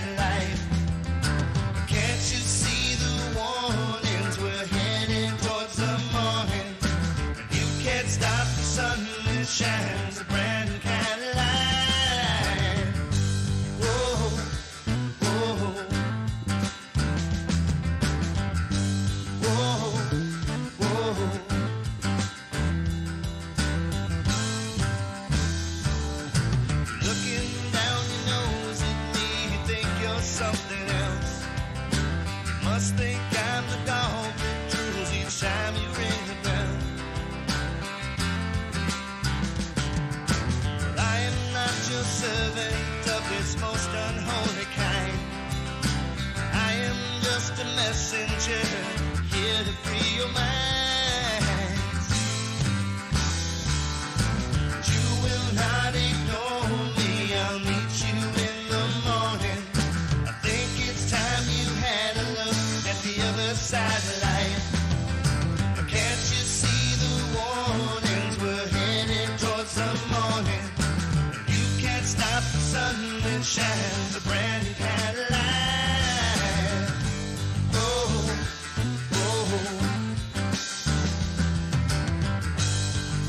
satellite. Can't you see the warnings? We're heading towards the morning. You can't stop the sun that shines a brand new kind of light. Whoa, whoa, whoa, whoa. Looking down your nose at me, you think you're something else. You must think I'm the dog that drools each time you ring the bell. Your servant of its most unholy kind. I am just a messenger here to free your minds. You will not ignore me, I'll meet you in the morning. I think it's time you had a look at the other side of life. Can't you see the warnings? We're headed towards the morning. Stop the sun that shines a brand new kind of light. Oh, oh,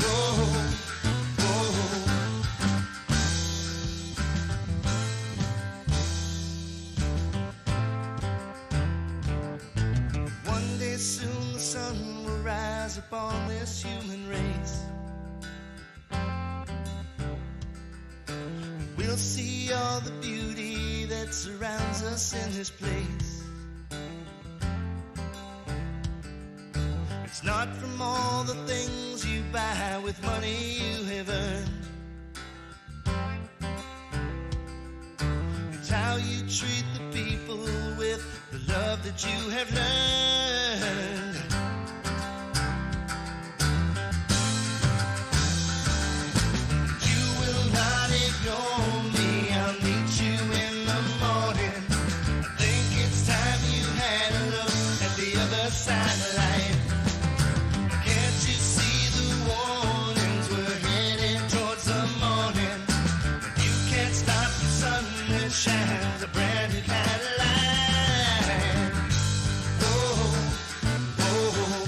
oh, oh. One day soon the sun will rise upon this human race. We'll see all the beauty that surrounds us in this place. It's not from all the things you buy with money you have earned. It's how you treat the people with the love that you have learned. Ignore me, I'll meet you in the morning. I think it's time you had a look at the other side of life. Can't you see the warnings? We're headed towards the morning. You can't stop the sun that shines a brand new kind of light. Oh, oh, oh, oh.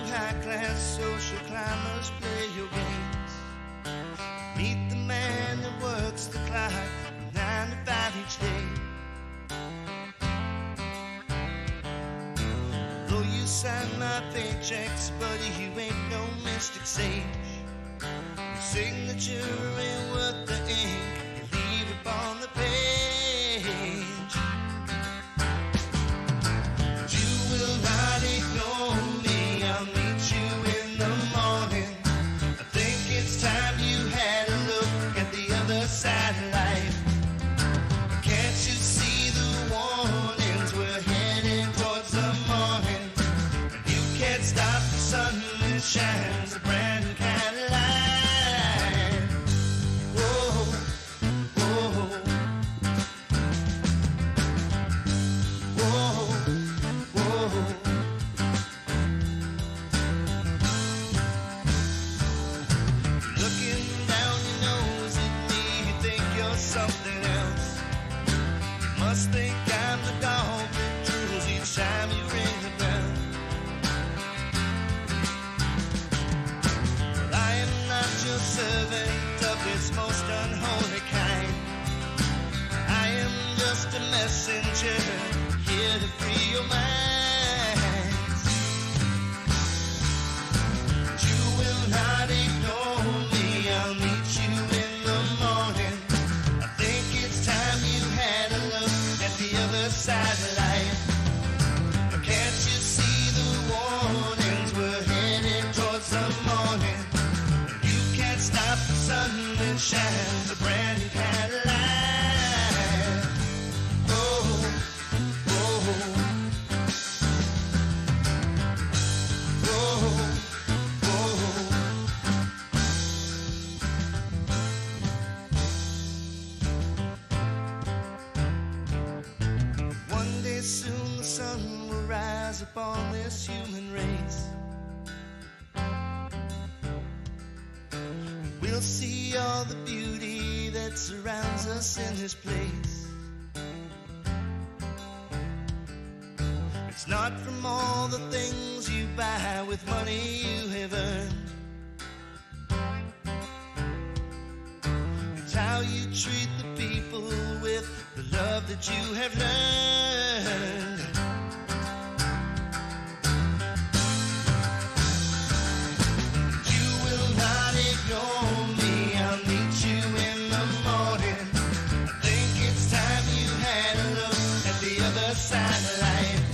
High-class social climbers play your games. Meet the man that works the clock from 9 to 5 each day. Though you sign my paychecks, buddy, you ain't no mystic sage. Your signature ain't worth the ink you leave upon the page. You will not ignore me, I'll meet you in the morning. I think it's time you had a look at the other side of life. Can't you see the warnings? We're heading towards the morning. You can't stop the sun that shines a brand new kind of light. Whoa, whoa, whoa, whoa. Looking down your nose at me, you think you're something else. You must think I'm the dog that drools each time you ring the bell. Well, I am not your servant of its most unholy kind. I am just a messenger here to free your minds. You will not ignore me, I'll meet you in the morning. We'll see all the beauty that surrounds us in this place. It's not from all the things you buy with money you have earned. It's how you treat the people with the love that you have learned. You will not ignore me, I'll meet you in the morning. I think it's time you had a look at the other side of life.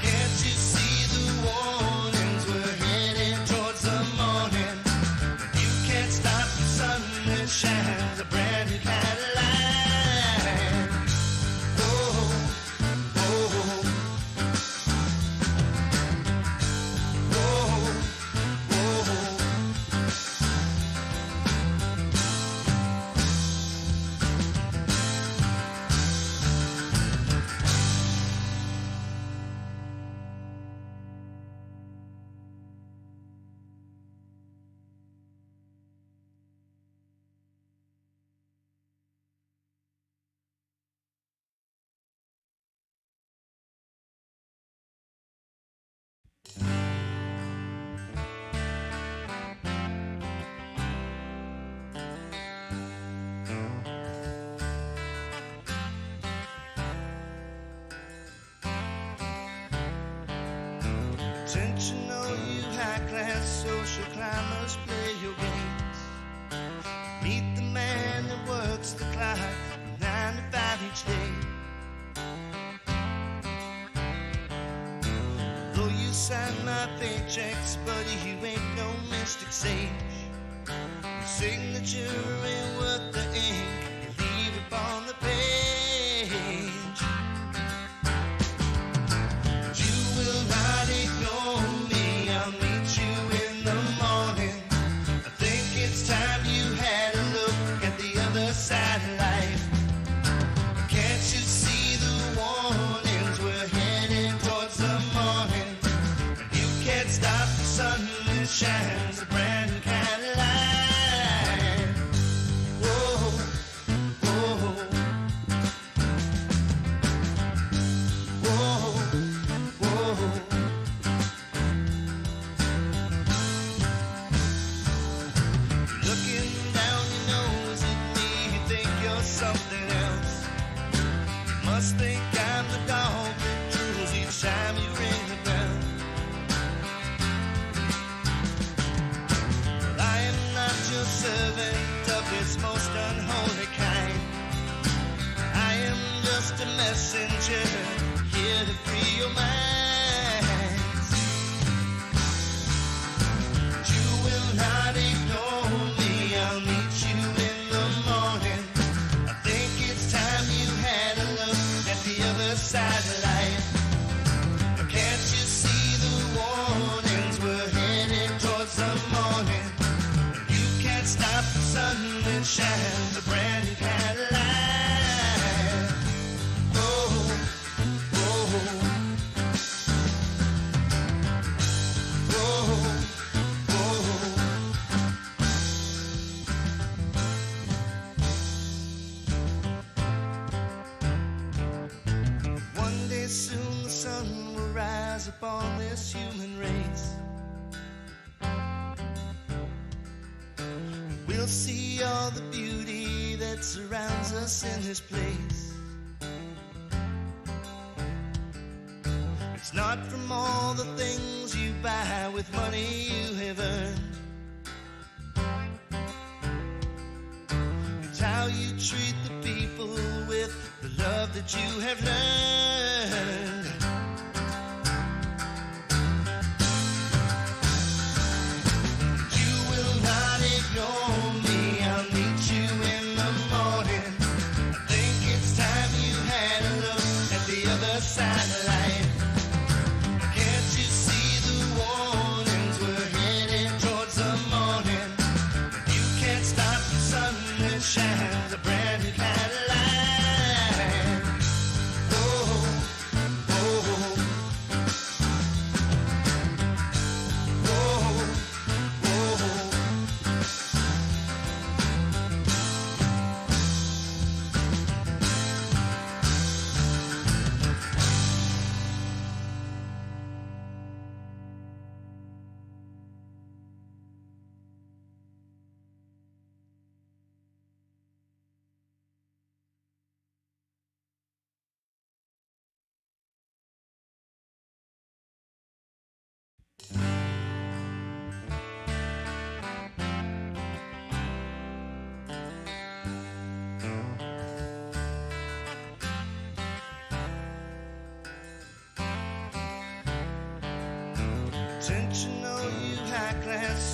Can't you see the warnings? We're headed towards the morning. You can't stop the sun that shines a brand new kind of light. Whoa, whoa, whoa, whoa. Intentional, you high-class social climbers, play your games. Meet the man that works the clock 9 to 5 each day. Though you sign my paychecks, buddy, you ain't no mystic sage. Your signature ain't worth the ink you leave upon the page. You will not ignore me, I'll meet you in the morning. I think it's time you had a look at the other side of life. Can't you see the warnings? We're heading towards the morning. You can't stop the sun that shines a brand new kind of light. Whoa, whoa, whoa, whoa. Looking down your nose at me, you think you're something else. You must think I'm the dog that drools each time you ring the bell. Well, I am not your servant of this most unholy kind. I am just a messenger here to free your minds. You will not ignore me, I'll meet you in the morning. I think it's time you had a look at the other side of life. Can't you see the warnings? We're headed towards the morning. You can't stop the sun that shines a brand new kind of light. Oh, oh, oh, oh. One day soon the sun will rise upon this human race. We'll see all the beauty that surrounds us in this place. It's not from all the things you buy with money you have earned. It's how you treat the people with the love that you have learned. You will not ignore me, I'll meet you in the morning. I think it's time you had a look at the other side of life. Can't you see the warnings? We're headed towards the morning. You can't stop the sun that shines a brand new kind of light. Oh,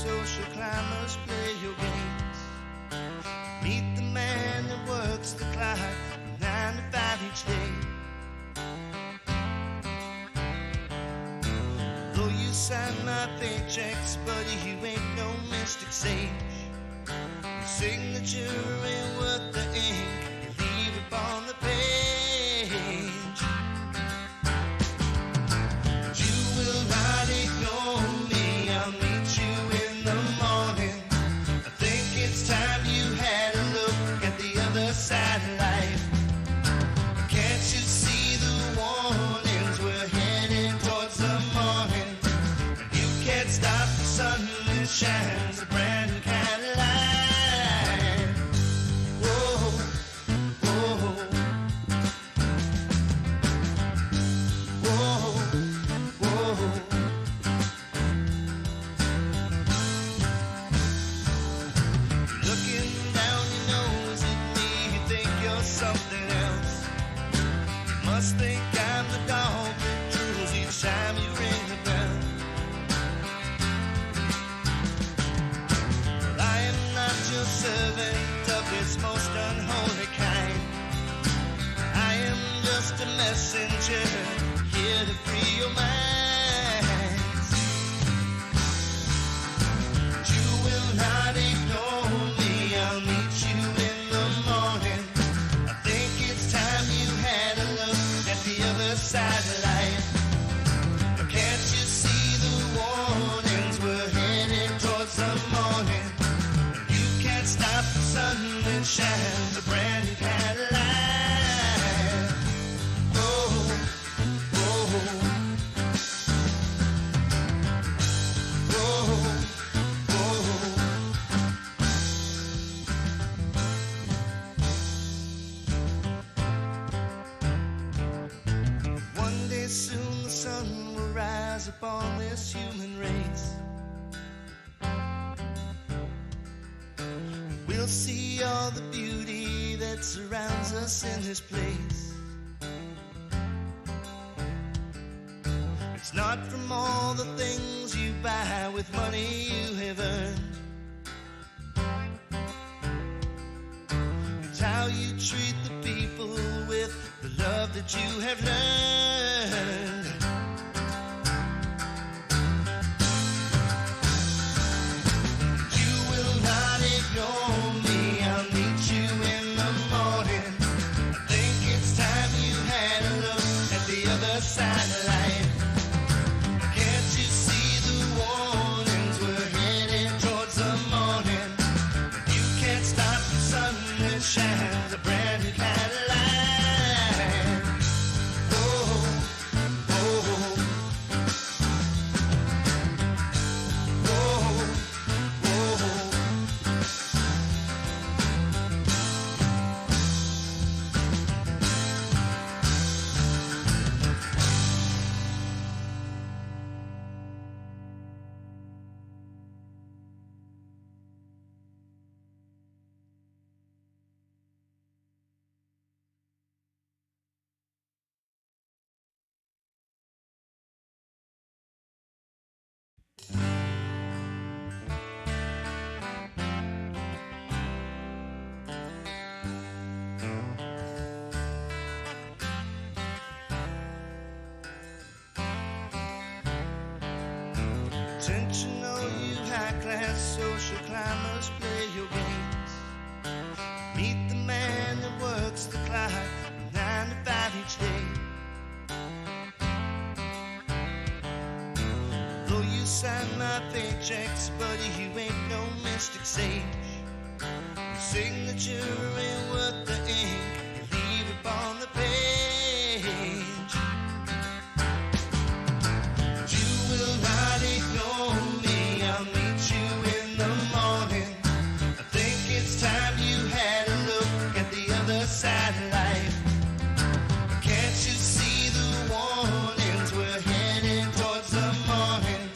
social climbers, play your games. Meet the man that works the clock 9 to 5 each day. Though you sign my paychecks, buddy, you ain't no mystic sage. Your signature ain't worth the ink you leave upon the page. But you will not ignore me, I'll meet you in the morning. I think it's time you had a look at the other side of life. Can't you see the warnings? We're heading towards the morning. You can't stop the sun that shines a brand new kind of light. Whoa, whoa, whoa, whoa. Looking down your nose at me, you think you're something else. You must think I'm the dog that drools each time you ring the bell. Well, I am not your servant of its most unholy kind. I am just a messenger here to free your minds. But you will not ignore me, I'll meet you in the morning. I think it's time you had a look at the other side of life. But can't you see the warnings? We're headed towards the morning. You can't stop the sun that shines a brand new kind of light. Oh, oh, oh, oh. One day soon the sun will rise upon this human race. We'll see all the beauty that surrounds us in this place. It's not from all the things you buy with money you have earned. It's how you treat the people with the love that you have learned. You will not ignore me, I'll meet you in the morning. I think it's time you had a look at the other side of life. Can't you see the warnings? We're headed towards the morning. You can't stop the sun that shines a brand new kind of light. Oh, oh, oh, oh. Attention all you high-class social climbers, play your games. Meet the man that works the clock 9 to 5 each day. Though you sign my paychecks, buddy, you ain't no mystic sage. Your signature ain't worth the ink you leave upon the page. But you will not ignore me, I'll meet you in the morning. I think it's time you had a look at the other side of life. Can't you see the warnings? We're heading towards the morning.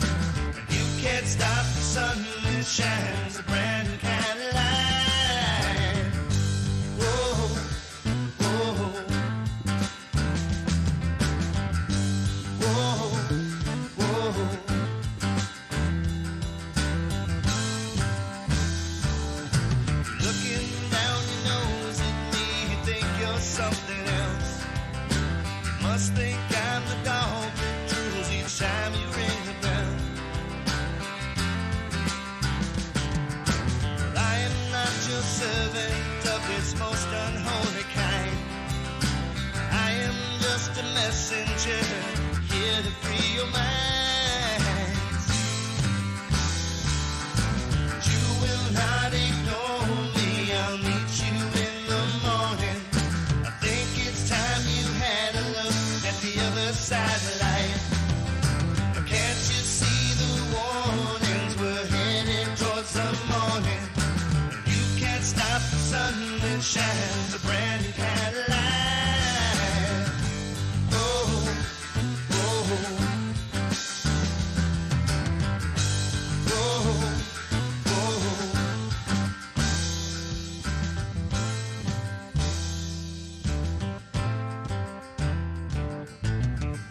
You can't stop the sun that shines a brand new kind of light. something else. You must think I'm the dog that drools each time you ring the bell. Well, I am not your servant of this most unholy kind. I am just a messenger here to free your minds. You will not ignore me, I'll meet you in the morning. I think it's time you had a look at the other side of life. Can't you see the warnings? We're headed towards the morning. You can't stop the sun that shines a brand new kind of light. Oh, oh, oh, oh.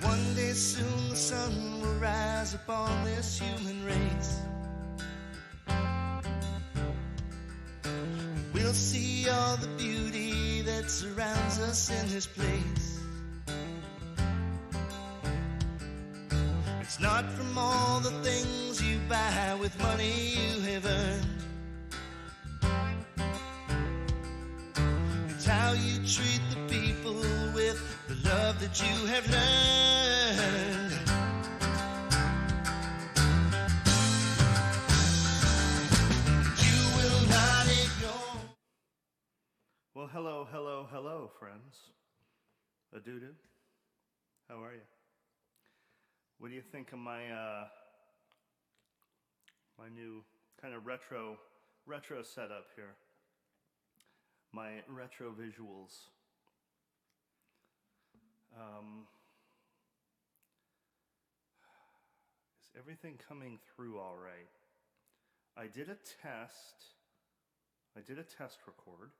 One day soon the sun will rise upon this human race. We'll see all the beauty that surrounds us in this place. It's not from all the things you buy with money you have earned. It's how you treat the people with the love that you have learned. You will not ignore. Well, hello, friends. A doo-doo. How are you? What do you think of my my new kind of retro setup here? My retro visuals. Is everything coming through all right? I did a test record.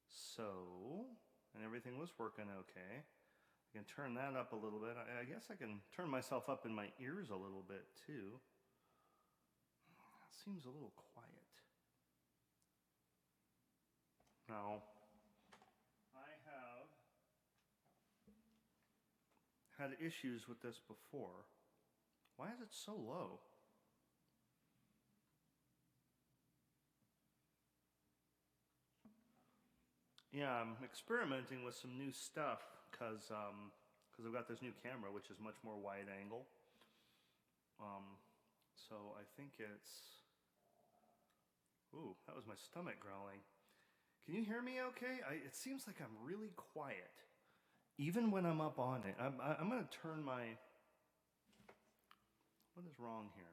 So, and everything was working okay. I can turn that up a little bit. I guess I can turn myself up in my ears a little bit too. It seems a little quiet. Now, I have had issues with this before. Why is it so low? Yeah, I'm experimenting with some new stuff because I've got this new camera, which is much more wide angle. So I think it's... Ooh, that was my stomach growling. Can you hear me okay? It seems like I'm really quiet, even when I'm up on it. I'm going to turn my... What is wrong here?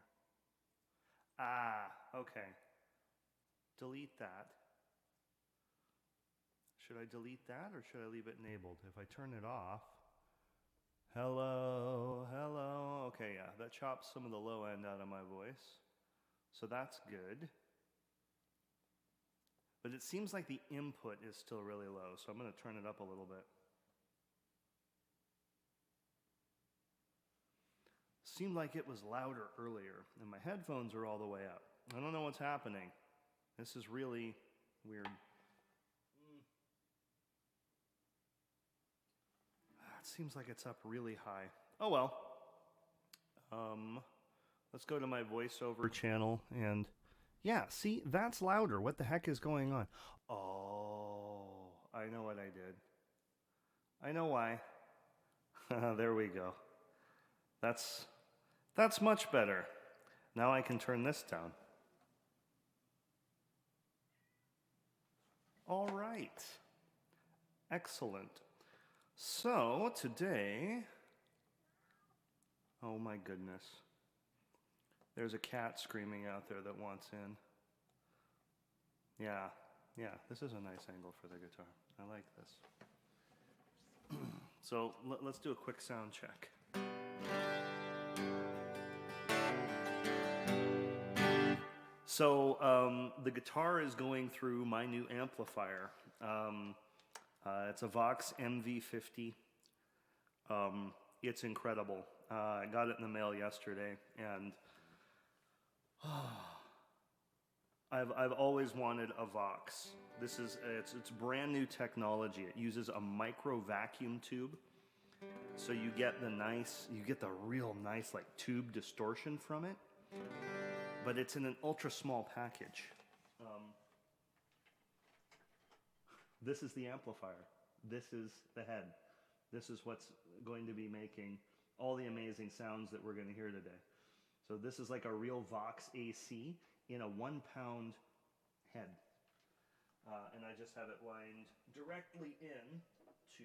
Ah, okay. Delete that. Should I delete that or should I leave it enabled? If I turn it off, hello. Okay, yeah, that chops some of the low end out of my voice. So that's good. But it seems like the input is still really low, so I'm going to turn it up a little bit. Seemed like it was louder earlier, and my headphones are all the way up. I don't know what's happening. This is really weird. It seems like it's up really high. Oh well. Let's go to my voiceover channel and yeah, see, that's louder. What the heck is going on? Oh, I know what I did. I know why. There we go. That's much better. Now I can turn this down. All right. Excellent. So, today, oh my goodness. There's a cat screaming out there that wants in. Yeah, this is a nice angle for the guitar. I like this. So, let's do a quick sound check. So, the guitar is going through my new amplifier. It's a Vox MV50. It's incredible. I got it in the mail yesterday, and I've always wanted a Vox. It's brand new technology. It uses a micro vacuum tube, so you get the real nice like tube distortion from it, but it's in an ultra small package. This is the amplifier. This is the head. This is what's going to be making all the amazing sounds that we're going to hear today. So this is like a real Vox AC in a 1 pound head. And I just have it lined directly in to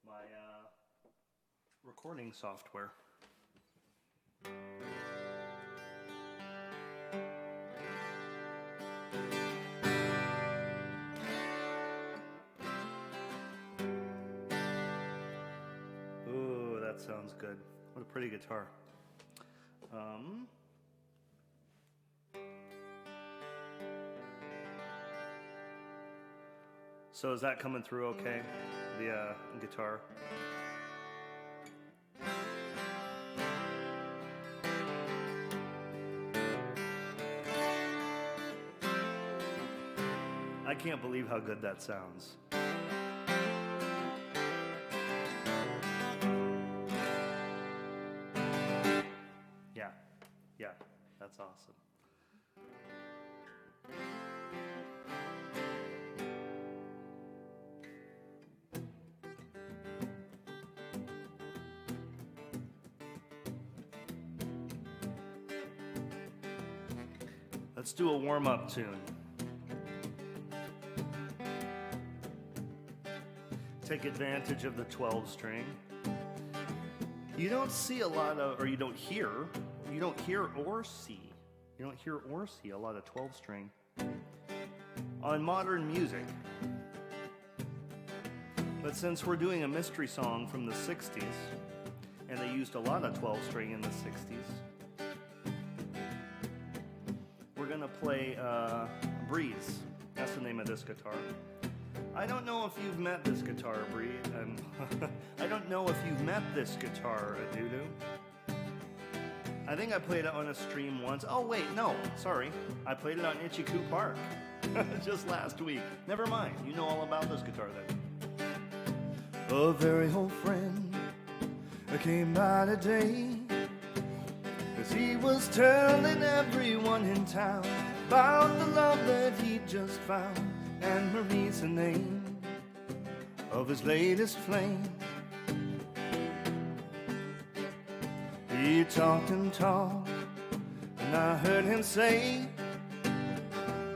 my recording software. Ooh, that sounds good. What a pretty guitar. So is that coming through okay, the guitar? I can't believe how good that sounds. Yeah, that's awesome. Let's do a warm-up tune. Take advantage of the 12 string. You don't see a lot of, or you don't hear or see a lot of 12 string on modern music. But since we're doing a mystery song from the 60s, and they used a lot of 12 string in the 60s, we're gonna play Breeze. That's the name of this guitar. I don't know if you've met this guitar, Breeze. I don't know if you've met this guitar, Adudu. I think I played it on a stream once. Oh wait, no, sorry. I played it on Ichiku Park just last week. Never mind, you know all about this guitar then. A very old friend came by today, 'cause he was telling everyone in town about the love that he just found. And Marie's the name of his latest flame. He talked and talked, and I heard him say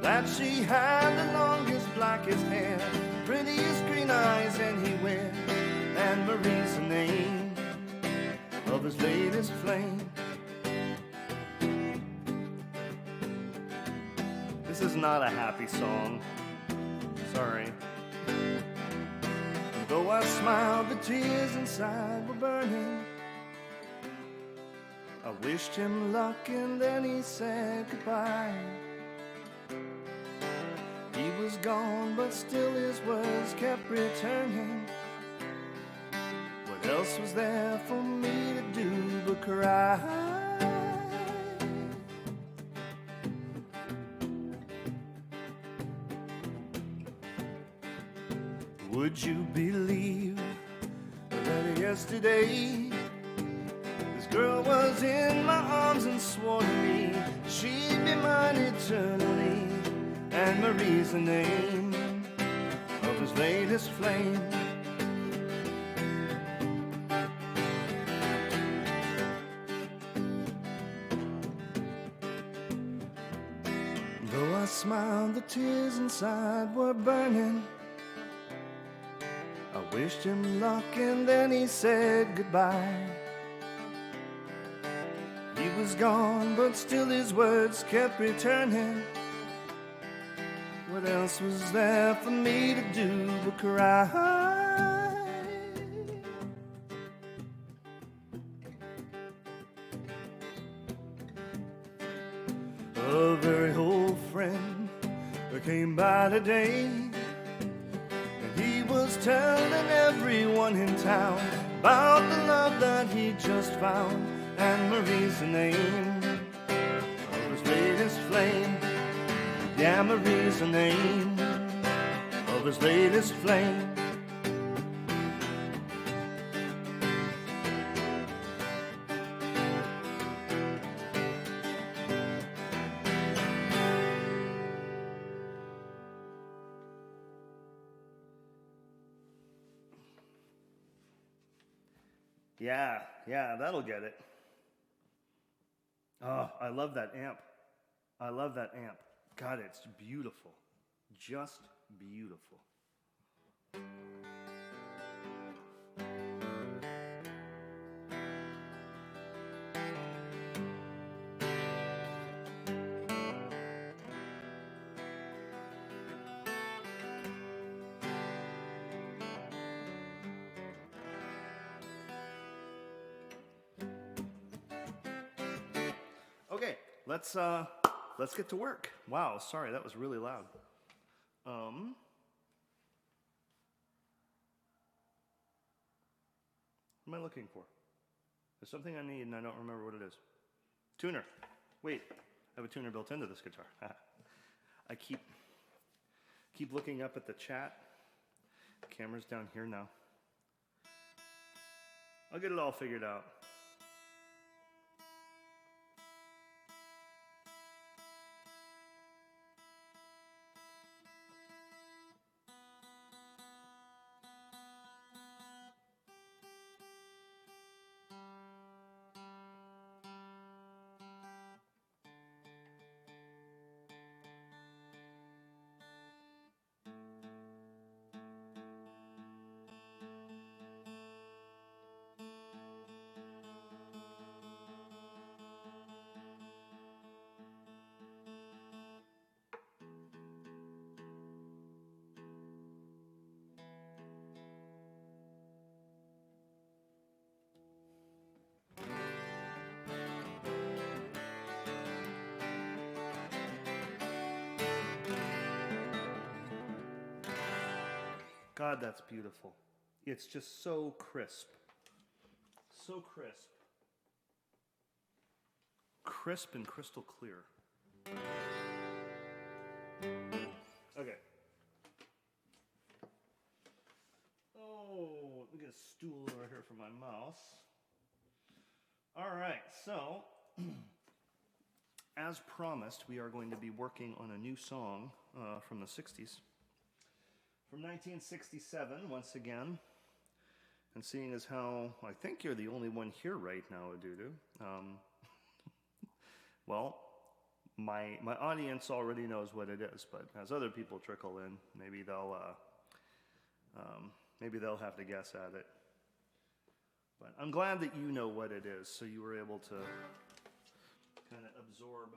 that she had the longest, blackest hair, prettiest green eyes anywhere. And Marie's the name of his latest flame. This is not a happy song. Sorry. Though I smiled, the tears inside were burning. I wished him luck and then he said goodbye. He was gone, but still his words kept returning. What else was there for me to do but cry? Would you believe that yesterday this girl was in my arms and swore to me she'd be mine eternally? And Marie's the name of his latest flame. Though I smiled, the tears inside were burning. I wished him luck and then he said goodbye. He was gone, but still his words kept returning. What else was there for me to do but cry? A very old friend came by today, he was telling everyone in town about the love that he just found. And Marie's the name of his latest flame. Polyamory's the name of his latest flame. Yeah, that'll get it. Oh, I love that amp. I love that amp. God, it's beautiful. Just beautiful. Okay, let's get to work. Wow, sorry, that was really loud. What am I looking for? There's something I need and I don't remember what it is. Tuner. Wait, I have a tuner built into this guitar. I keep looking up at the chat. Camera's down here now. I'll get it all figured out. God, that's beautiful. It's just so crisp. So crisp. Crisp and crystal clear. Okay. Oh, let me get a stool over here for my mouse. All right, so as promised, we are going to be working on a new song from the 60s. From 1967, once again, and seeing as how I think you're the only one here right now, Adudu, well, my audience already knows what it is, but as other people trickle in, maybe they'll have to guess at it. But I'm glad that you know what it is, so you were able to kind of absorb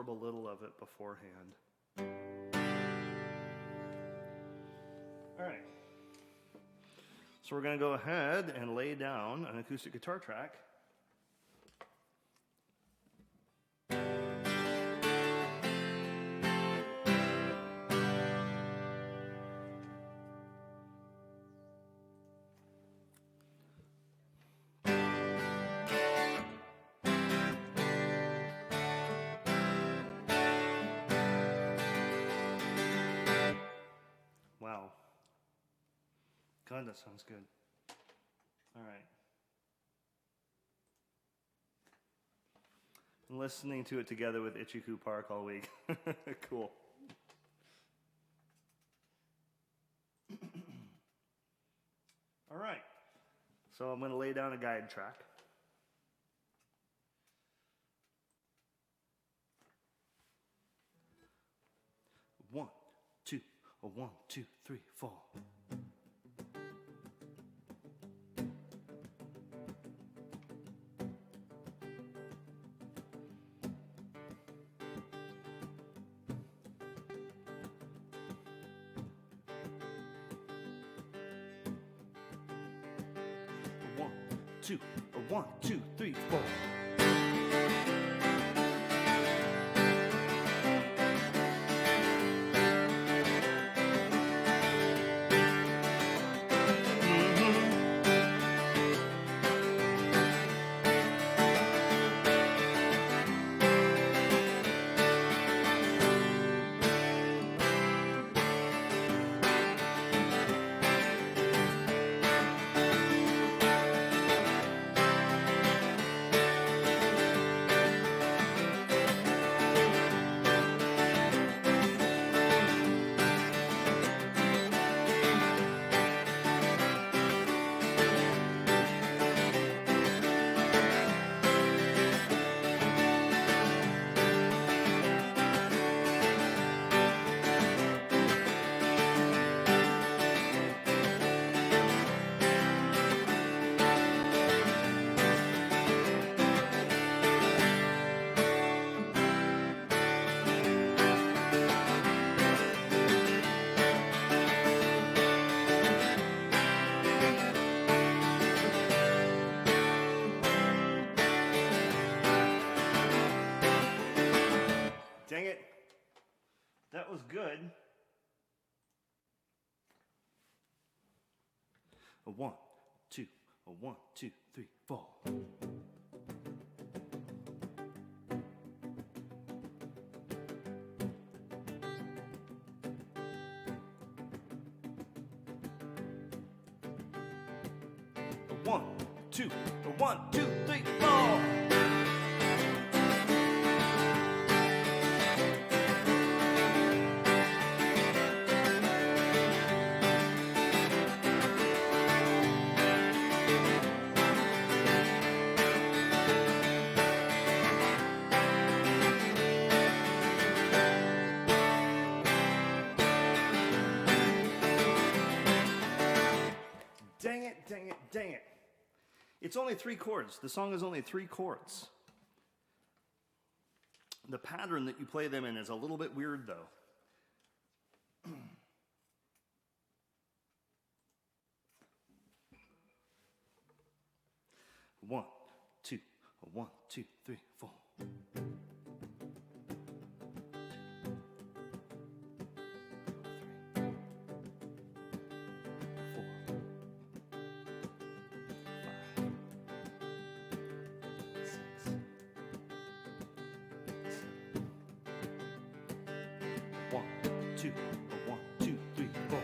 a little of it beforehand. All right. So we're going to go ahead and lay down an acoustic guitar track. Wow. God, that sounds good. All right. I'm listening to it together with Ichiku Park all week. Cool. All right. So I'm going to lay down a guide track. One, two, a 1, 2, 3, 4. A 1, 2, 3, 4. That was good. A 1, 2, a 1, 2, 3, 4. A 1, 2, a 1, 2, 3, 4. Dang it, dang it, dang it. It's only 3 chords. The song is only 3 chords. The pattern that you play them in is a little bit weird, though. One, two, 1, 2, 3, 4. One, two, 1, 2, 3, 4.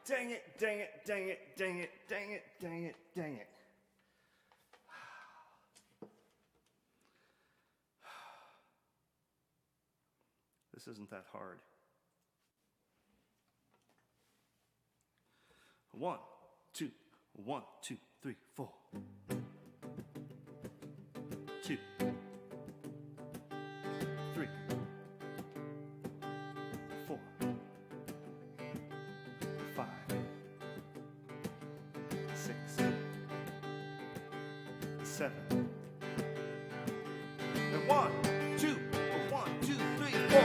Dang it, dang it, dang it, dang it, dang it, dang it, dang it. This isn't that hard. 1, 2, 1, 2, 3, 4. 2, 3, 4, 5, 6, 7. And 1, 2, 1, 2, 3, 4.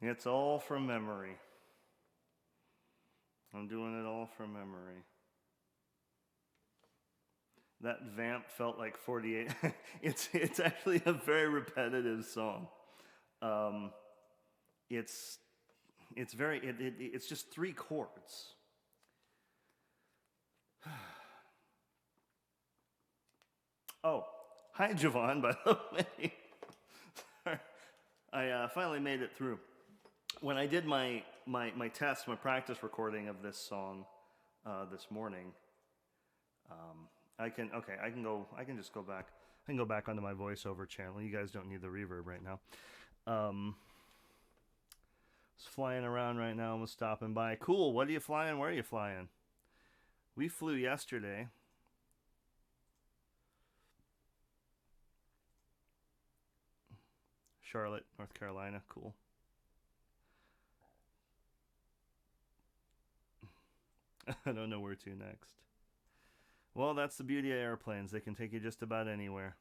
It's all from memory. I'm doing it all from memory. That vamp felt like 48. It's actually a very repetitive song. Um, it's it's just three chords. Oh, hi Javon, by the way. I finally made it through. When I did my test, my practice recording of this song this morning, I can just go back. I can go back onto my voiceover channel. You guys don't need the reverb right now. It's flying around right now. I'm stopping by. Cool. What are you flying? Where are you flying? We flew yesterday. Charlotte, North Carolina. Cool. I don't know where to next. Well, that's the beauty of airplanes. They can take you just about anywhere.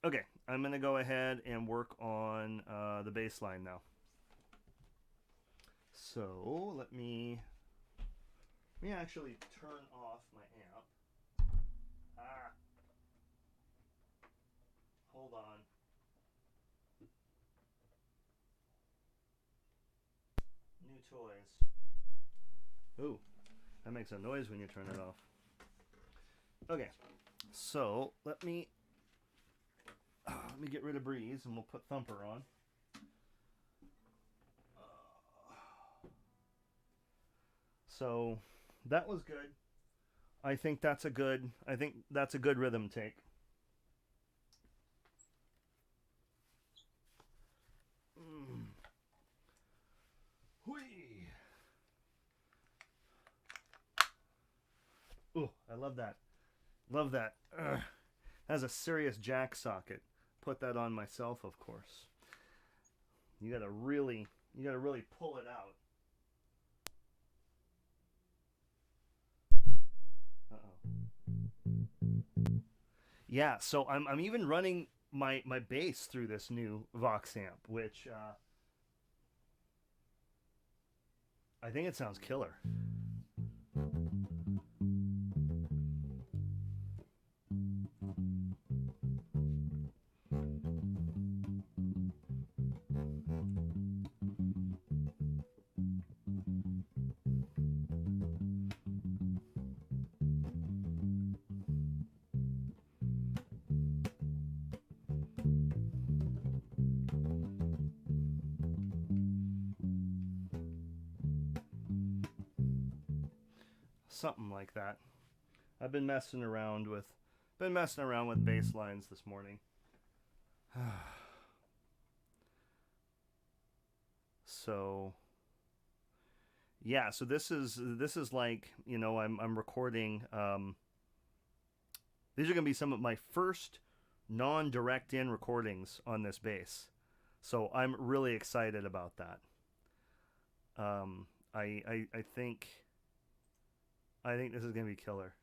Okay, I'm going to go ahead and work on the bass line now. So let me actually turn off my amp. Hold on. New toys. Ooh, that makes a noise when you turn it off. Okay, so let me get rid of Breeze and we'll put Thumper on. So that was good. I think that's a good rhythm take. Whee! Ooh, I love that. Love that. Has a serious jack socket. Put that on myself, of course. You gotta really pull it out. Yeah, so I'm even running my bass through this new Vox amp, which I think it sounds killer. Something like that. I've been messing around with bass lines this morning. So yeah, so this is like, you know, I'm recording these are going to be some of my first non-direct in recordings on this bass. So I'm really excited about that. I think this is going to be killer.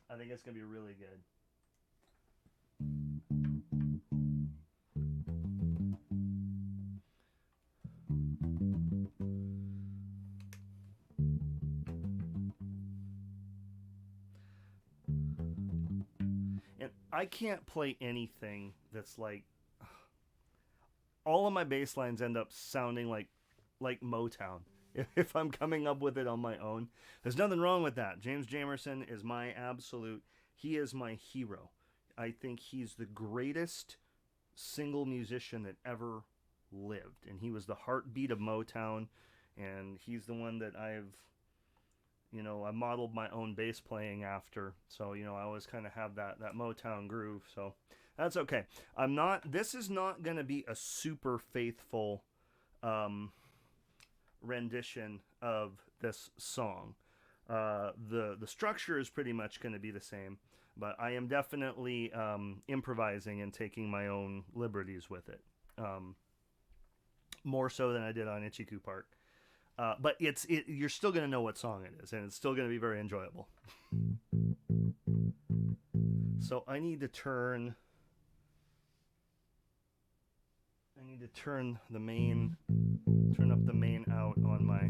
I think it's going to be really good. And I can't play anything that's like, all of my bass lines end up sounding like Motown if I'm coming up with it on my own. There's nothing wrong with that. James Jamerson is he is my hero. I think he's the greatest single musician that ever lived, and he was the heartbeat of Motown, and he's the one that I modeled my own bass playing after. So, I always kind of have that Motown groove. So that's okay. This is not going to be a super faithful rendition of this song. The structure is pretty much going to be the same, but I am definitely improvising and taking my own liberties with it. More so than I did on Ichiku Park. But you're still going to know what song it is, and it's still going to be very enjoyable. So I need to turn I need to turn up the main out on my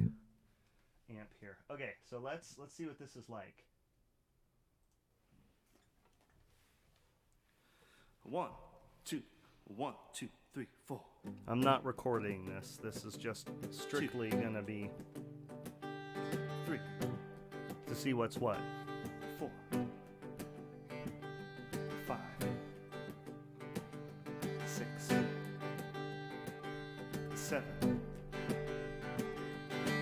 amp here. Okay, so let's see what this is like. 1, 2, 1, 2, 3, 4. I'm not recording this. This is just strictly gonna be 3 to see what's what. 4, 5, 6, 7.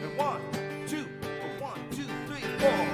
And 1, 2, 1, 2, 3, 4.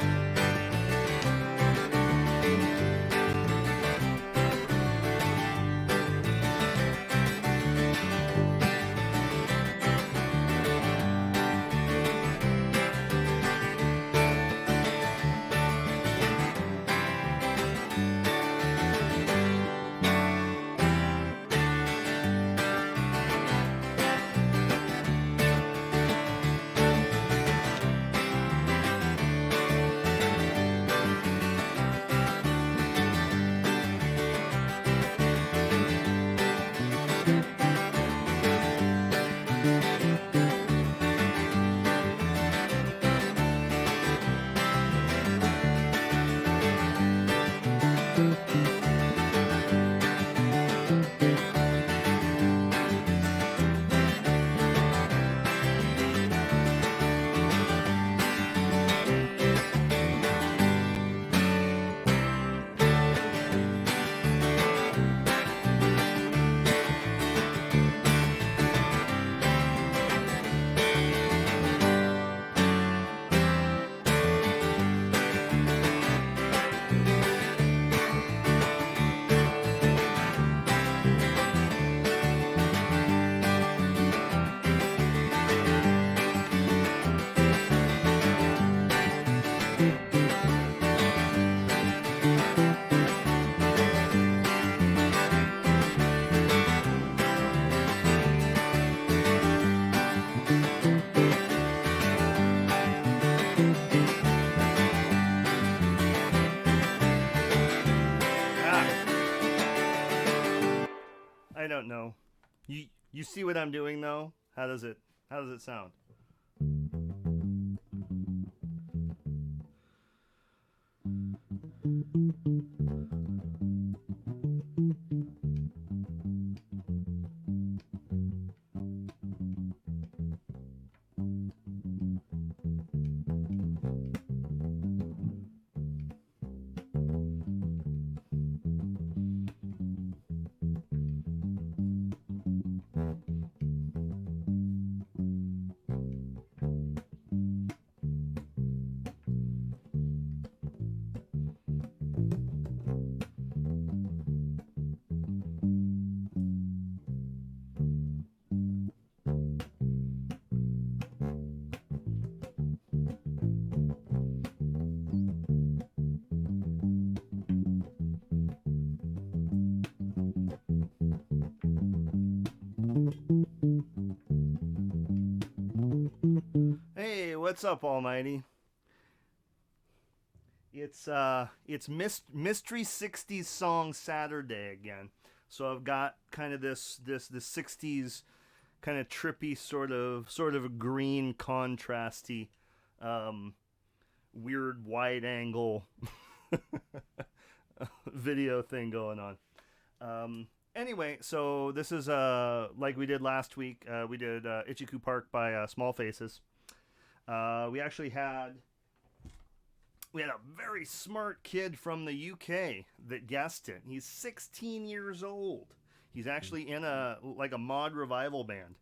I don't know. You see what I'm doing though? How does it sound? Hey, what's up, Almighty? It's Mystery 60s Song Saturday again. So I've got kind of this 60s kind of trippy sort of green contrasty weird wide angle video thing going on. Anyway, so this is like we did last week. We did Ichiku Park by Small Faces. We actually had a very smart kid from the UK that guessed it. He's 16 years old. He's actually in a mod revival band.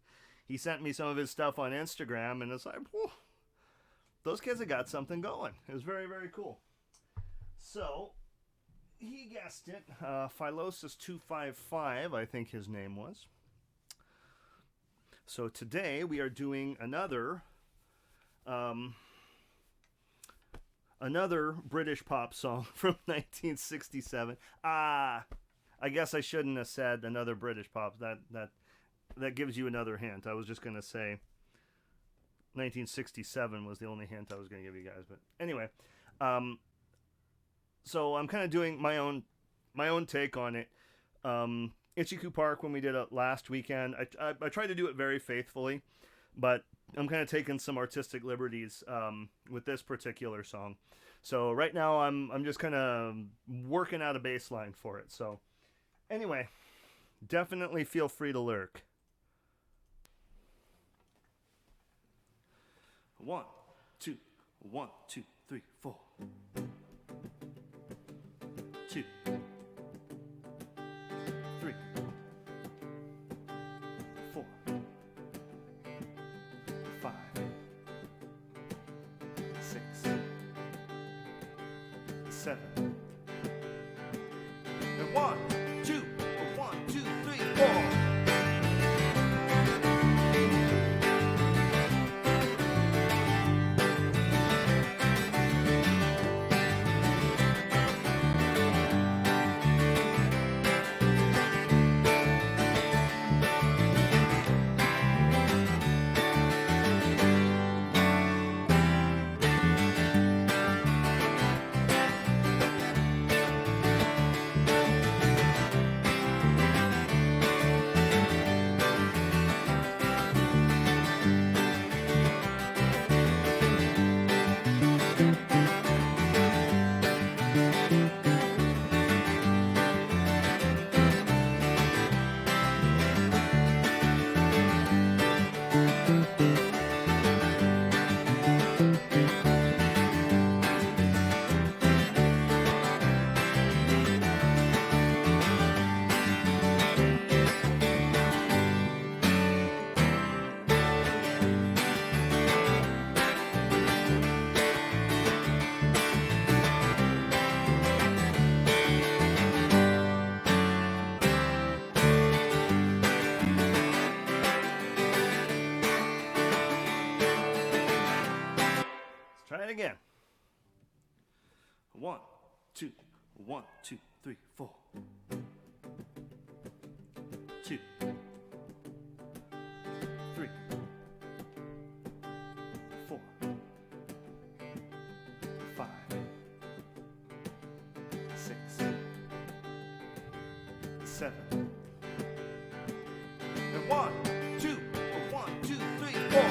He sent me some of his stuff on Instagram, and it's like, whew, those kids have got something going. It was very, very cool. So he guessed it. Philosis255, I think his name was. So today we are doing another British pop song from 1967. I guess I shouldn't have said another British pop. That gives you another hint. I was just going to say 1967 was the only hint I was going to give you guys. But anyway, so I'm kind of doing my own take on it. Ichiku Park when we did it last weekend. I tried to do it very faithfully, but I'm kind of taking some artistic liberties with this particular song. So right now I'm just kind of working out a bass line for it. So anyway, definitely feel free to lurk. 1, 2, 1, 2, 3, 4. 2, 3, 4, 5, 6, 7. And 1, 2, 1, 2, 3, 4. Try it again. 1, 2, 1, 2, 3, 4. 2, 3, 4, 5, 6, 7. And 1, 2, 1, 2, 3, 4.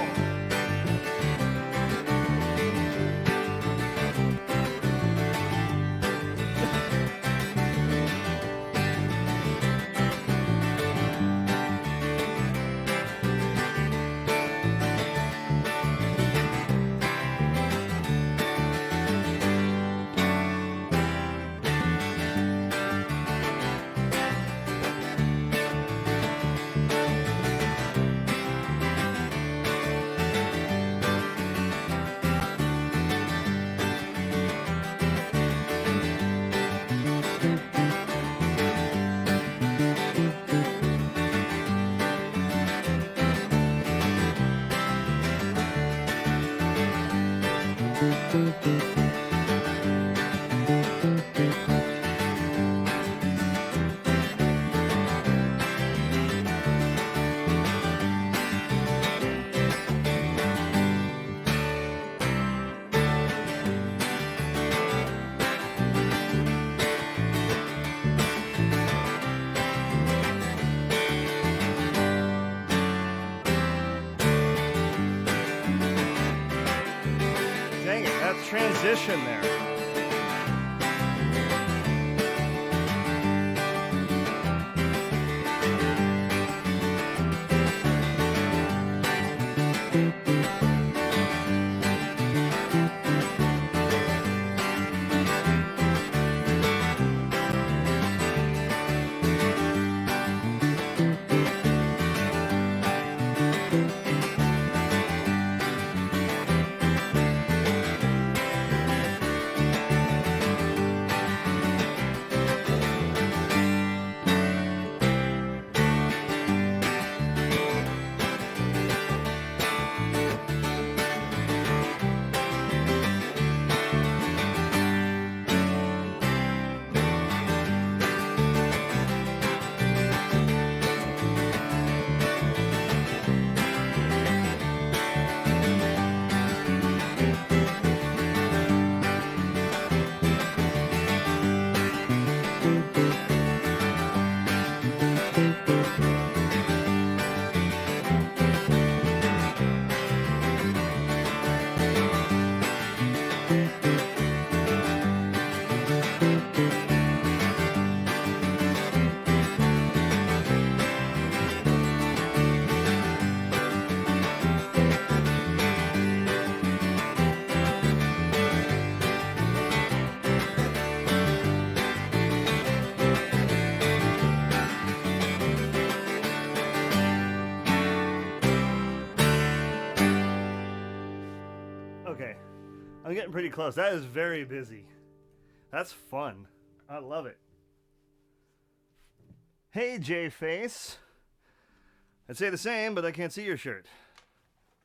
Dang it, that transition there. getting pretty close. That is very busy. That's fun. I love it. Hey, J-Face. I'd say the same, but I can't see your shirt.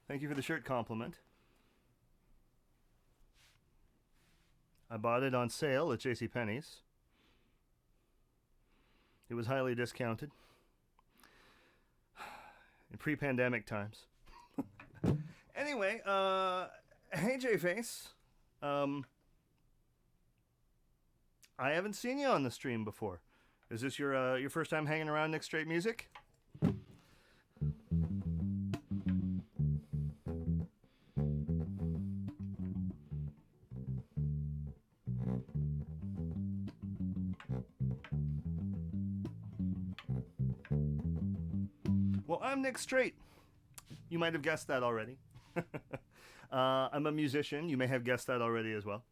Thank you for the shirt compliment. I bought it on sale at JCPenney's. It was highly discounted in pre-pandemic times. Anyway, hey J-Face. I haven't seen you on the stream before. Is this your first time hanging around Nick Straight Music? Well, I'm Nick Straight. You might have guessed that already. I'm a musician. You may have guessed that already as well.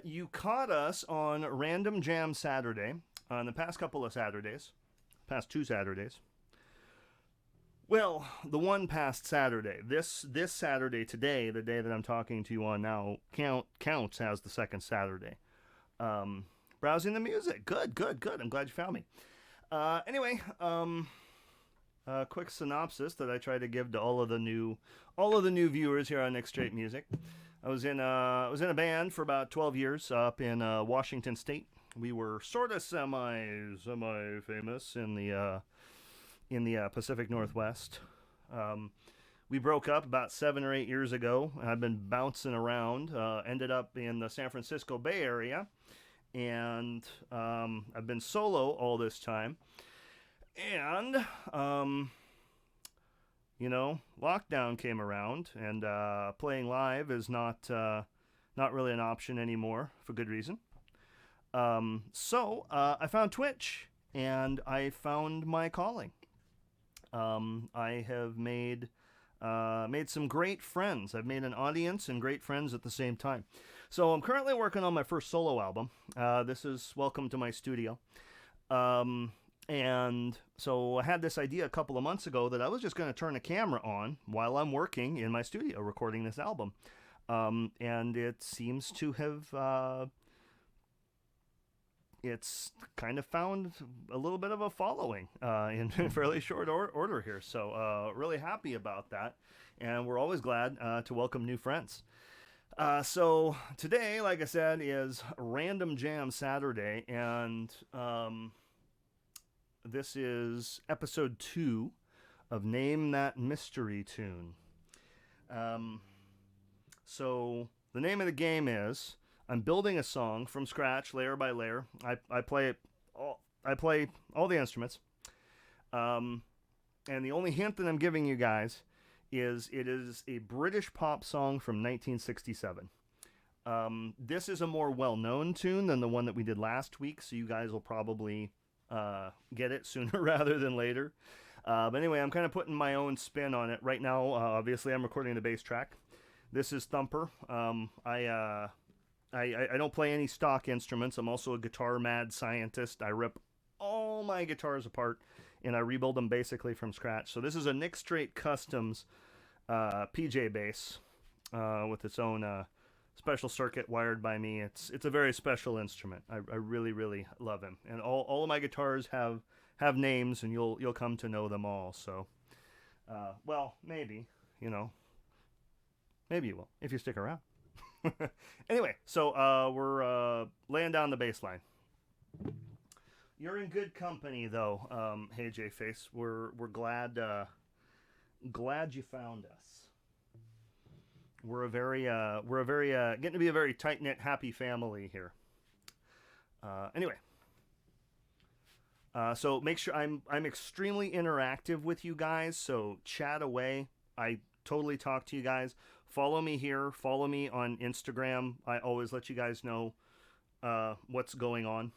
You caught us on Random Jam Saturday, on the past couple of Saturdays, past 2 Saturdays. Well, the one past Saturday. This Saturday today, the day that I'm talking to you on now, counts as the second Saturday. Browsing the music. Good. I'm glad you found me. Anyway, a quick synopsis that I try to give to all of the new viewers here on Nick Straight Music. I was in a band for about 12 years up in Washington State. We were sort of semi famous in the Pacific Northwest. We broke up about 7 or 8 years ago. I've been bouncing around. Ended up in the San Francisco Bay Area, and I've been solo all this time. And lockdown came around, and playing live is not really an option anymore for good reason. So I found Twitch, and I found my calling. I have made some great friends. I've made an audience and great friends at the same time. So I'm currently working on my first solo album. This is Welcome to My Studio. And so I had this idea a couple of months ago that I was just going to turn a camera on while I'm working in my studio recording this album. And it seems to have, it's kind of found a little bit of a following in fairly short order here. So really happy about that. And we're always glad to welcome new friends. So today, like I said, is Random Jam Saturday, and this is episode 2 of Name That Mystery Tune. So the name of the game is I'm building a song from scratch, layer by layer. I play all the instruments. And the only hint that I'm giving you guys is it is a British pop song from 1967. This is a more well-known tune than the one that we did last week, so you guys will probably get it sooner rather than later. But anyway, I'm kind of putting my own spin on it right now. Obviously, I'm recording the bass track. This is Thumper. I don't play any stock instruments. I'm also a guitar mad scientist. I rip all my guitars apart and I rebuild them basically from scratch. So this is a Nick Straight Customs PJ bass with its own special circuit wired by me. It's a very special instrument. I really, really love him. And all of my guitars have names, and you'll come to know them all. So, well, maybe, maybe you will if you stick around. Anyway, so we're laying down the bass line. You're in good company, though. Hey, J-Face, we're glad you found us. We're a very getting to be a very tight knit, happy family here. Anyway, so make sure I'm extremely interactive with you guys. So chat away. I totally talk to you guys. Follow me here. Follow me on Instagram. I always let you guys know what's going on.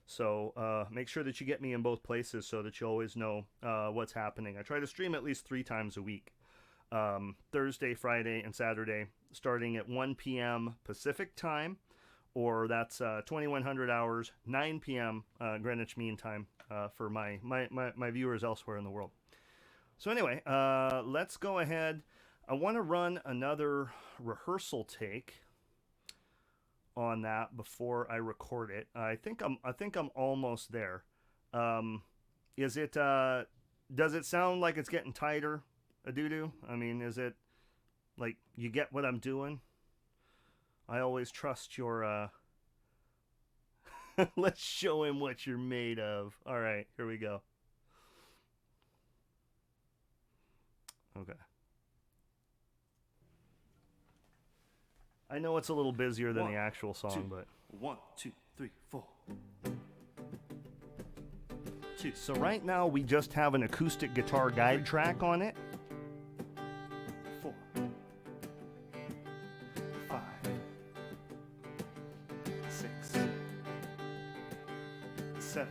So make sure that you get me in both places so that you always know what's happening. I try to stream at least 3 times a week. Thursday, Friday, and Saturday, starting at 1 p.m. Pacific time, or that's 2100 hours, 9 p.m. Greenwich Mean Time for my viewers elsewhere in the world. So anyway, let's go ahead. I want to run another rehearsal take on that before I record it. I think I'm almost there. Is it does it sound like it's getting tighter, a doo-doo? I mean, is it like you get what I'm doing? I always trust your let's show him what you're made of. All right, here we go. Okay. I know it's a little busier than the actual song, but 1, 2, 3, 4. so right now we just have an acoustic guitar guide track on it. 4, 5, 6, 7.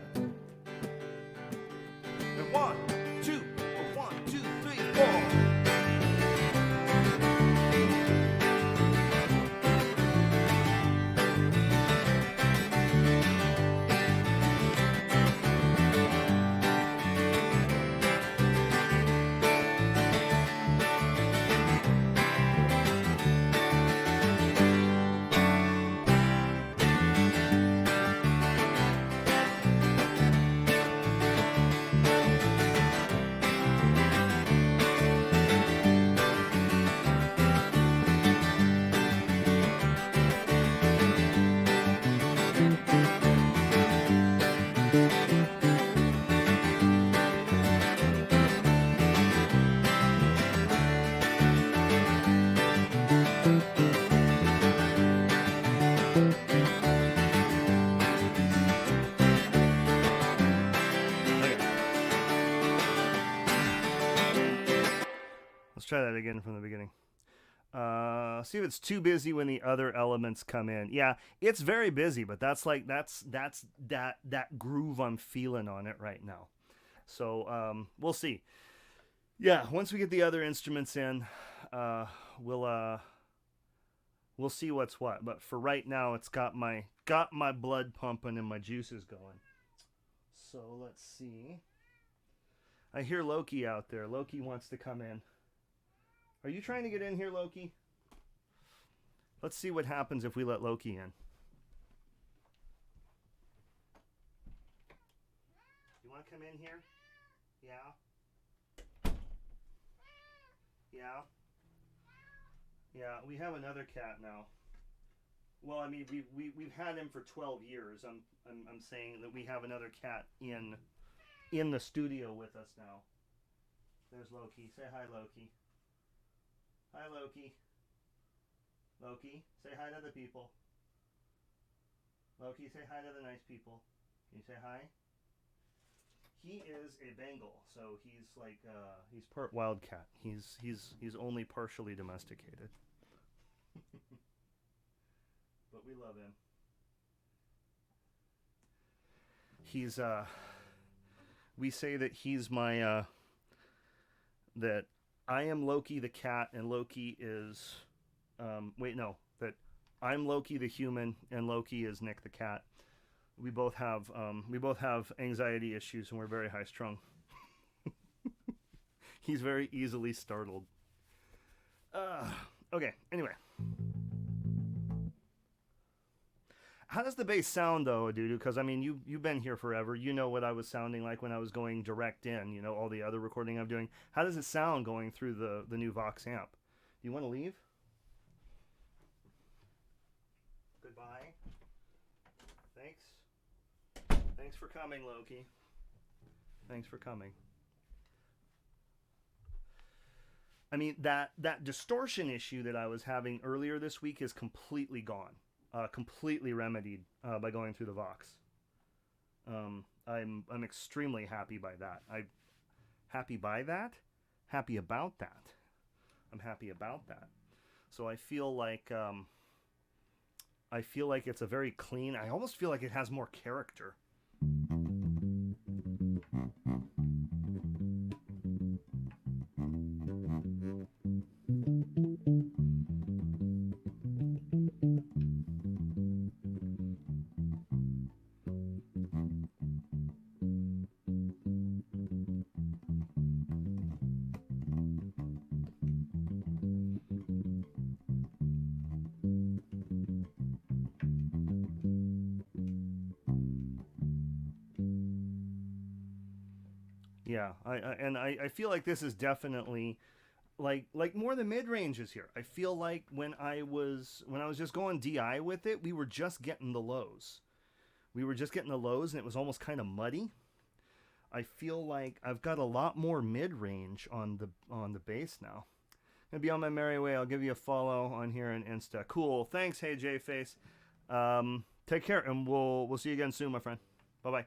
And 1, 2, 1, 2, 3, 4. Let's try that again from the beginning. See if it's too busy when the other elements come in. Yeah, it's very busy, but that's that groove I'm feeling on it right now. So we'll see. Yeah, once we get the other instruments in, we'll see what's what. But for right now, it's got my blood pumping and my juices going. So let's see. I hear Loki out there. Loki wants to come in. Are you trying to get in here, Loki? Let's see what happens if we let Loki in. You want to come in here? Yeah? Yeah? Yeah, we have another cat now. Well, I mean, we've had him for 12 years. I'm saying that we have another cat in the studio with us now. There's Loki. Say hi, Loki. Hi, Loki. Loki, say hi to the people. Loki, say hi to the nice people. Can you say hi? He is a Bengal, so he's like he's part wildcat. He's only partially domesticated. But we love him. He's we say that he's my that I am Loki the cat and Loki is that I'm Loki the human and Loki is Nick the cat. We both have anxiety issues and we're very high strung. He's very easily startled. Okay, anyway. How does the bass sound though, Adudu? Because I mean, you've been here forever. You know what I was sounding like when I was going direct in. You know all the other recording I'm doing. How does it sound going through the new Vox amp? Do you want to leave? Goodbye. Thanks for coming, Loki. Thanks for coming. I mean, that distortion issue that I was having earlier this week is completely gone. Completely remedied by going through the Vox. I'm extremely happy by that. Happy about that. I'm happy about that. So I feel like it's a very clean. I almost feel like it has more character. Yeah, I feel like this is definitely like more the mid ranges here. I feel like when I was just going DI with it, we were just getting the lows. We were just getting the lows, and it was almost kind of muddy. I feel like I've got a lot more mid range on the bass now. Gonna be on my merry way. I'll give you a follow on here on Insta. Cool. Thanks. Hey J Face. Take care, and we'll see you again soon, my friend. Bye bye.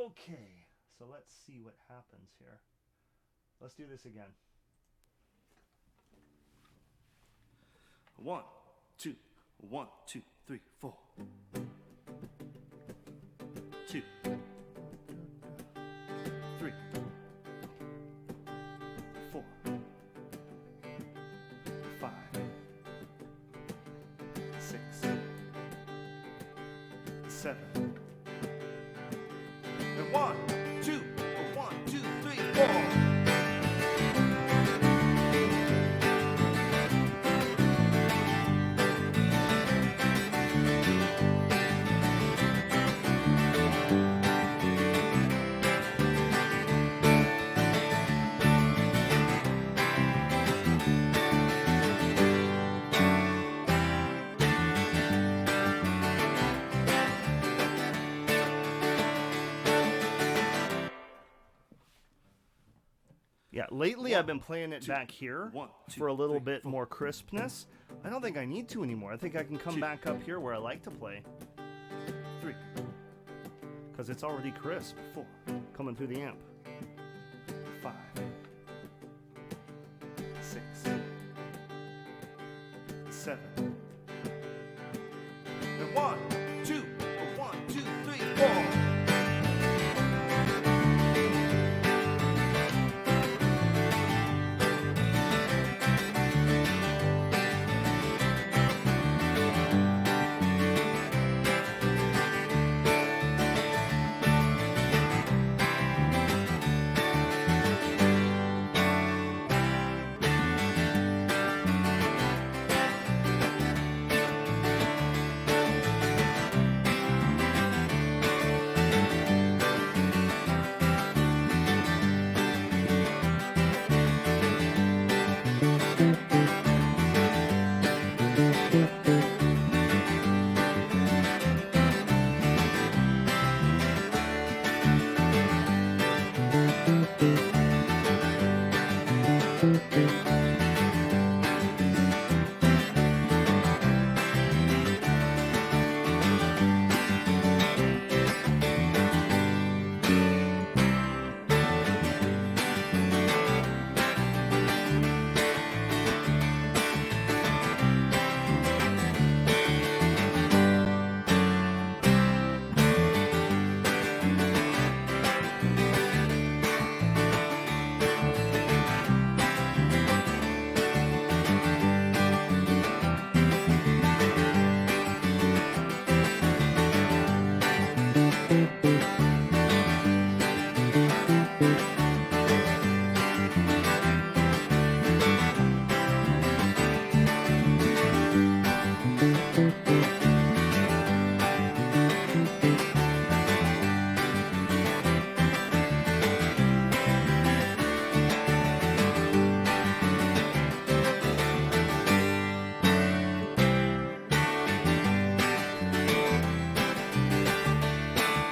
Okay, so let's see what happens here. Let's do this again. 1, 2, 1, 2, 3, 4. 2, 3, 4, 5, 6, 7. And 1, 2, 1, 2, 3, 4. Yeah, lately I've been playing it back here for a little bit more crispness. I don't think I need to anymore. I think I can come back up here where I like to play. 3. Because it's already crisp. 4. Coming through the amp. 5. 6. 7. And 1, 2, 1, 2, 3, 4.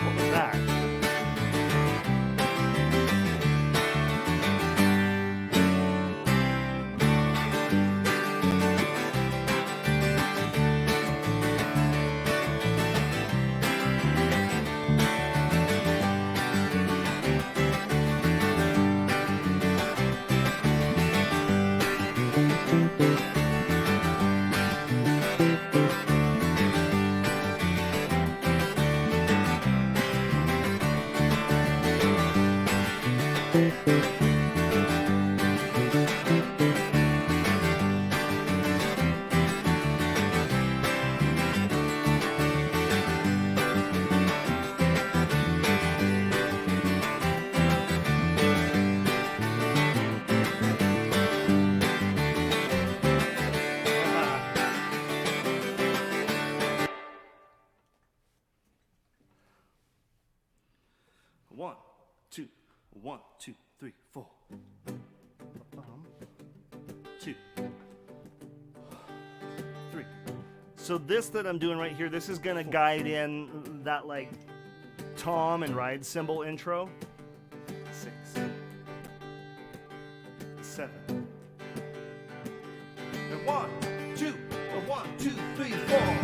What was that? One, two, 1, 2, 3, 4. 2, 3. So this that I'm doing right here, this is gonna guide in that like tom and ride cymbal intro. 6, 7. And 1, 2, 1, 2, 3, 4.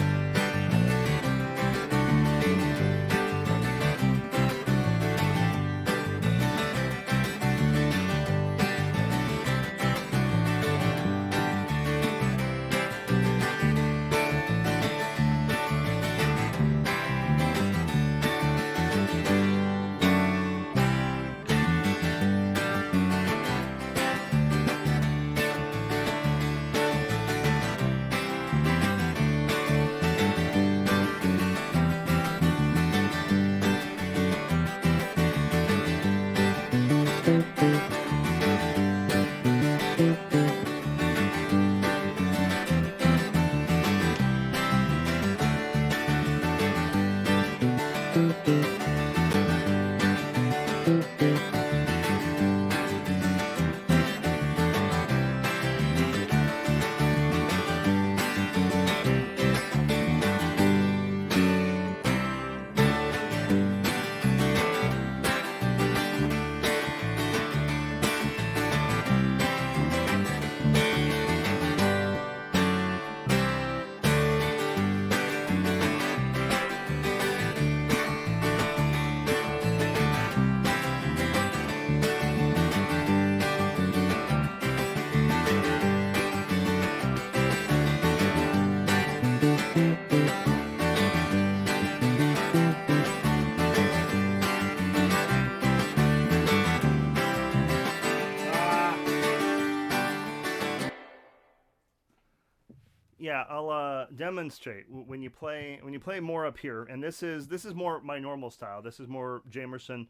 Yeah, I'll demonstrate when you play more up here, and this is more my normal style. This is more Jamerson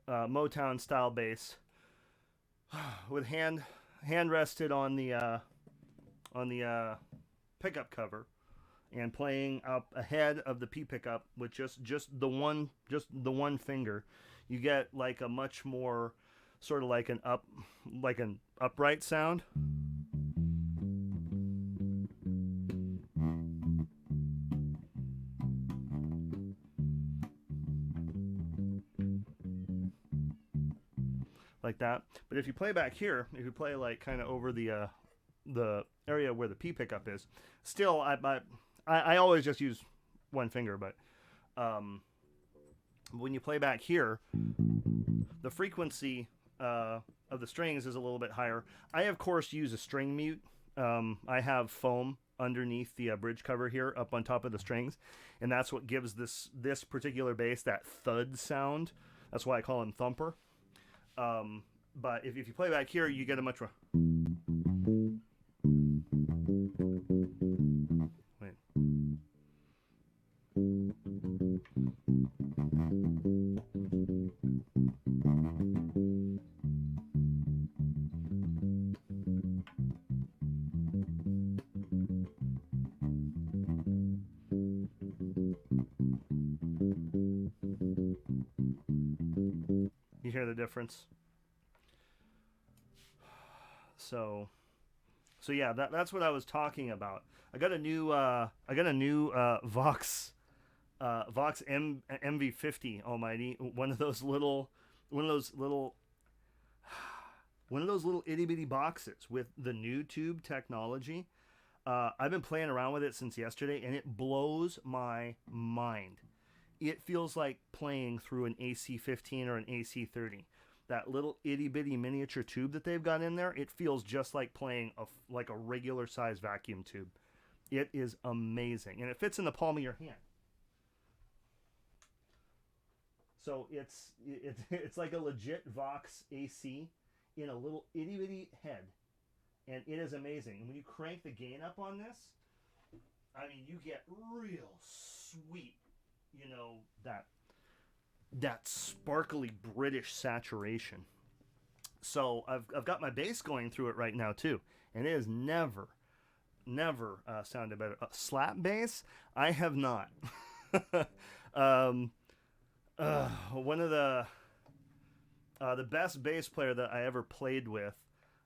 Motown style bass with hand rested on the pickup cover and playing up ahead of the P pickup with just the one finger. You get like a much more sort of like an upright sound. Like that. But if you play back here, if you play like kind of over the area where the P pickup is, still I always just use one finger, but when you play back here, the frequency of the strings is a little bit higher. I of course use a string mute. I have foam underneath the bridge cover here up on top of the strings, and that's what gives this particular bass that thud sound. That's why I call him Thumper. But if you play back here, you get a much more. Wait. You hear the difference? So yeah, that's what I was talking about. I got a new Vox MV50 Almighty, one of those little itty bitty boxes with the new tube technology. I've been playing around with it since yesterday, and it blows my mind. It feels like playing through an AC-15 or an AC-30. That little itty bitty miniature tube that they've got in there, it feels just like playing a regular size vacuum tube. It is amazing, and it fits in the palm of your hand. So it's like a legit Vox AC in a little itty bitty head, and it is amazing. And when you crank the gain up on this, I mean, you get real sweet, that sparkly British saturation. So I've got my bass going through it right now too, and it has never sounded better. Slap bass, I have not. One of the The best bass player that I ever played with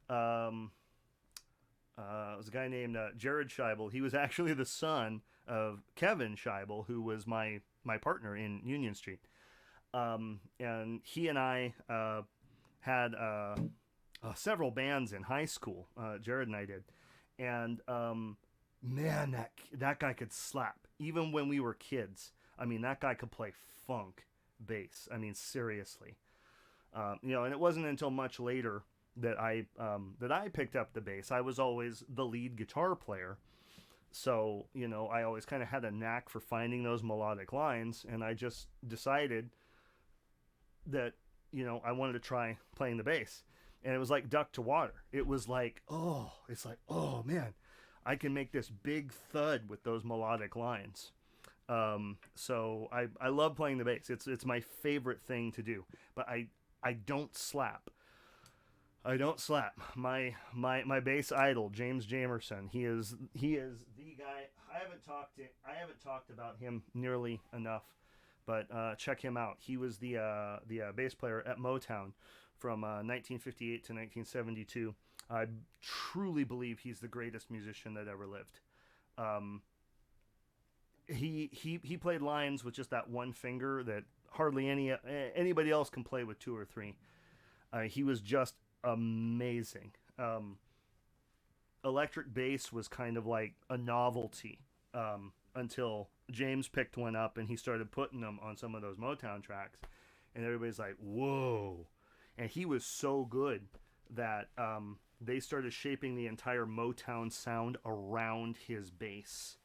um, was a guy named Jared Scheibel. He was actually the son of Kevin Scheibel, who was my partner in Union Street. And he and I had several bands in high school. Jared and I did, and man, that guy could slap. Even when we were kids, I mean, that guy could play funk bass. I mean, seriously. And it wasn't until much later that I picked up the bass. I was always the lead guitar player, so I always kind of had a knack for finding those melodic lines, and I just decided that I wanted to try playing the bass, and it was like duck to water. It was like, oh man, I can make this big thud with those melodic lines. So I love playing the bass. It's my favorite thing to do, but I don't slap. I don't slap. My bass idol, James Jamerson. He is the guy. I haven't talked about him nearly enough, but check him out. He was the bass player at Motown from 1958 to 1972. I truly believe he's the greatest musician that ever lived. He played lines with just that one finger that hardly anybody else can play with two or three. He was just amazing. Electric bass was kind of like a novelty until James picked one up and he started putting them on some of those Motown tracks, and everybody's like, "Whoa!" And he was so good that they started shaping the entire Motown sound around his bass.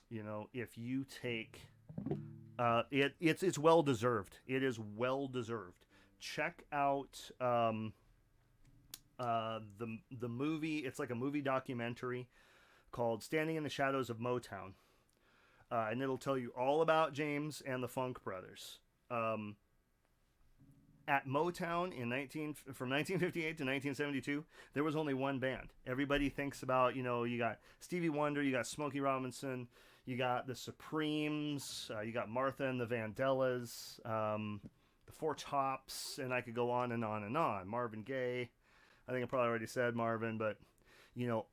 If you take it's well deserved. It is well deserved. Check out the movie. It's like a movie documentary called "Standing in the Shadows of Motown," and it'll tell you all about James and the Funk Brothers. At Motown from 1958 to 1972, there was only one band. Everybody thinks about, you got Stevie Wonder, you got Smokey Robinson, you got the Supremes, you got Martha and the Vandellas, the Four Tops, and I could go on and on and on. Marvin Gaye, I think I probably already said Marvin, but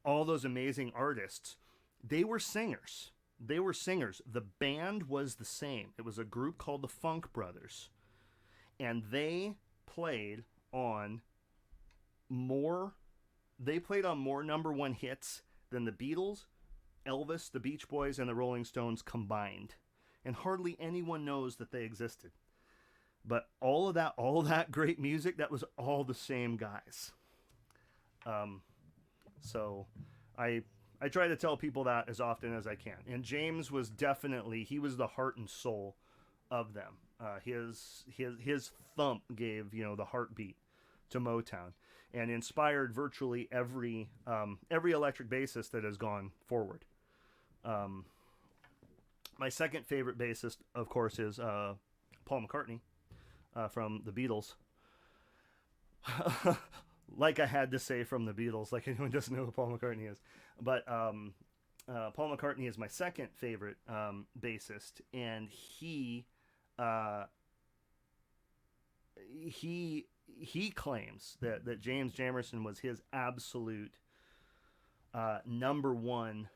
all those amazing artists, they were singers. They were singers. The band was the same. It was a group called the Funk Brothers, and they played on more number one hits than the Beatles, Elvis, the Beach Boys, and the Rolling Stones combined. And hardly anyone knows that they existed. But all that great music, that was all the same guys. So I try to tell people that as often as I can. And James was he was the heart and soul of them. His thump gave the heartbeat to Motown and inspired virtually every electric bassist that has gone forward. My second favorite bassist, of course, is Paul McCartney from the Beatles. Like I had to say from the Beatles, like anyone doesn't know who Paul McCartney is. But Paul McCartney is my second favorite bassist, and he claims that James Jamerson was his absolute number one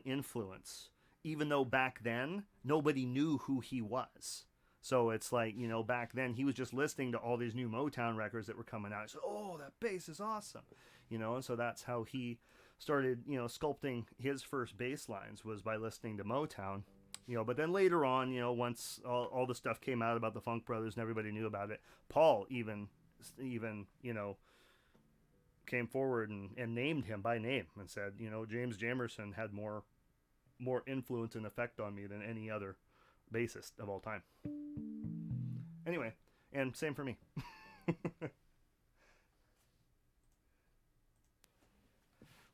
influence, even though back then nobody knew who he was. So it's like, back then he was just listening to all these new Motown records that were coming out. He said, "Oh, that bass is awesome," and so that's how he started, sculpting his first bass lines, was by listening to Motown. But then later on, once all the stuff came out about the Funk Brothers and everybody knew about it, Paul even came forward and named him by name and said, James Jamerson had more influence and effect on me than any other bassist of all time. Anyway, and same for me.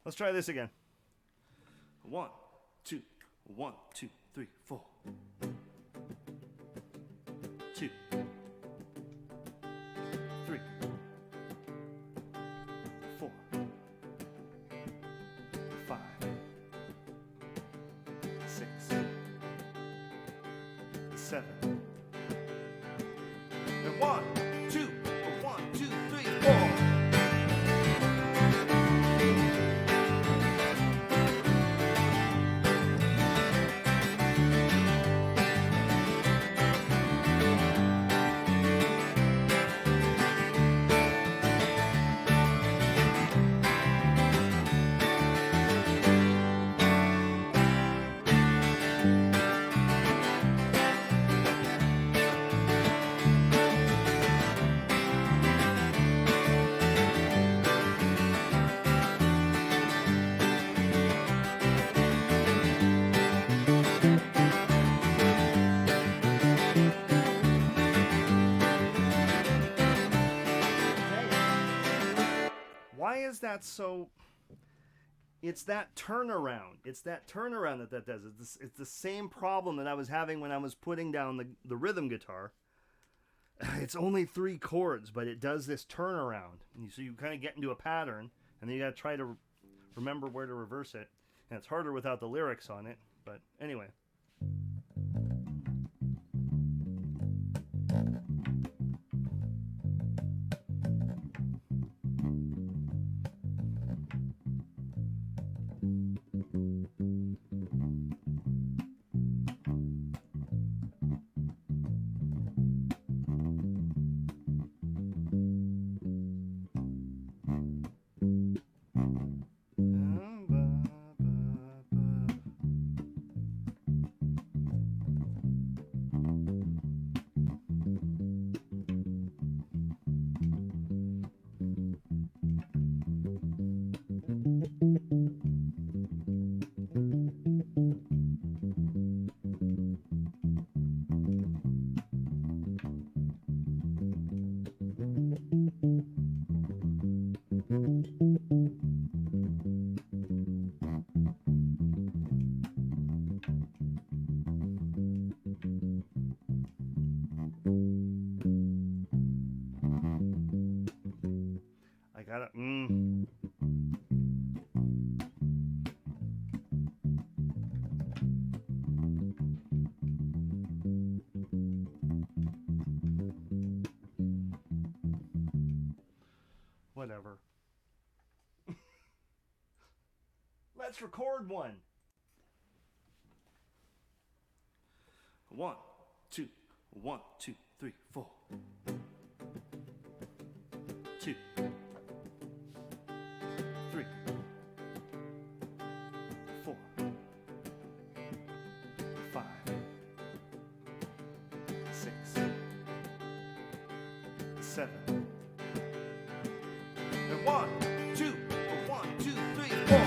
Let's try this again. 1, 2, 1, 2, 3, 4. 2, 3, 4, 5, 6, 7, is that so? It's that turnaround. It's that turnaround that does it. It's the same problem that I was having when I was putting down the rhythm guitar. It's only 3 chords, but it does this turnaround. So you kind of get into a pattern, and then you got to try to remember where to reverse it. And it's harder without the lyrics on it. But anyway. I gotta. Whatever. Let's record one. 1, 2, 1, 2, 3, 4. 2, 3, 4, 5, 6, 7. And 1, 2, 1, 2, 3, 4.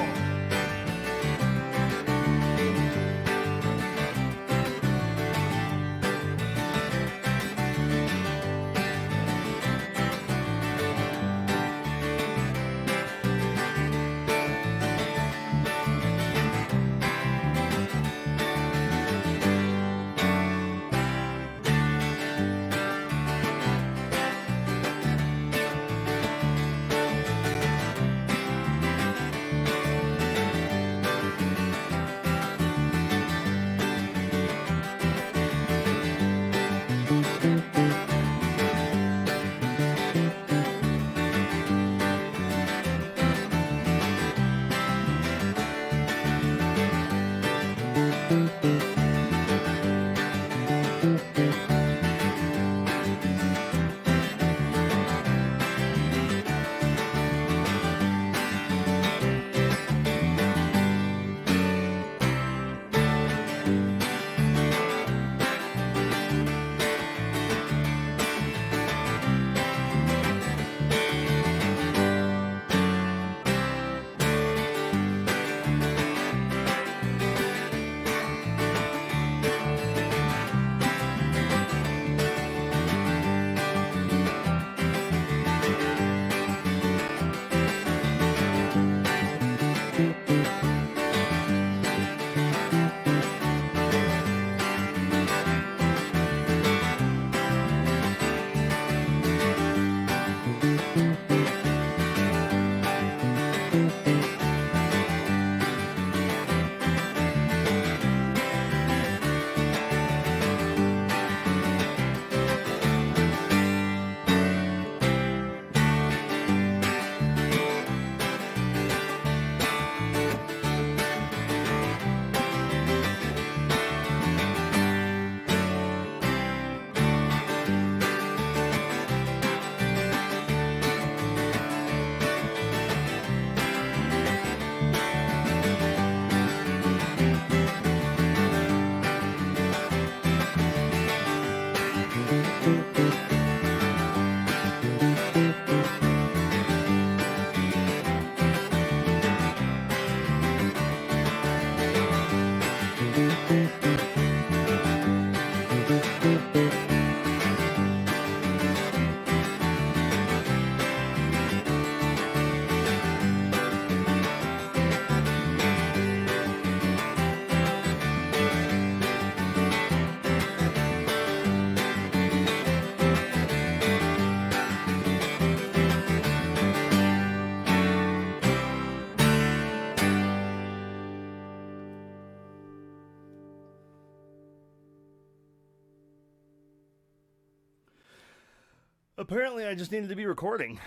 Apparently, I just needed to be recording.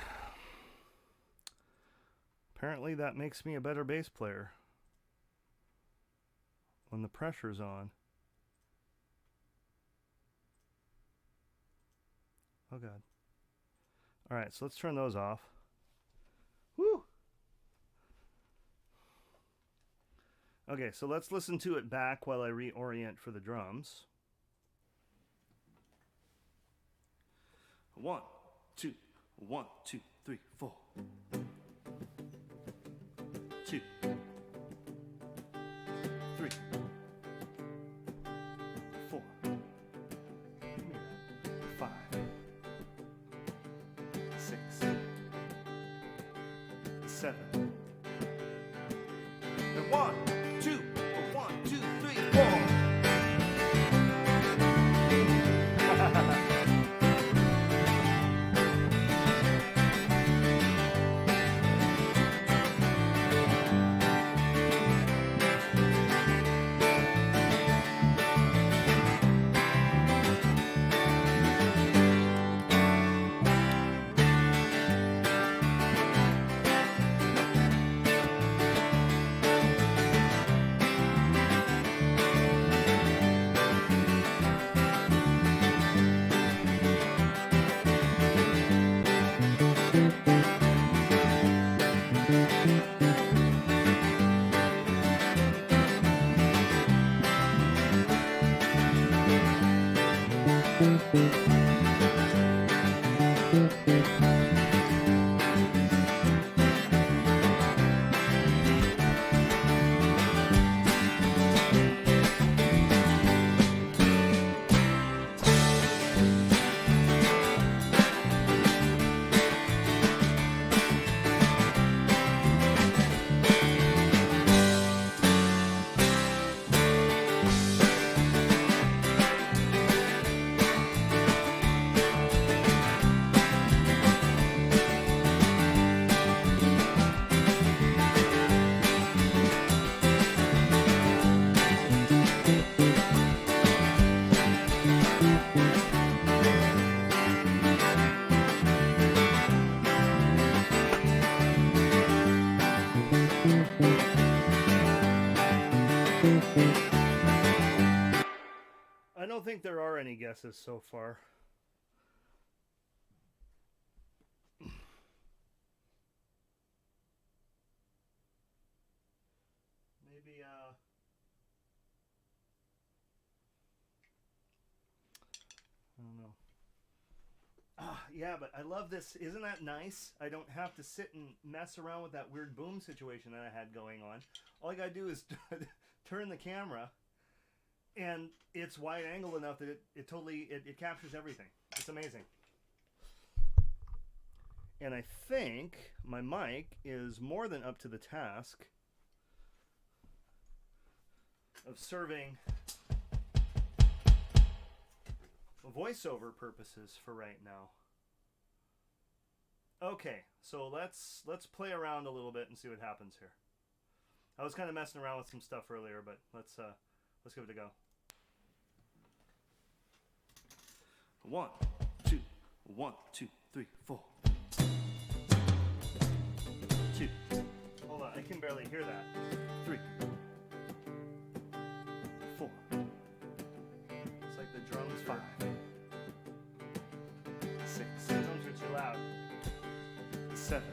Apparently, that makes me a better bass player when the pressure's on. Oh, God. All right, so let's turn those off. Woo! Okay, so let's listen to it back while I reorient for the drums. 1, 2, 1, 2, 3, 4. 2, 3, 4. 5, 6, 7. And 1, 2, 1, 2, 3, 4. I don't think there are any guesses so far. Maybe, I don't know. Yeah, but I love this. Isn't that nice? I don't have to sit and mess around with that weird boom situation that I had going on. All I gotta do is turn the camera, and it's wide angle enough that it totally captures everything. It's amazing. And I think my mic is more than up to the task of serving voiceover purposes for right now. Okay, so let's play around a little bit and see what happens here. I was kind of messing around with some stuff earlier, but let's give it a go. 1, 2, 1, 2, 3, 4. 2. Hold on, I can barely hear that. 3. 4. It's like the drums. 5. 6. The drums are too loud. 7.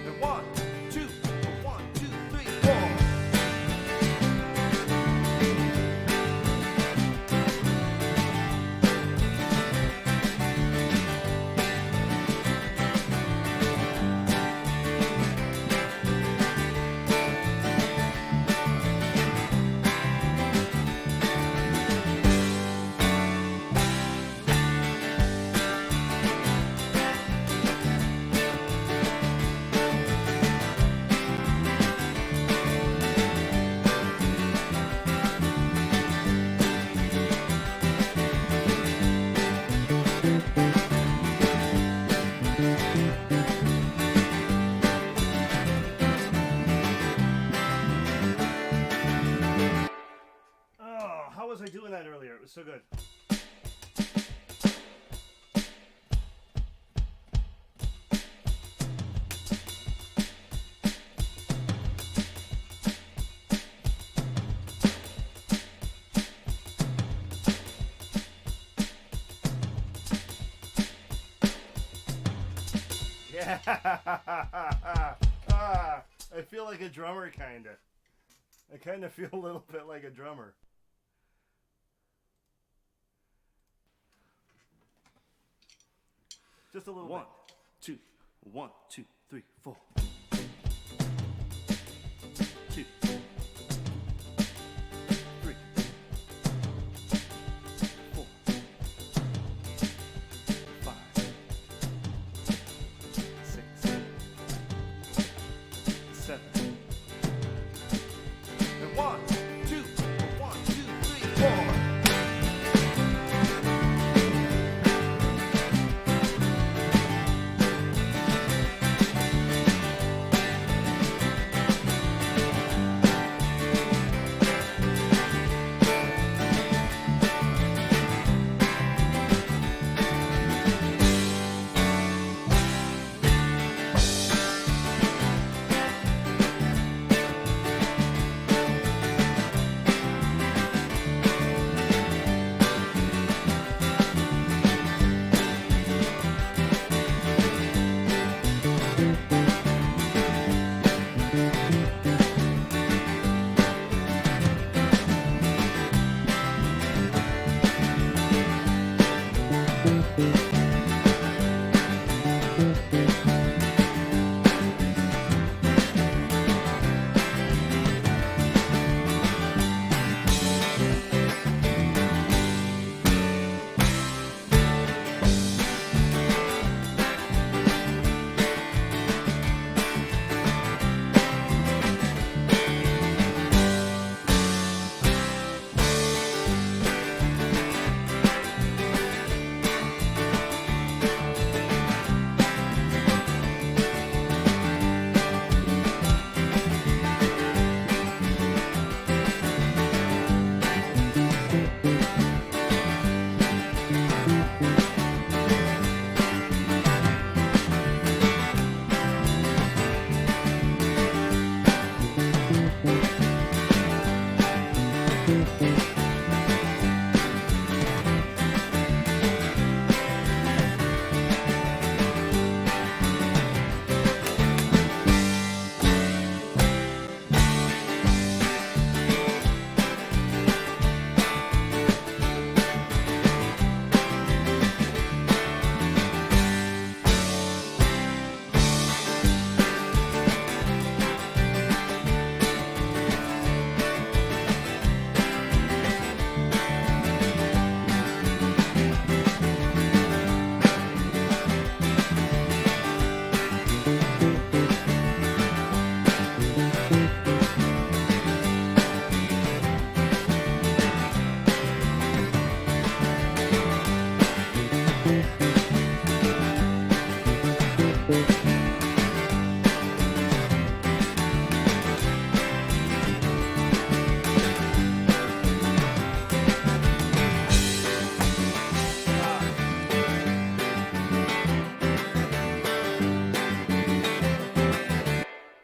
And 1, 2, 1, 2, 3, 4. was I doing that earlier? It was so good. I feel like a drummer, kinda. I kinda feel a little bit like a drummer. Just a little bit. 1, 2, 1, 2, 3, 4. 2, 3, 4, 5, 6, 7. And 1, 2, 1, 2, 3, 4.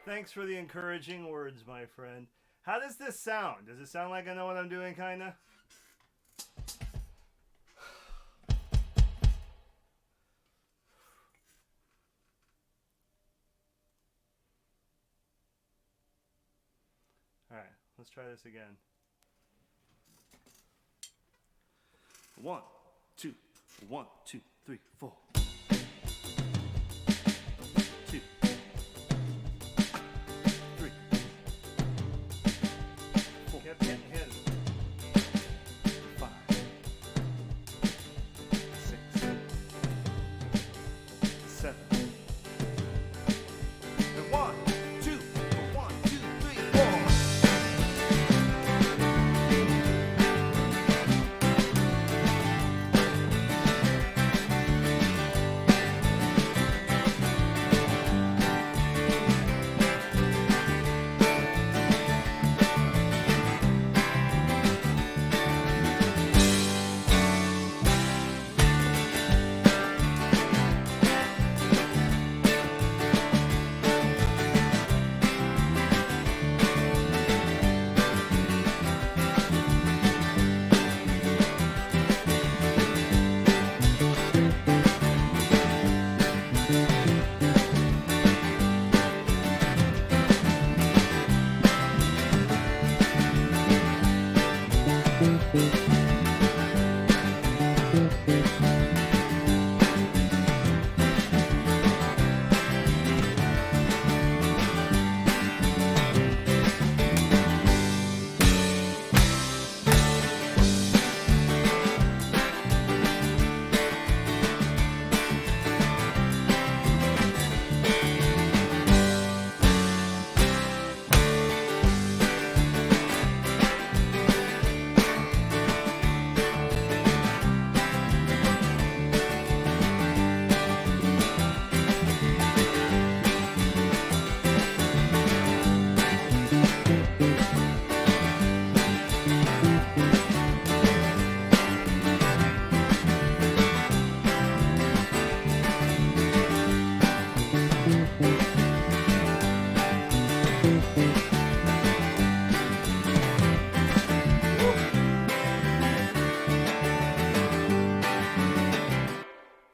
Thanks for the encouraging words, my friend. How does this sound? Does it sound like I know what I'm doing, kinda? Alright, let's try this again. 1, 2, 1, 2, 3, 4. 2, 3, 4. Kept getting hit. 5, 6, 7. And 1, 2, 1, 2, 3, 4.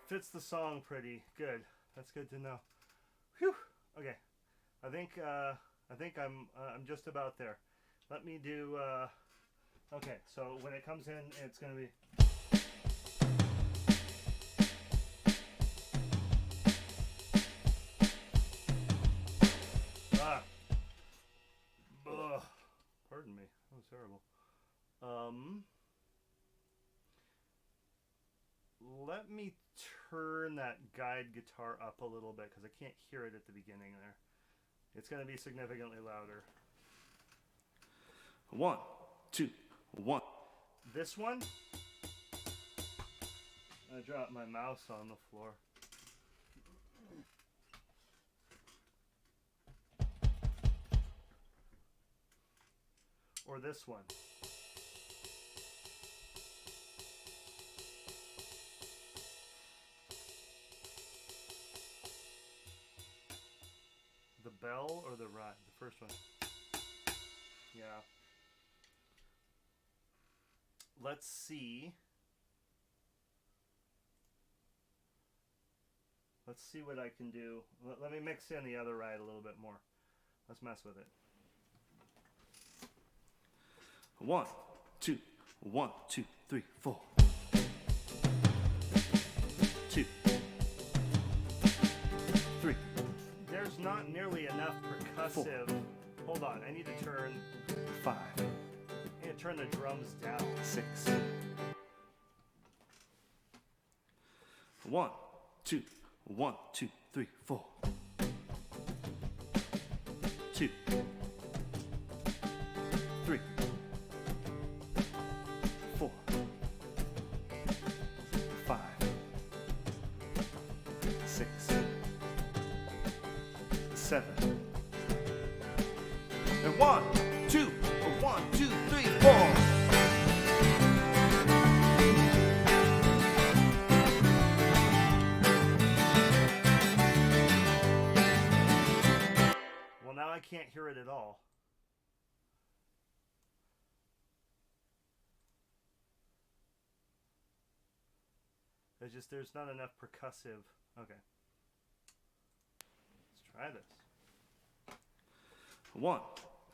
Fits the song pretty good. That's good to know. Whew. Okay, I think I'm just about there. Let me do. Okay, so when it comes in, it's gonna be. Ugh. Pardon me. That was terrible. Let me turn that guide guitar up a little bit because I can't hear it at the beginning there. It's going to be significantly louder. 1, 2, 1. This one, I dropped my mouse on the floor. Or this one. The bell or the ride? The first one. Yeah. Let's see. Let's see what I can do. Let me mix in the other ride a little bit more. Let's mess with it. 1, 2, 1, 2, 3, 4. 2, 3. There's not nearly enough percussive. 4. Hold on, I need to turn 5. I need to turn the drums down. 6. 1, 2, 1, 2, 3, 4. 2, 3, 4, 5, 6, 7. And 1, 2, 1, 2, 3, 4. Well, now I can't hear it at all. There's not enough percussive. Okay. Let's try this. 1,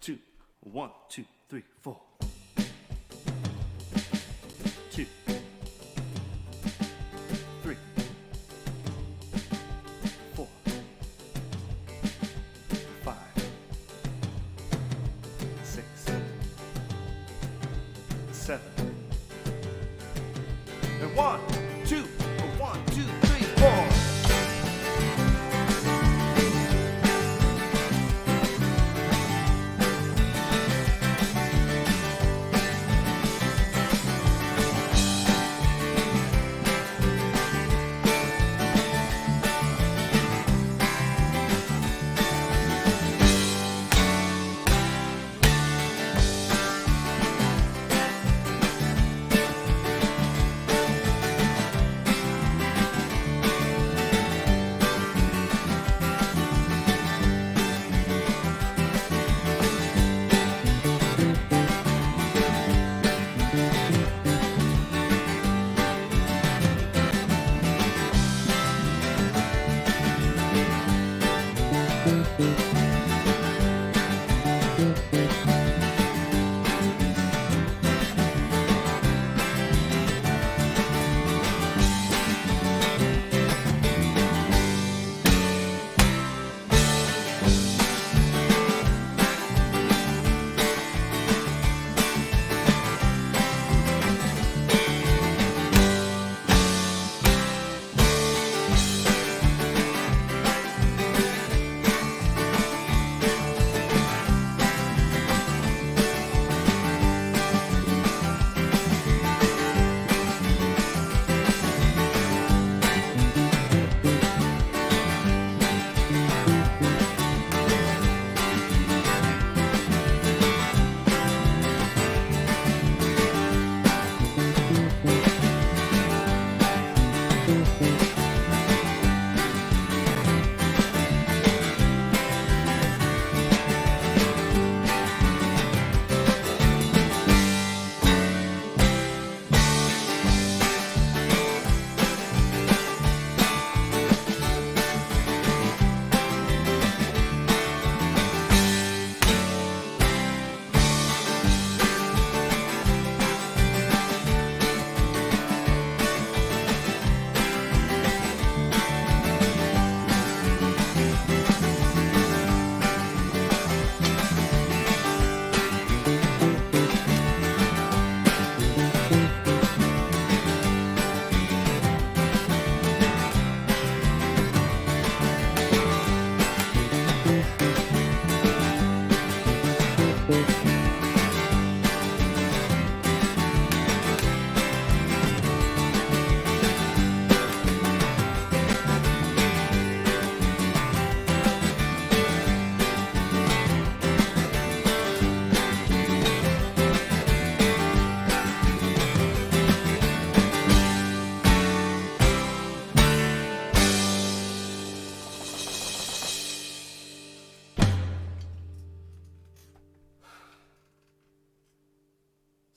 2, 1, 2, 3, 4. 2, 3, 4, 5, 6, 7. And 1, 2, 1, 2, 3, 4.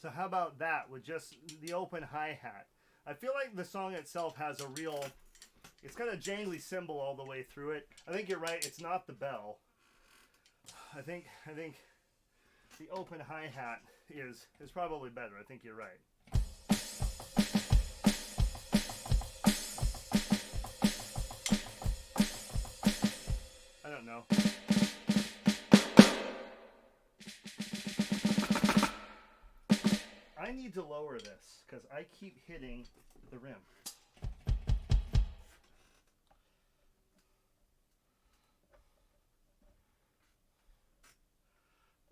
So how about that with just the open hi-hat? I feel like the song itself has a real, it's got a jangly cymbal all the way through it. I think you're right, it's not the bell. I think the open hi-hat is probably better. I think you're right. I don't know. I need to lower this because I keep hitting the rim.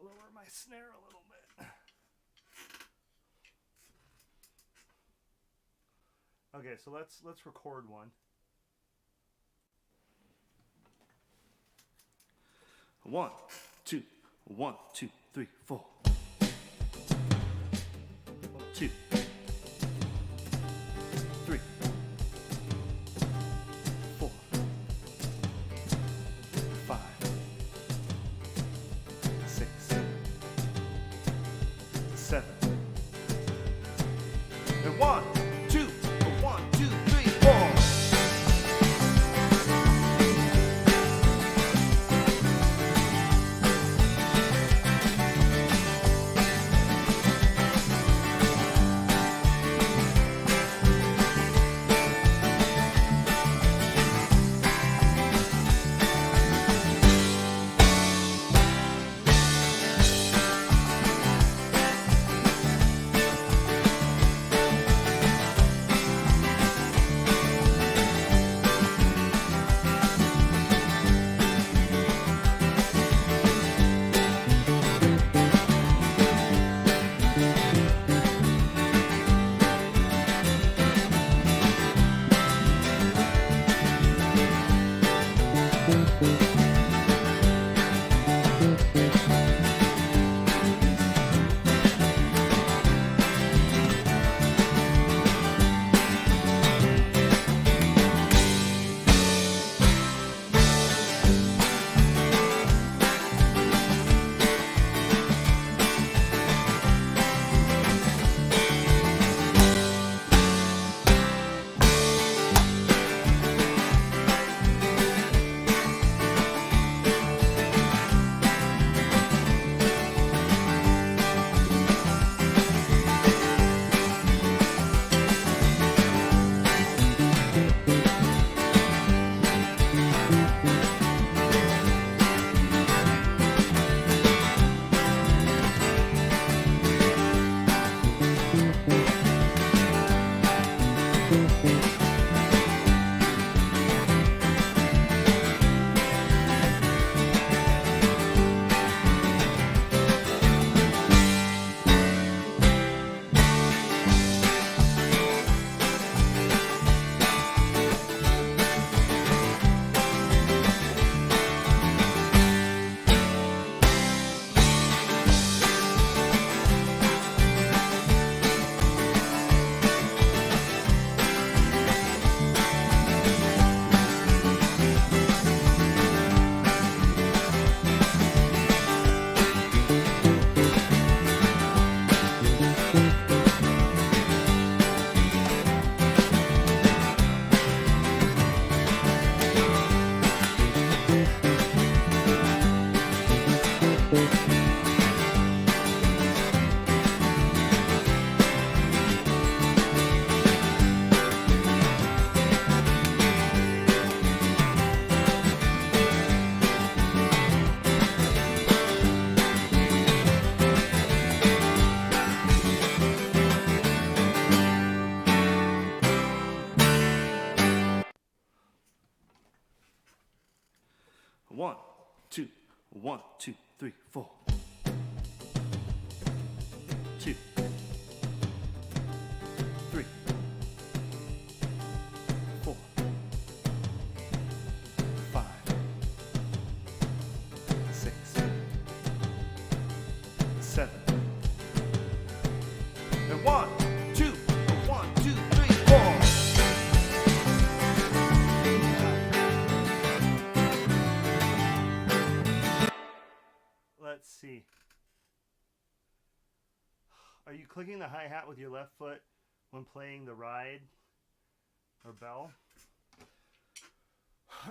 Lower my snare a little bit. Okay, so let's record one. 1, 2, 1, 2, 3, 4. 2, 3, 4, 5, 6, 7. And 1, 2, 1, 2, 3, 4. One, two, 1, 2, 3, 4. 2, 3, 4, 5, 6, 7. And 1, 2, 1, 2, 3, 4. Let's see. Are you clicking the hi-hat with your left foot when playing the ride or bell?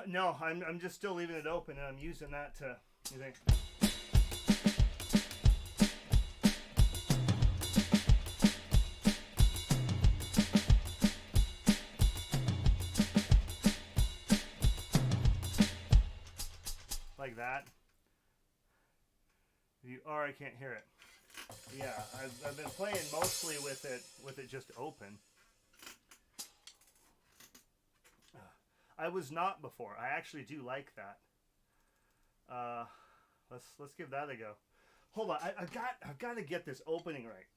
No, I'm just still leaving it open, and I'm using that to, you think, like that. Or I can't hear it. Yeah, I've been playing mostly with it just open. I was not before. I actually do like that. Let's give that a go. Hold on, I've got to get this opening right.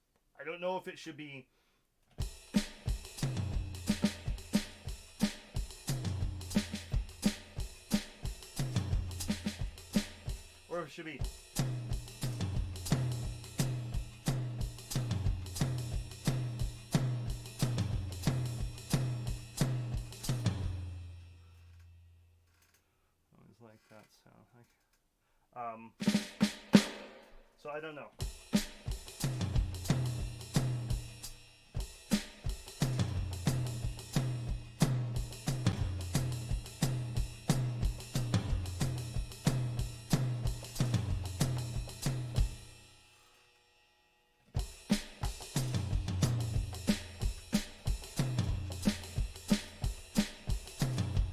I don't know if it should be. Or if it should be. Like that sound like so I don't know.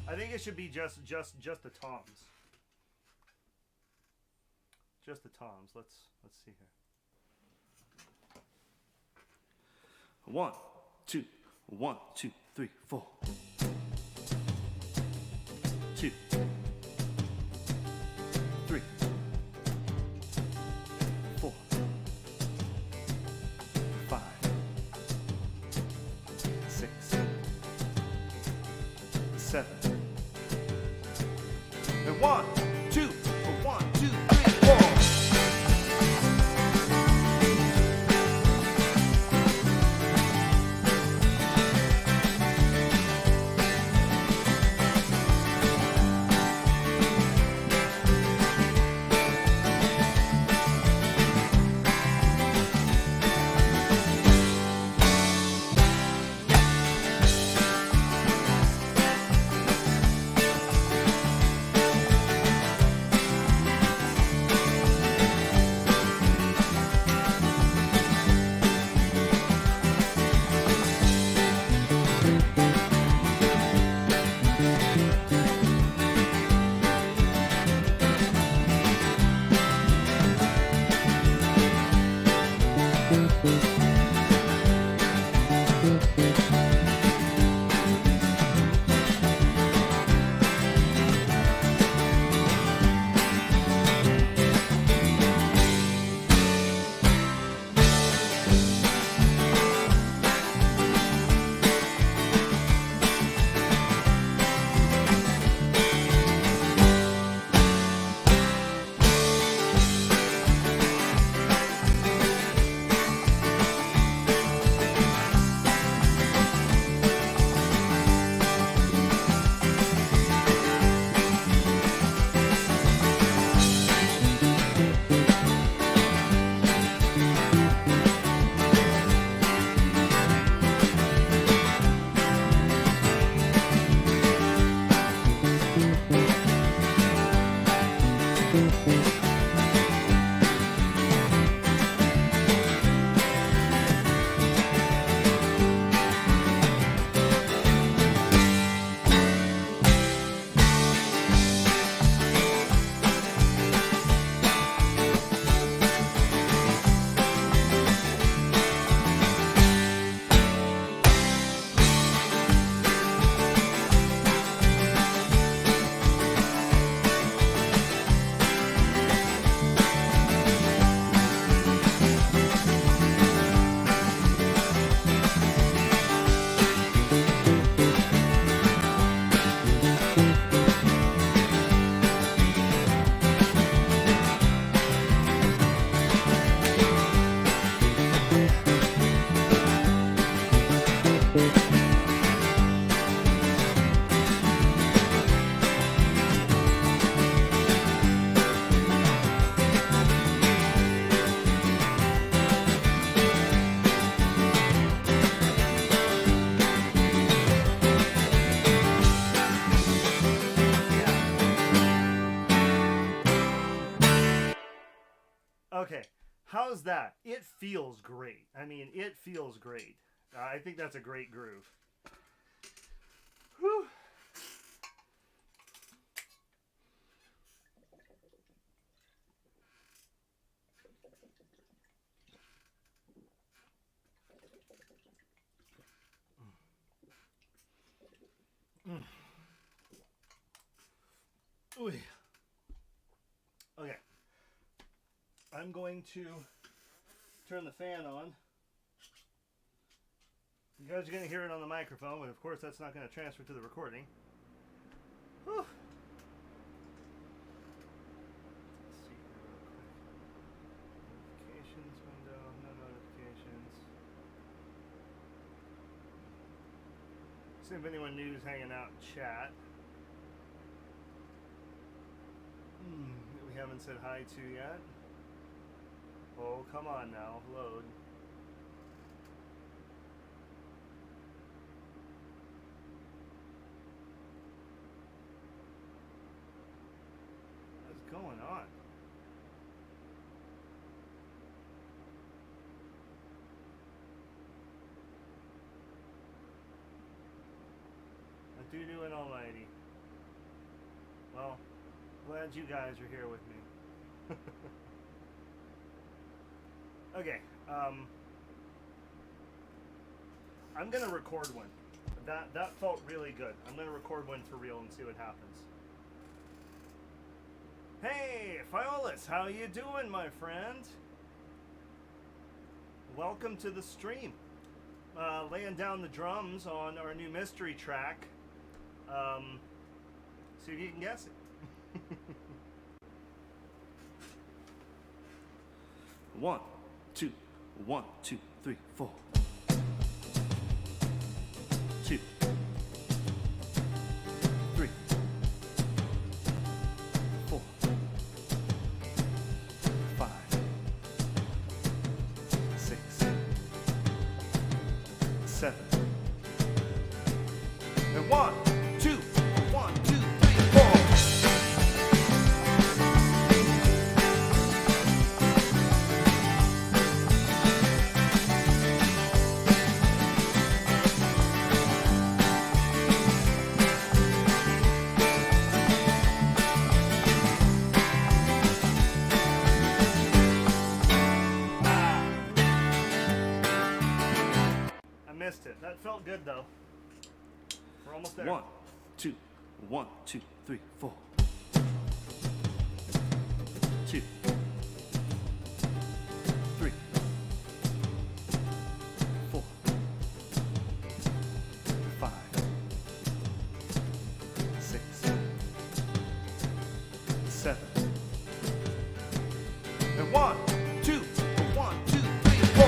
I think it should be just the toms. Just the toms. Let's see here. 1, 2, 1, 2, 3, 4. 2, 3, 4, 5, 6, 7. And 1, 2, 1, 2, 3, 4. Okay, how's that? It feels great. I mean, it feels great. I think that's a great groove. Whew. Ooh. Okay. I'm going to turn the fan on. You guys are going to hear it on the microphone, but of course that's not going to transfer to the recording. Whew. Let's see here real quick. Notifications window, no notifications. See if anyone new is hanging out in chat. That we haven't said hi to yet. Oh, come on now, load. What's going on? A doo-doo and almighty. Well, glad you guys are here with me. Okay, I'm gonna record one. That felt really good. I'm gonna record one for real and see what happens. Hey, Phiolis, how you doing, my friend? Welcome to the stream. Laying down the drums on our new mystery track. See if you can guess it. 1, 2, 1, 2, 3, 4. 2, 3, 4, 5, 6, 7. And 1, 2, 1, 2, 3, 4. That felt good though. We're almost there. 1, 2, 1, 2, 3, 4. 2, 3, 4, 5, 6, 7. And 1, 2, 1, 2, 3, 4.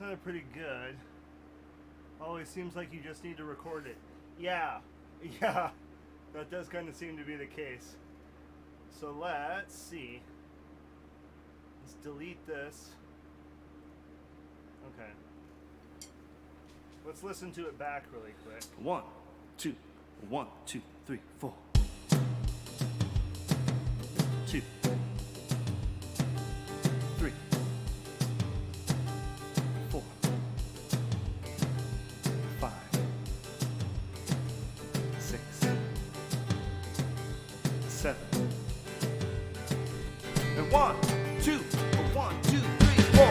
Sounded pretty good. Always seems like you just need to record it. Yeah, that does kind of seem to be the case. So let's see. Let's delete this. Okay. Let's listen to it back really quick. 1, 2, 1, 2, 3, 4. 2, 3, 4, 5, 6, 7. And 1, 2, 1, 2, 3, 4.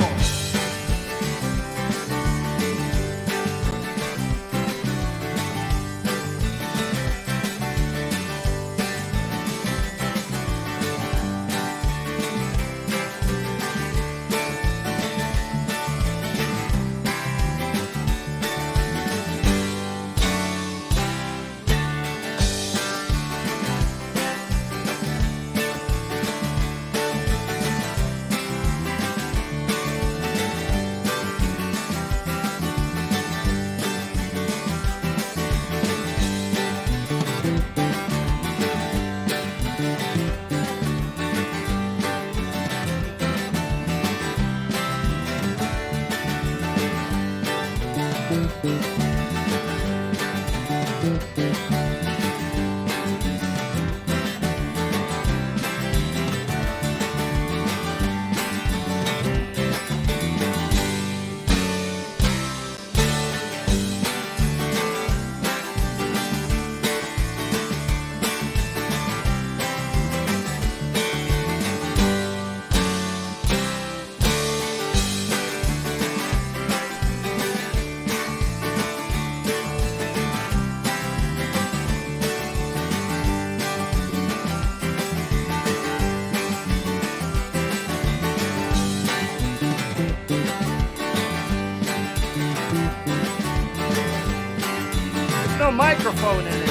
No microphone in it.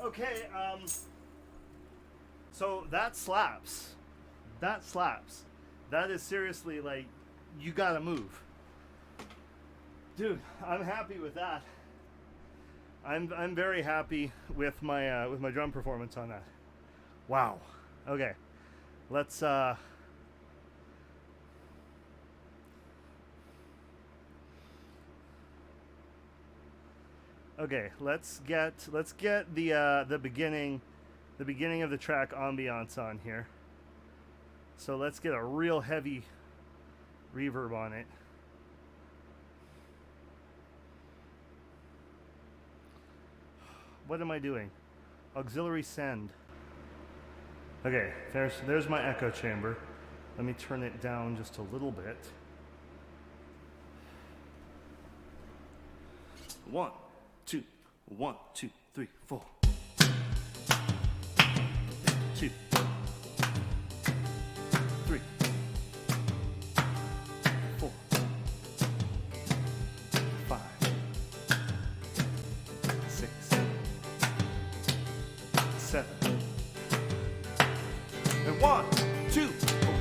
Okay, so that slaps. That slaps. That is seriously like, you gotta move. Dude, I'm happy with that. I'm very happy with my drum performance on that. Wow. Okay. Let's Okay, let's get the beginning of the track ambiance on here. So let's get a real heavy reverb on it. What am I doing? Auxiliary send. Okay, there's my echo chamber. Let me turn it down just a little bit. 1, 2, 1, 2, 3, 4. 2, 3, 4, 5, And 1, 2,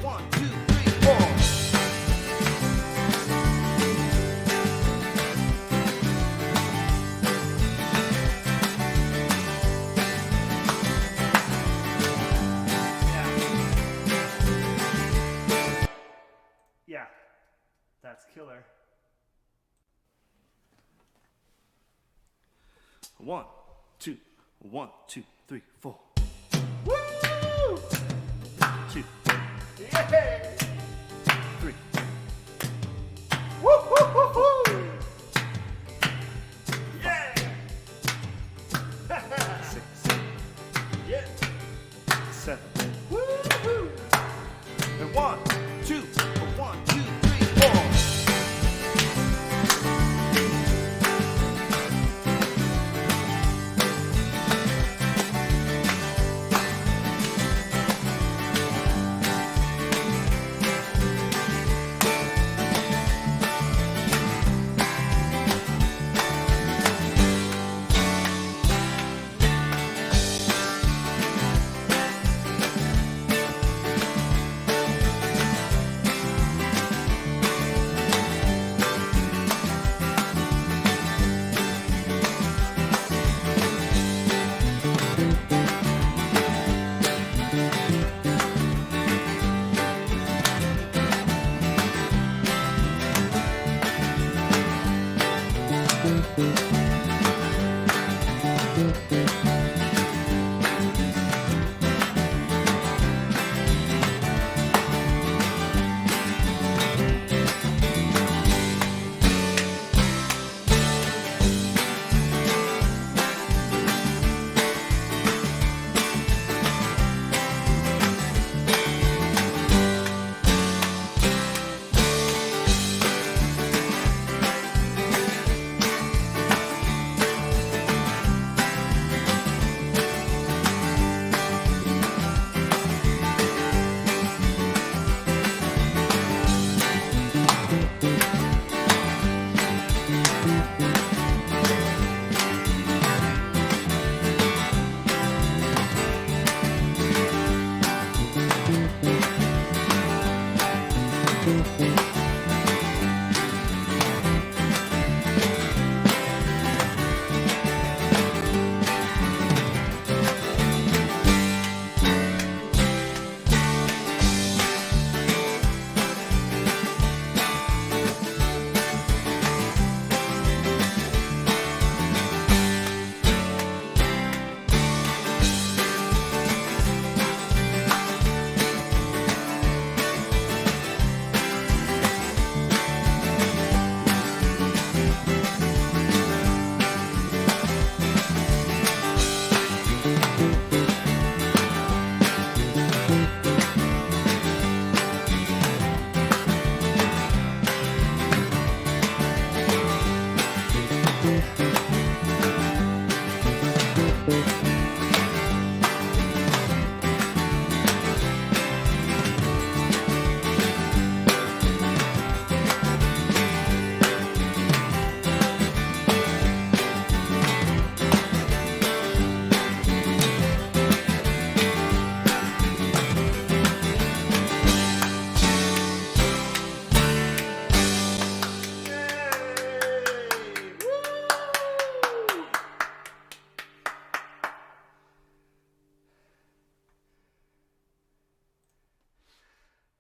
1, 2, 3, 4. Yeah, that's killer. 1, 2, 1, 2, 3, 4. Woo! 2, yeah! 3. Woo, woo, woo, woo! Yeah! 6, yeah! 7. Woo-hoo! And 1, 2, 1, 2, 3, 4.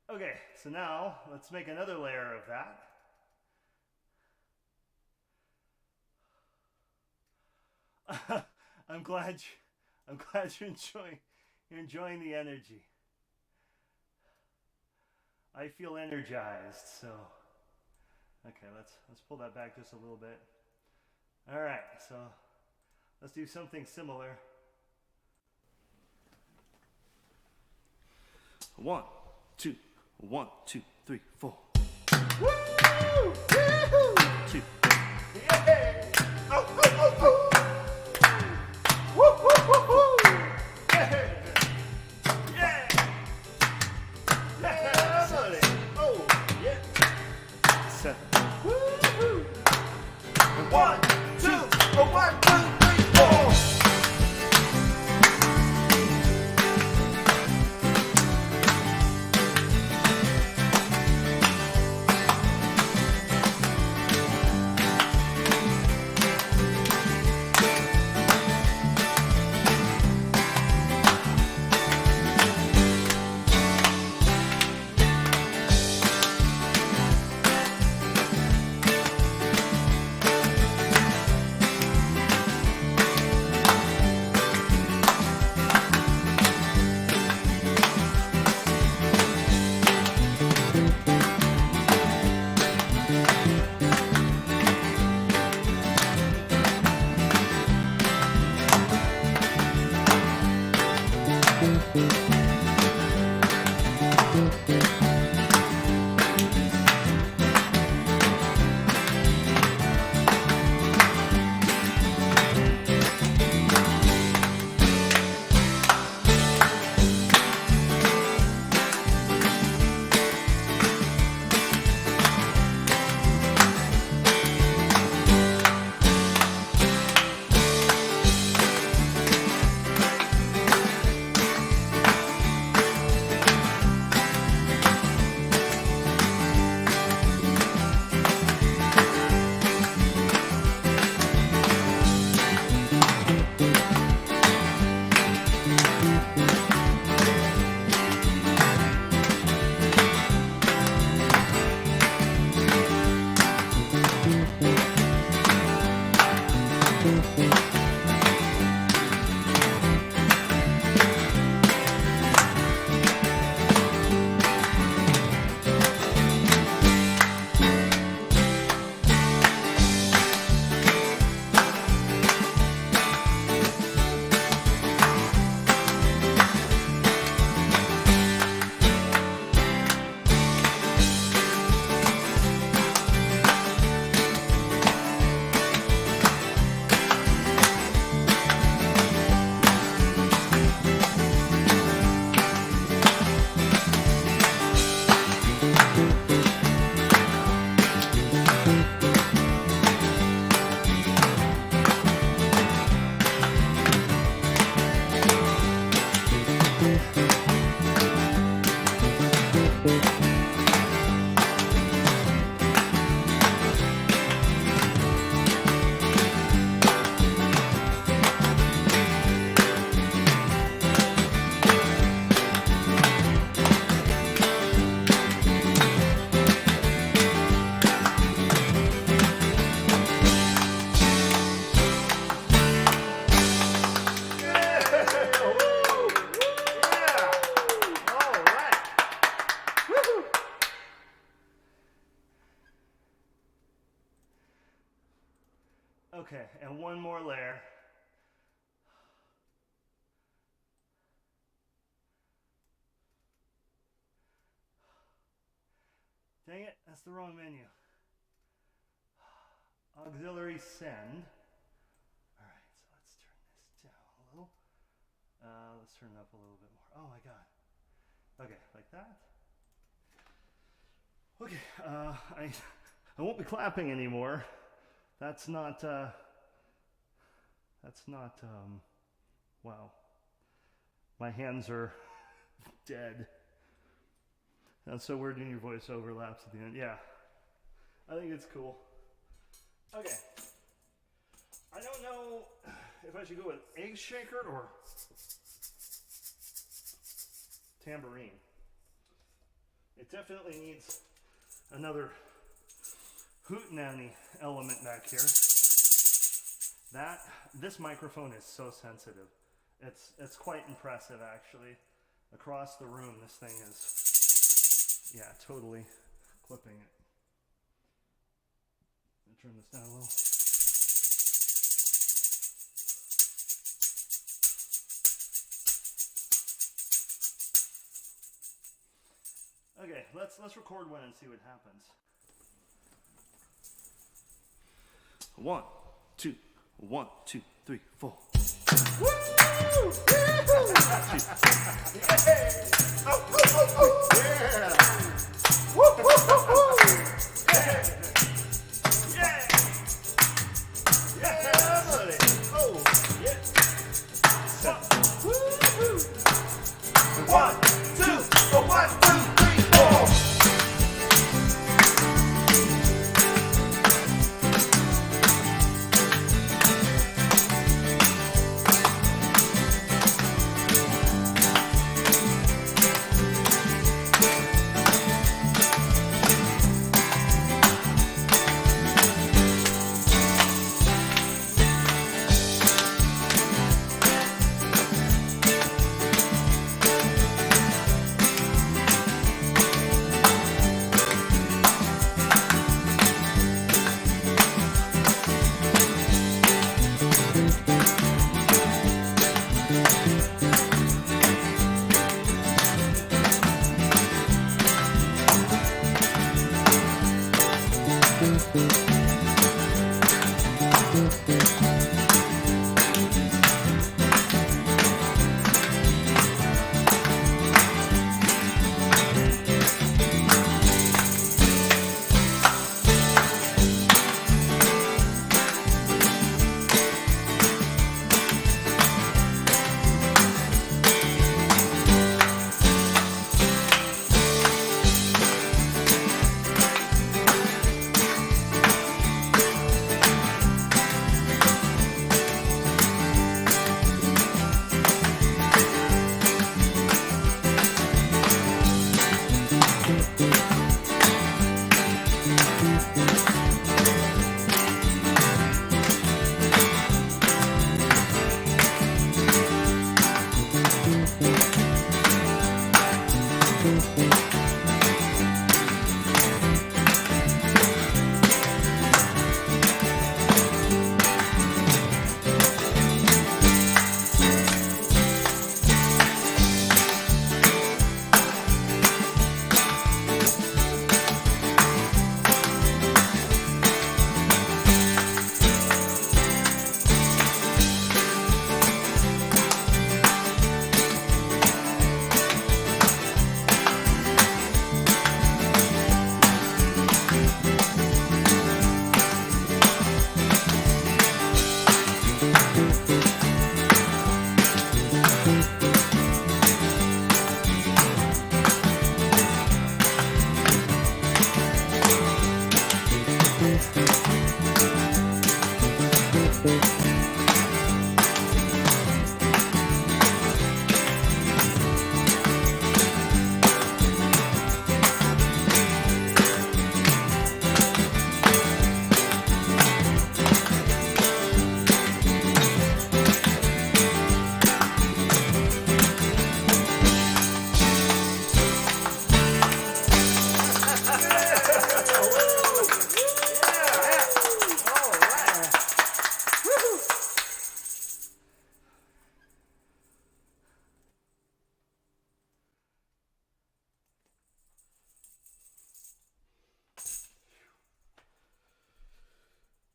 Okay, so now let's make another layer of that. I'm glad you're enjoying the energy. I feel energized, so okay, let's pull that back just a little bit. All right, so let's do something similar. 1, 2, 1, 2, 3, 4. Woo! Woo-hoo! 2. Yeah! Oh, oh, oh, oh. Woo, woo, woo, woo. Yeah! Yeah! Yeah, buddy. Oh, yeah. 7. Woo-hoo! And 1, 2, 1, 2, 3, 4. Okay, and one more layer. Dang it, that's the wrong menu. Auxiliary send. Alright, so let's turn this down a little. Let's turn it up a little bit more. Oh my god. Okay, like that. Okay, I won't be clapping anymore. That's not, wow. My hands are dead. And so we're doing your voice overlaps at the end. Yeah, I think it's cool. Okay. I don't know if I should go with egg shaker or tambourine. It definitely needs another hootenanny element back here. This microphone is so sensitive. It's quite impressive actually. Across the room, this thing is, yeah, totally clipping it. Let me turn this down a little. Okay, let's record one and see what happens. 1, 2, 1, 2, 3, 4. Woo! Yeah! Woo, woo, woo, woo! Yeah! Yeah! Yeah, buddy! Oh, yeah! So, woo-hoo! 1, 2, 1, 2, 3, 4.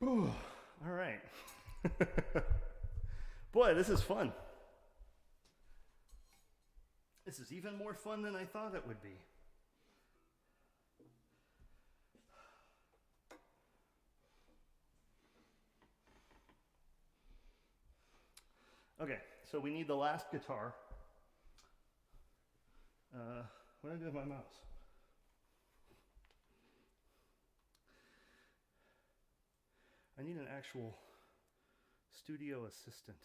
Ooh, all right. Boy, this is fun. This is even more fun than I thought it would be. Okay, so we need the last guitar. What did I do with my mouse? I need an actual studio assistant.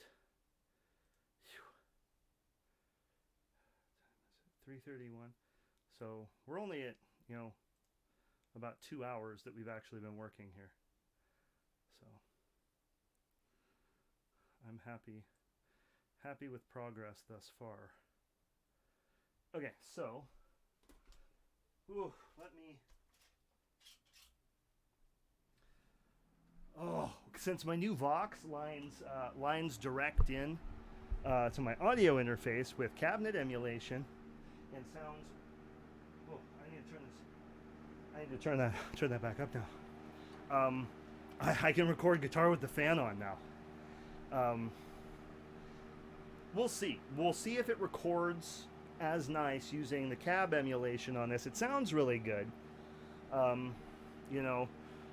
Phew. 3:31. So we're only at, about 2 hours that we've actually been working here. So I'm happy with progress thus far. Okay, so let me. Oh, since my new Vox lines direct in to my audio interface with cabinet emulation and sounds. Oh, I need to turn this. I need to turn that back up now. I can record guitar with the fan on now. We'll see. We'll see if it records as nice using the cab emulation on this. It sounds really good.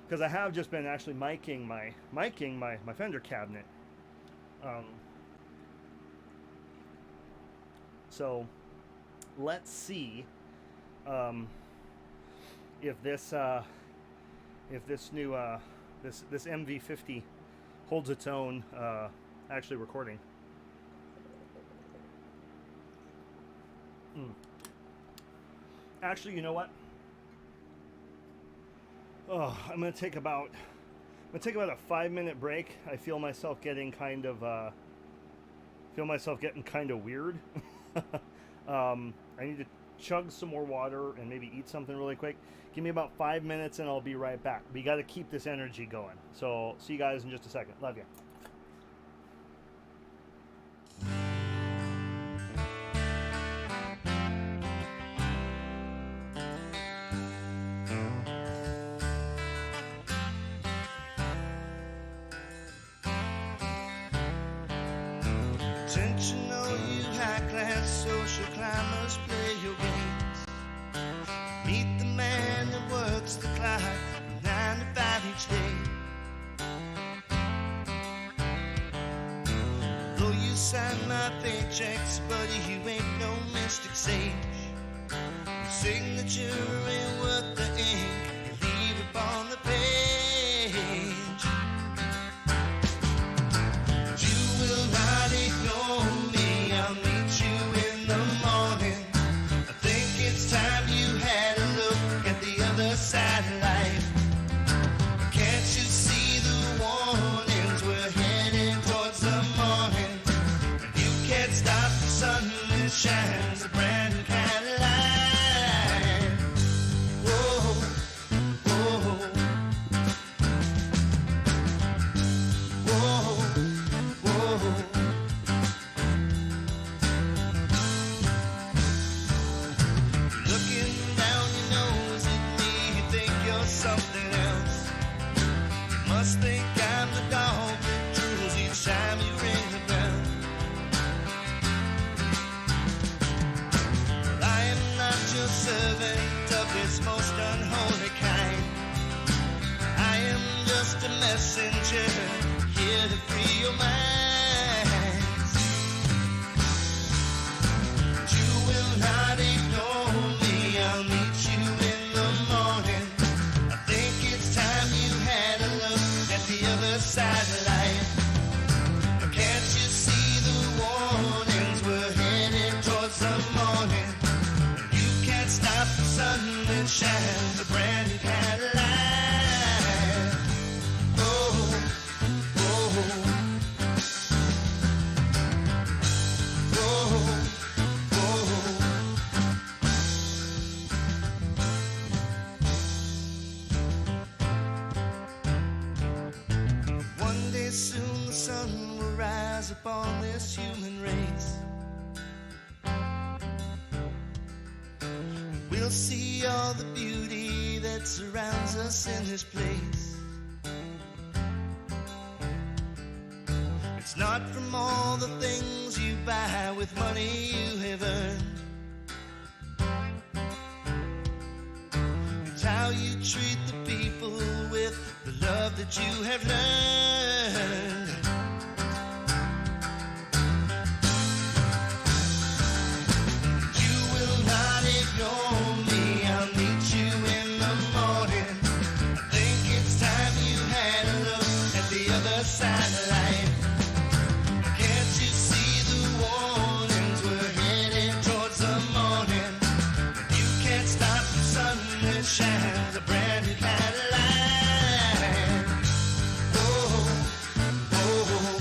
Because I have just been actually miking my Fender cabinet. So let's see if this new this MV50 holds its own actually recording. Actually, you know what? Oh, I'm gonna take about a 5-minute break. I feel myself getting kind of weird. I need to chug some more water and maybe eat something really quick. Give me about 5 minutes and I'll be right back. We got to keep this energy going. So see you guys in just a second. Love you. Intentional, you high-class social climbers, play your games. Meet the man that works the clock from 9 to 5 each day. Though you sign my paychecks, buddy, you ain't no mystic sage. Your signature ain't worth the ink you leave upon the page. You will not ignore me, I'll meet you in the morning. I think it's time you had a look at the other side of life. Can't you see the warnings? We're heading towards the morning, and you can't stop the sun that shines a brand new kind of light. that shines a brand new Cadillac. Oh, oh, oh, oh. One day soon the sun will rise upon this human race. We'll see all the beauty that surrounds us in this place. It's not from all the things you buy with money you have earned. It's how you treat the people with the love that you have learned. You will not ignore me, I'll meet you in the morning. I think it's time you had a look at the other side of life. Can't you see the warnings? We're headed towards the morning. You can't stop the sun that shines a brand new Cadillac. Oh, oh, oh, oh.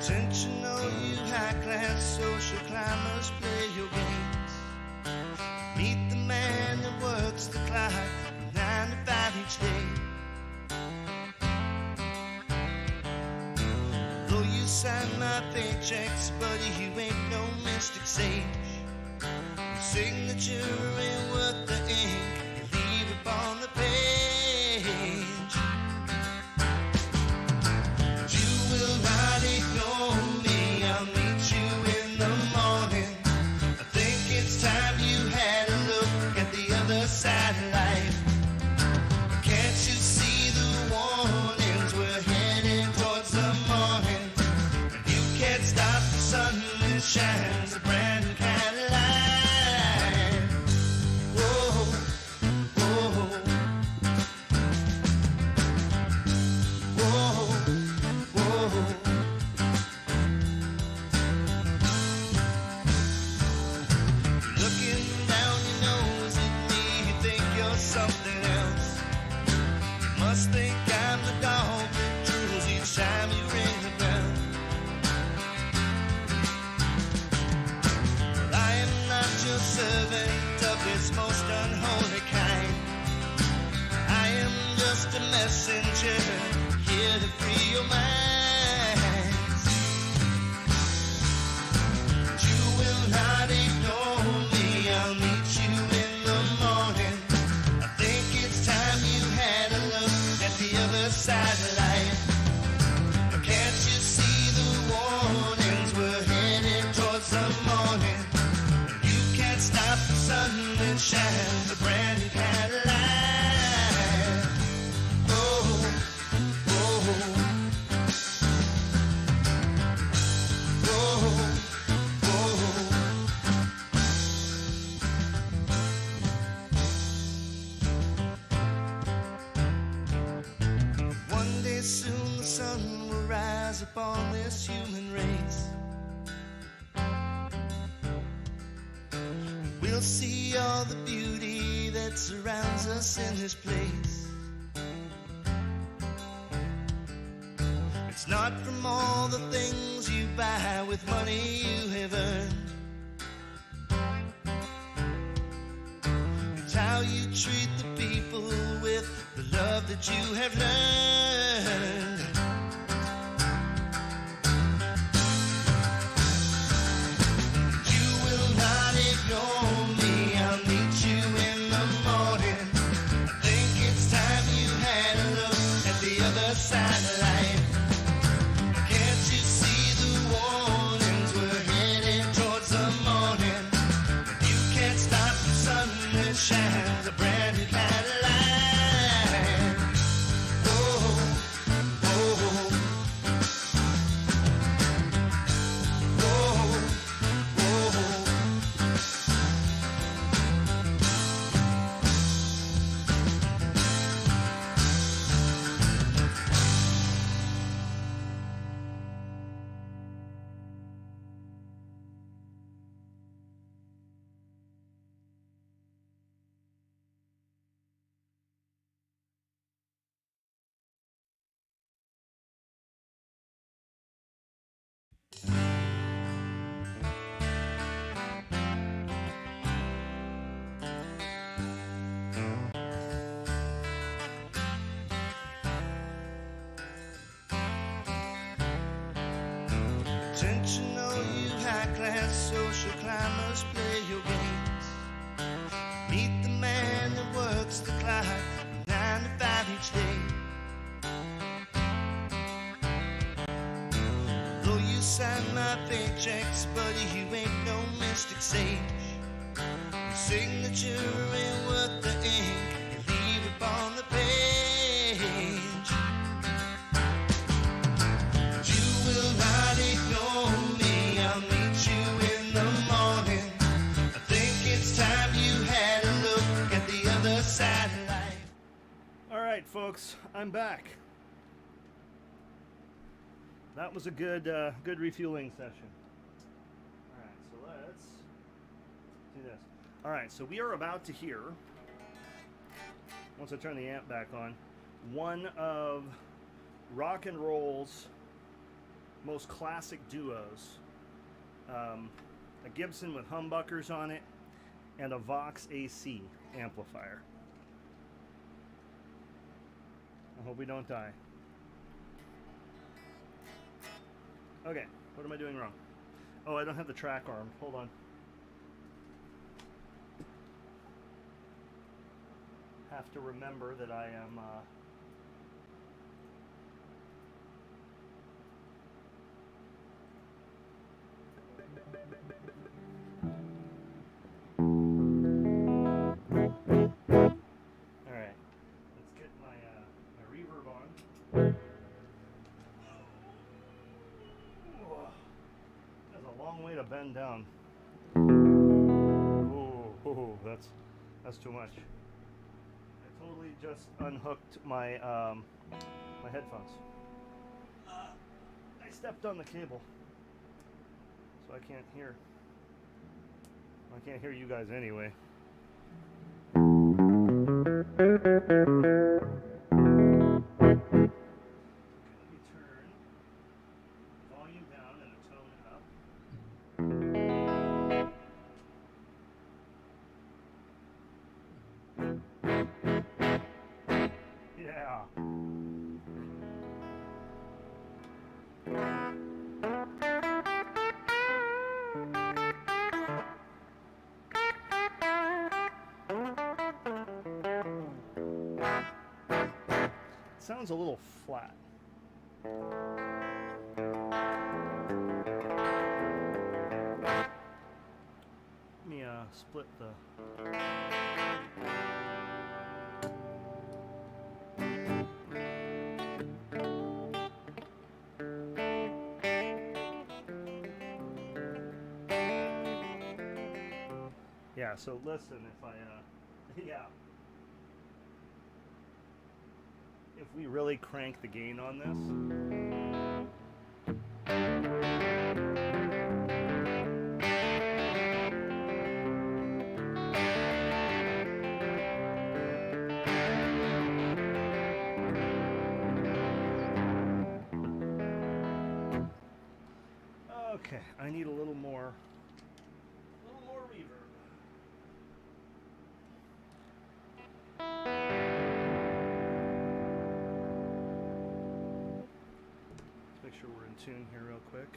Intentional, you high-class social climbers play your games. Meet the man that works the clock from 9 to 5 each day. Though you sign my paychecks, buddy, you ain't no mystic sage. Your signature ain't worth the ink you leave upon the page. You will not ignore me, I'll meet you in the morning. I think it's time you had a look at the other side of life. Can't you see the warnings? We're heading towards the morning. You can't stop the sun that shines a brand new Cadillac. Whoa, whoa, whoa, whoa. Looking down your nose at me, you think you're something else. You must think I'm the dog that drools each time you ring the bell. Well, I am not your servant of this most unholy kind. I am just a messenger here to free your minds. You will not ignore me, I'll meet you in the morning. I think it's time you had a look at the other side of life. Can't you see the warnings? We're headed towards the morning. You can't stop the sun that shines a brand new Cadillac. Oh, oh, oh, oh. One day soon the sun will rise upon this human race. We'll see all the beauty that surrounds us in this place. It's not from all the things you buy with money you have earned. It's how you treat the people with the love that you have learned. You will not ignore me, I'll climbers play your games. Meet the man that works the clock 9 to 5 each day. Though you sign my paychecks, buddy, you ain't no mystic sage. Your signature ain't worth the ink you leave upon the page. But you will not ignore me, I'll meet you in the morning. I think it's time you had a look at the other side of life. All right, folks, I'm back. That was a good refueling session. All right, so let's do this. All right, so we are about to hear, once I turn the amp back on, one of rock and roll's most classic duos. A Gibson with humbuckers on it and a Vox AC amplifier. I hope we don't die. Okay, what am I doing wrong? Oh, I don't have the track arm. Hold on. Have to remember that I am all right, let's get my reverb on. That's a long way to bend down. Oh, that's too much. I totally just unhooked my my headphones. I stepped on the cable, so I can't hear. I can't hear you guys anyway. Let me turn volume down and the tone up. Yeah. Sounds a little flat. Let me split the. Yeah, so listen, if I yeah. If we really crank the gain on this. Okay, I need a little more reverb. Make sure we're in tune here real quick.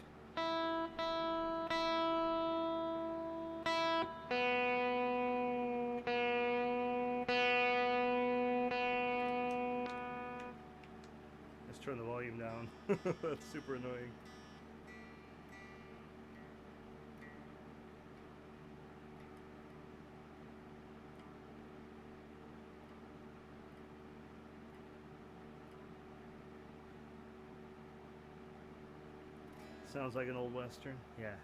Let's turn the volume down. That's super annoying. Sounds like an old Western. Yeah.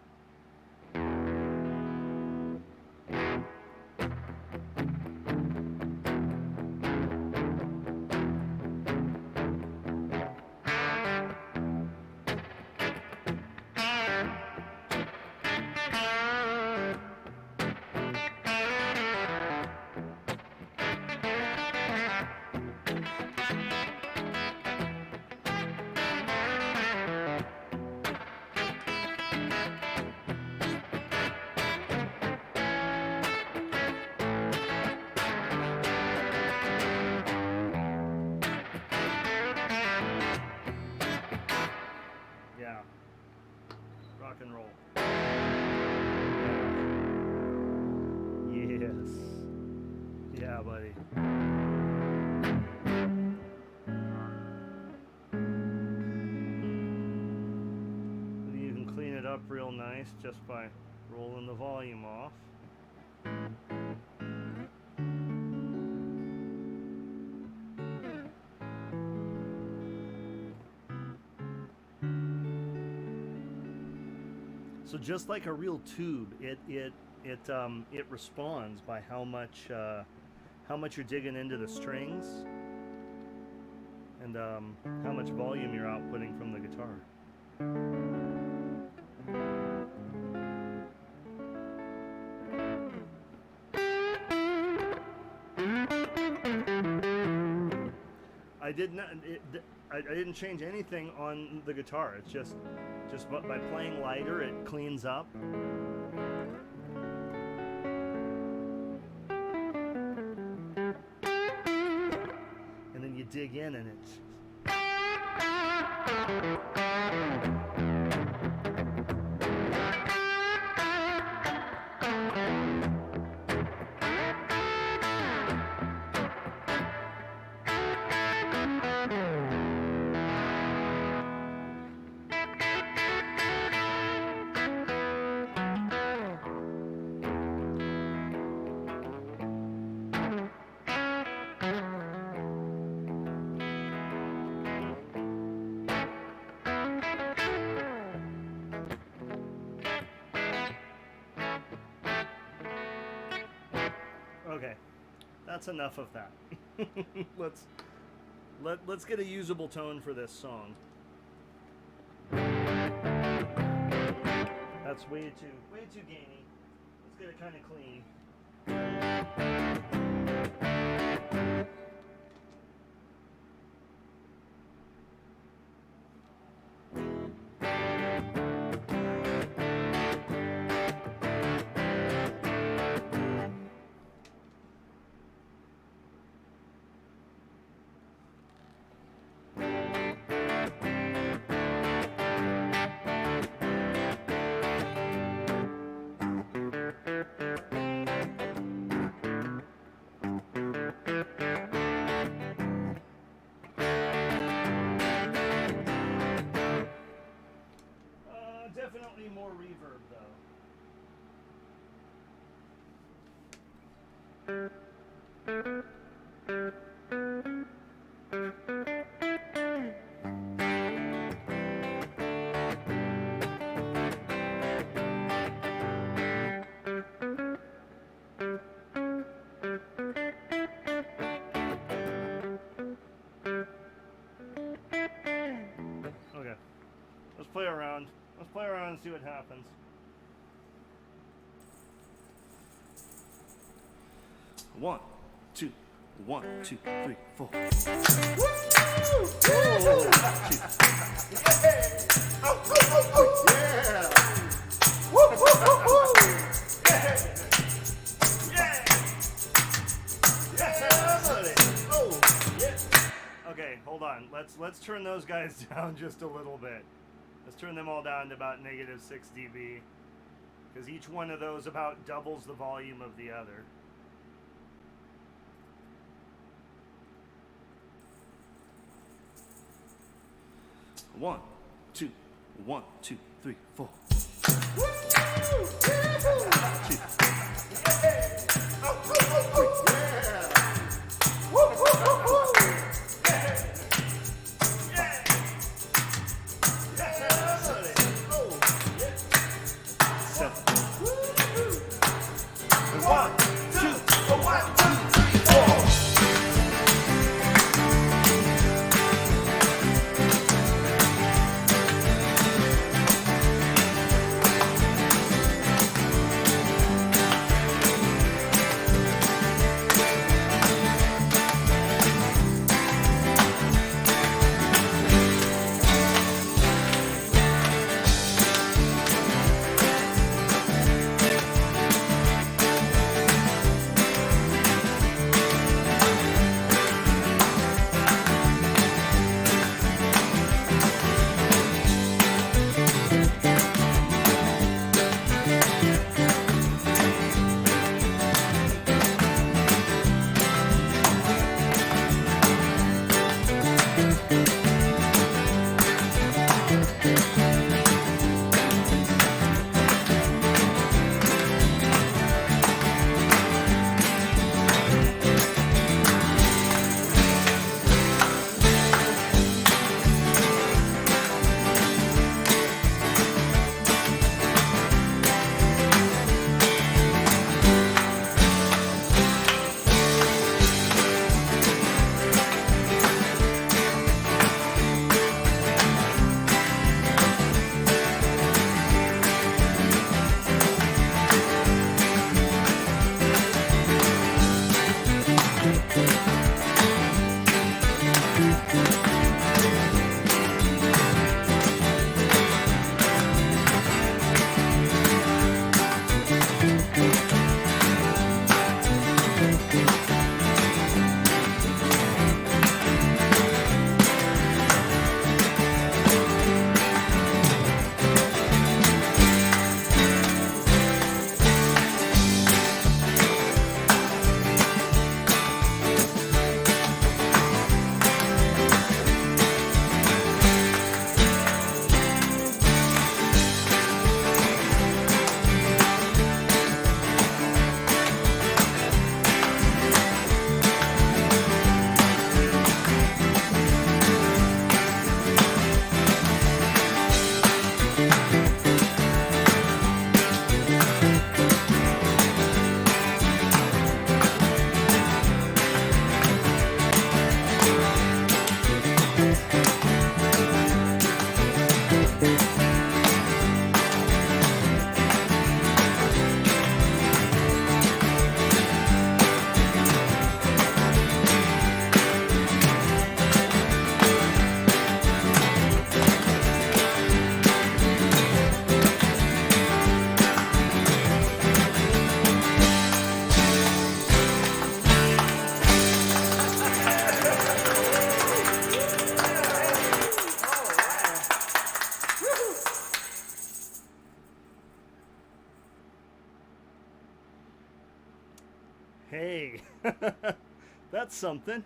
Yeah, buddy. You can clean it up real nice just by rolling the volume off. So just like a real tube, it responds by how much you're digging into the strings and how much volume you're outputting from the guitar. I didn't change anything on the guitar. It's just by playing lighter, it cleans up. And then you dig in and it's... Okay, that's enough of that. Let's get a usable tone for this song. That's way too gainy. Let's get it kind of clean. Definitely more reverb though. Okay, let's play around. Let's play around and see what happens. One, two, 1, 2, 3, 4. Woo! Okay, hold on. Let's turn those guys down just a little bit. Let's turn them all down to about -6 dB, because each one of those about doubles the volume of the other. One, two, 1, 2, 3, 4. Hey, that's something.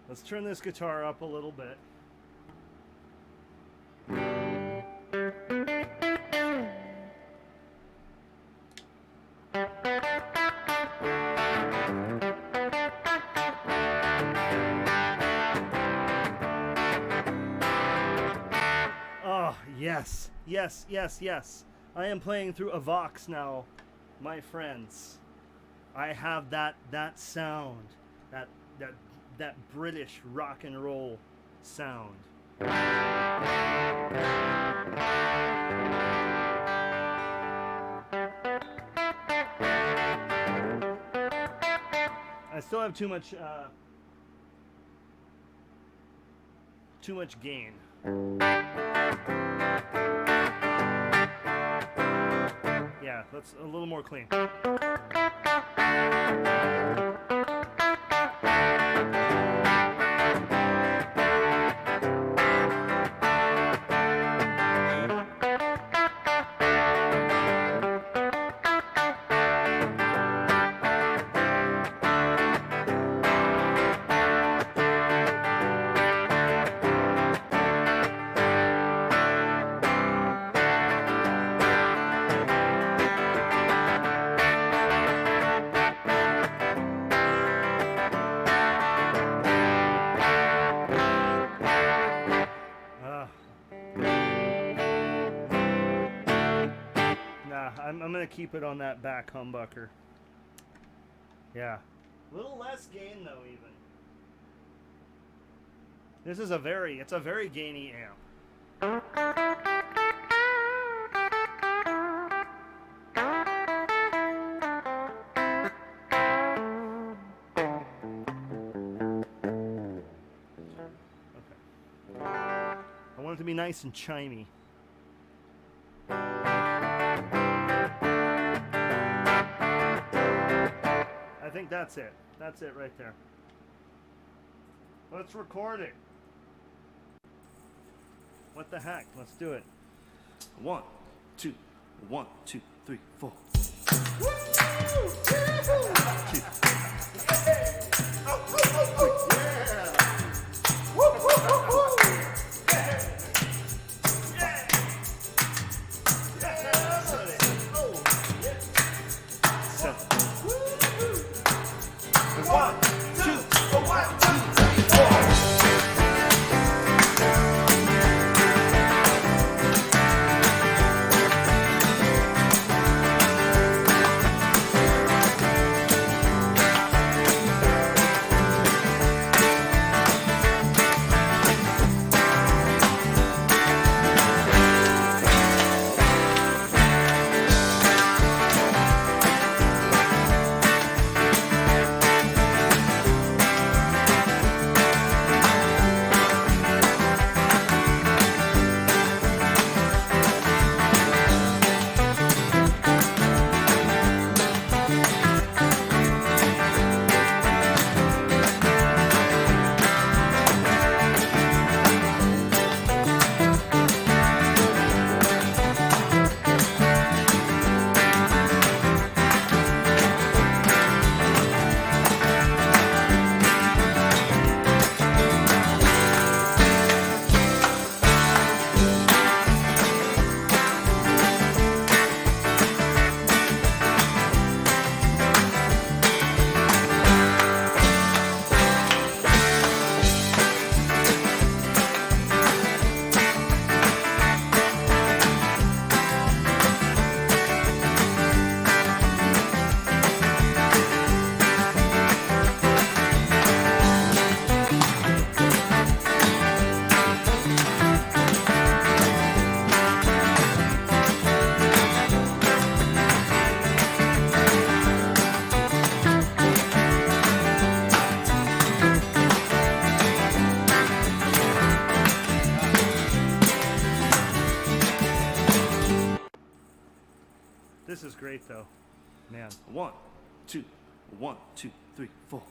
Let's turn this guitar up a little bit. Oh, yes, yes, yes, yes. I am playing through a Vox now, my friends. I have that sound, that British rock and roll sound. I still have too much gain. Yeah, that's a little more clean. I'm gonna keep it on that back humbucker. Yeah. A little less gain though, even. This is it's a very gainy amp. Okay. I want it to be nice and chimey. I think that's it. That's it right there. Let's record it. What the heck? Let's do it. 1, 2, 1, 2, 3, 4. This is great though. Man. 1, 2, 1, 2, 3, 4.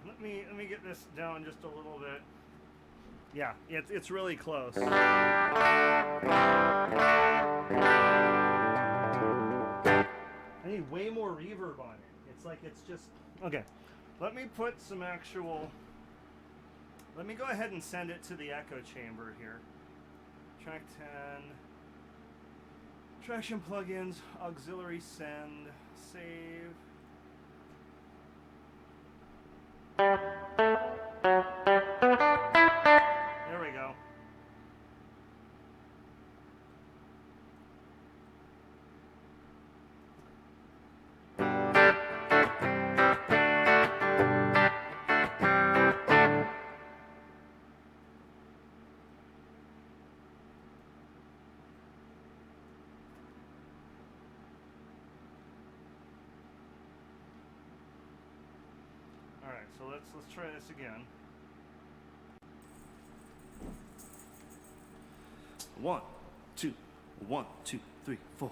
let me get this down just a little bit. Yeah, it's really close. I need way more reverb on it. It's like it's just okay. Let me put some actual. Let me go ahead and send it to the echo chamber here. Track 10. Traction plugins, auxiliary send, save. There we go. Alright, so let's try this again. 1, 2, 1, 2, 3, 4.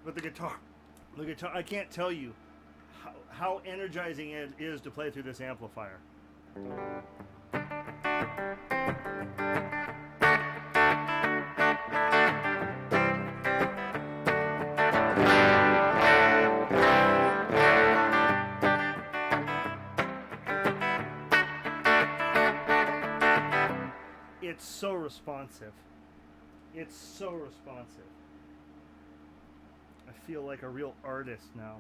But the guitar, I can't tell you how energizing it is to play through this amplifier. It's so responsive. It's so responsive. I feel like a real artist now.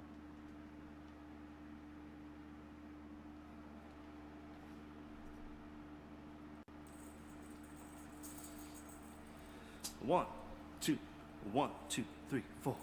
1, 2, 1, 2, 3, 4.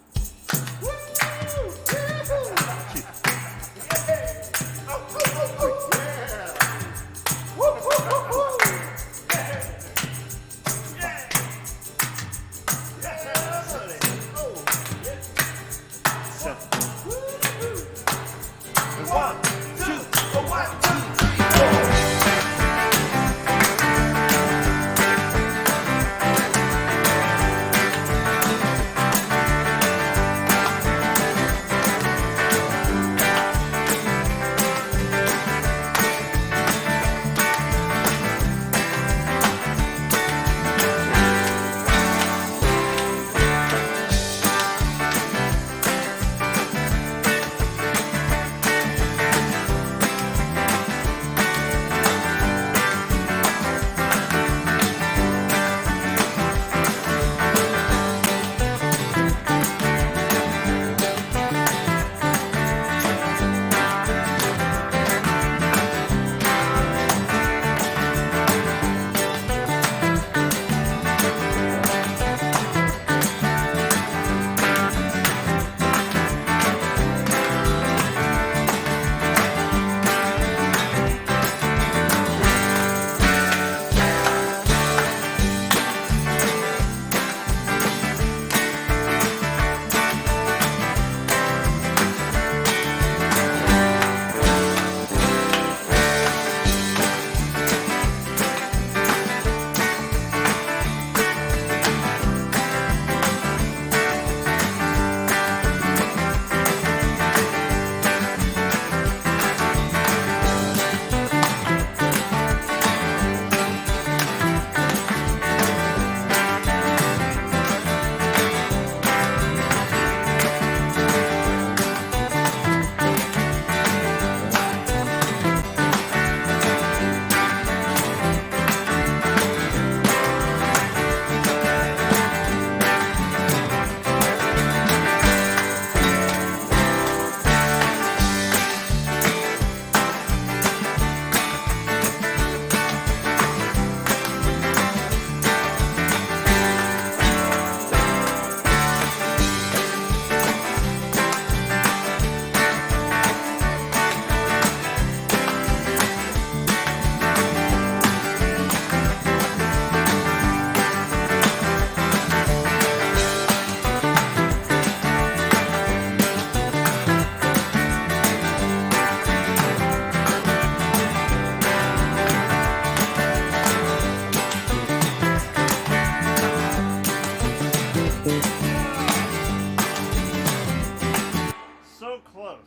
So close.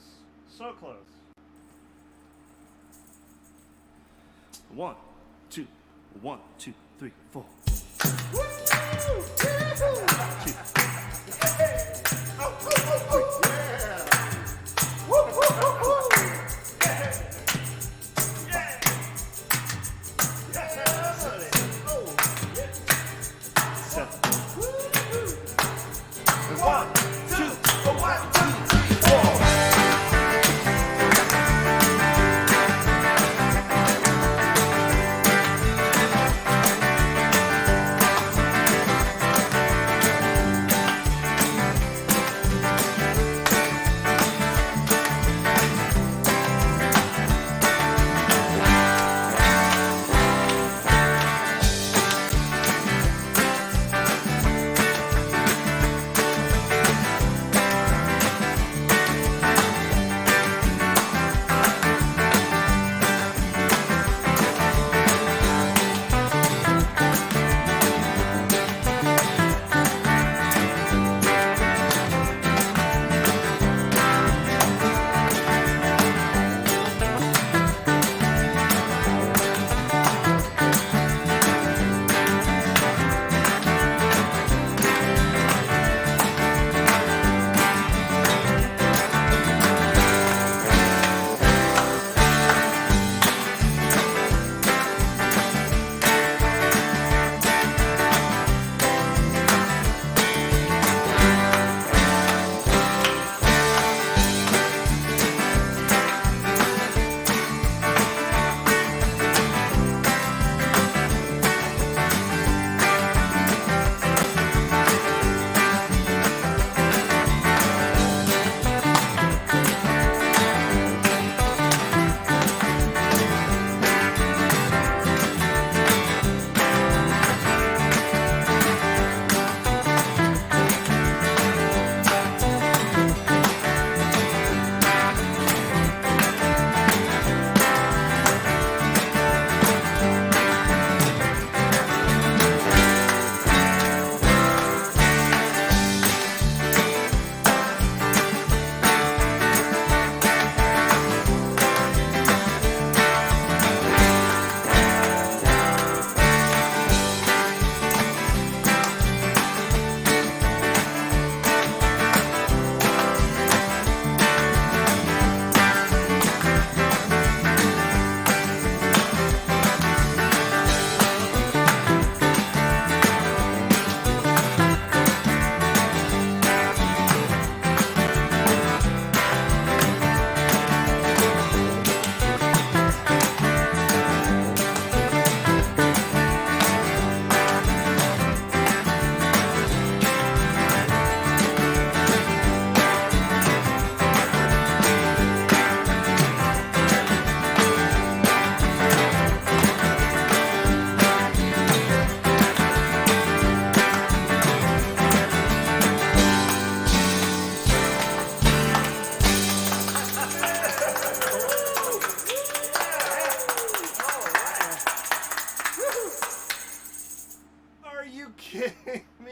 So close. 1, 2, 1, 2, 3, 4.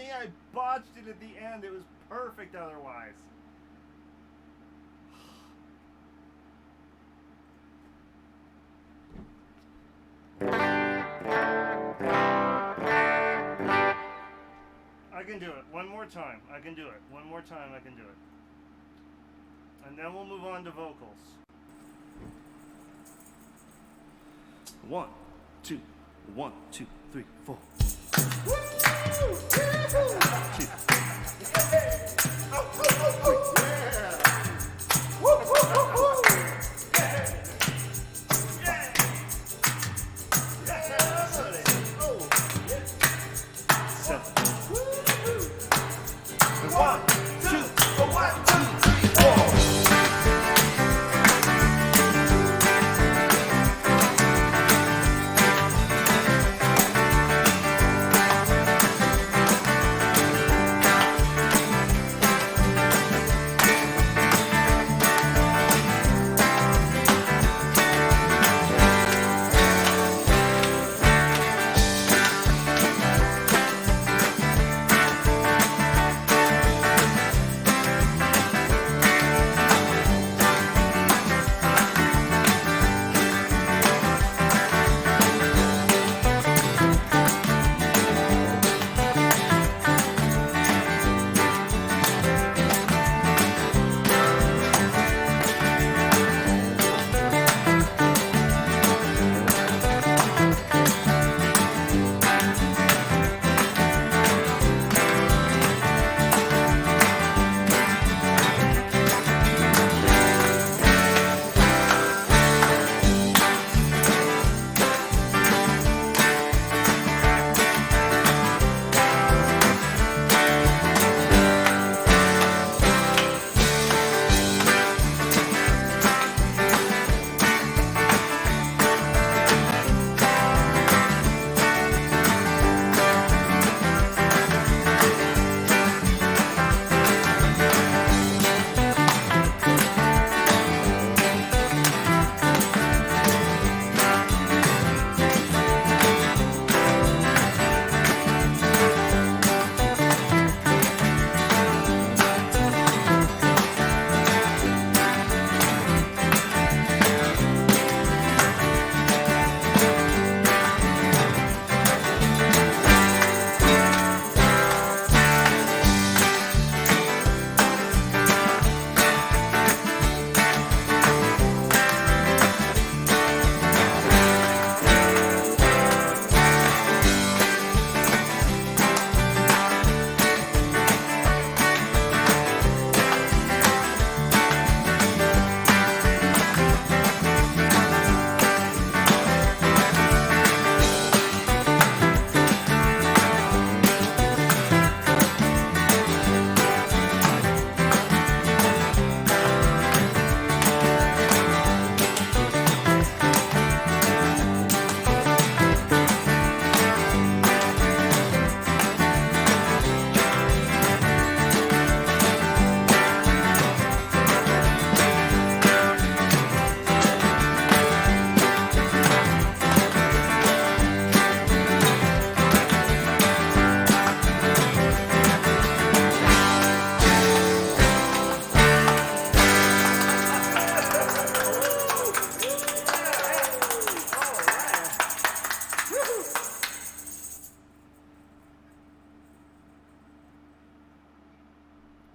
me. I botched it at the end. It was perfect otherwise. I can do it. One more time. I can do it. One more time. I can do it. And then we'll move on to vocals. 1, 2, 1, 2, 3, 4.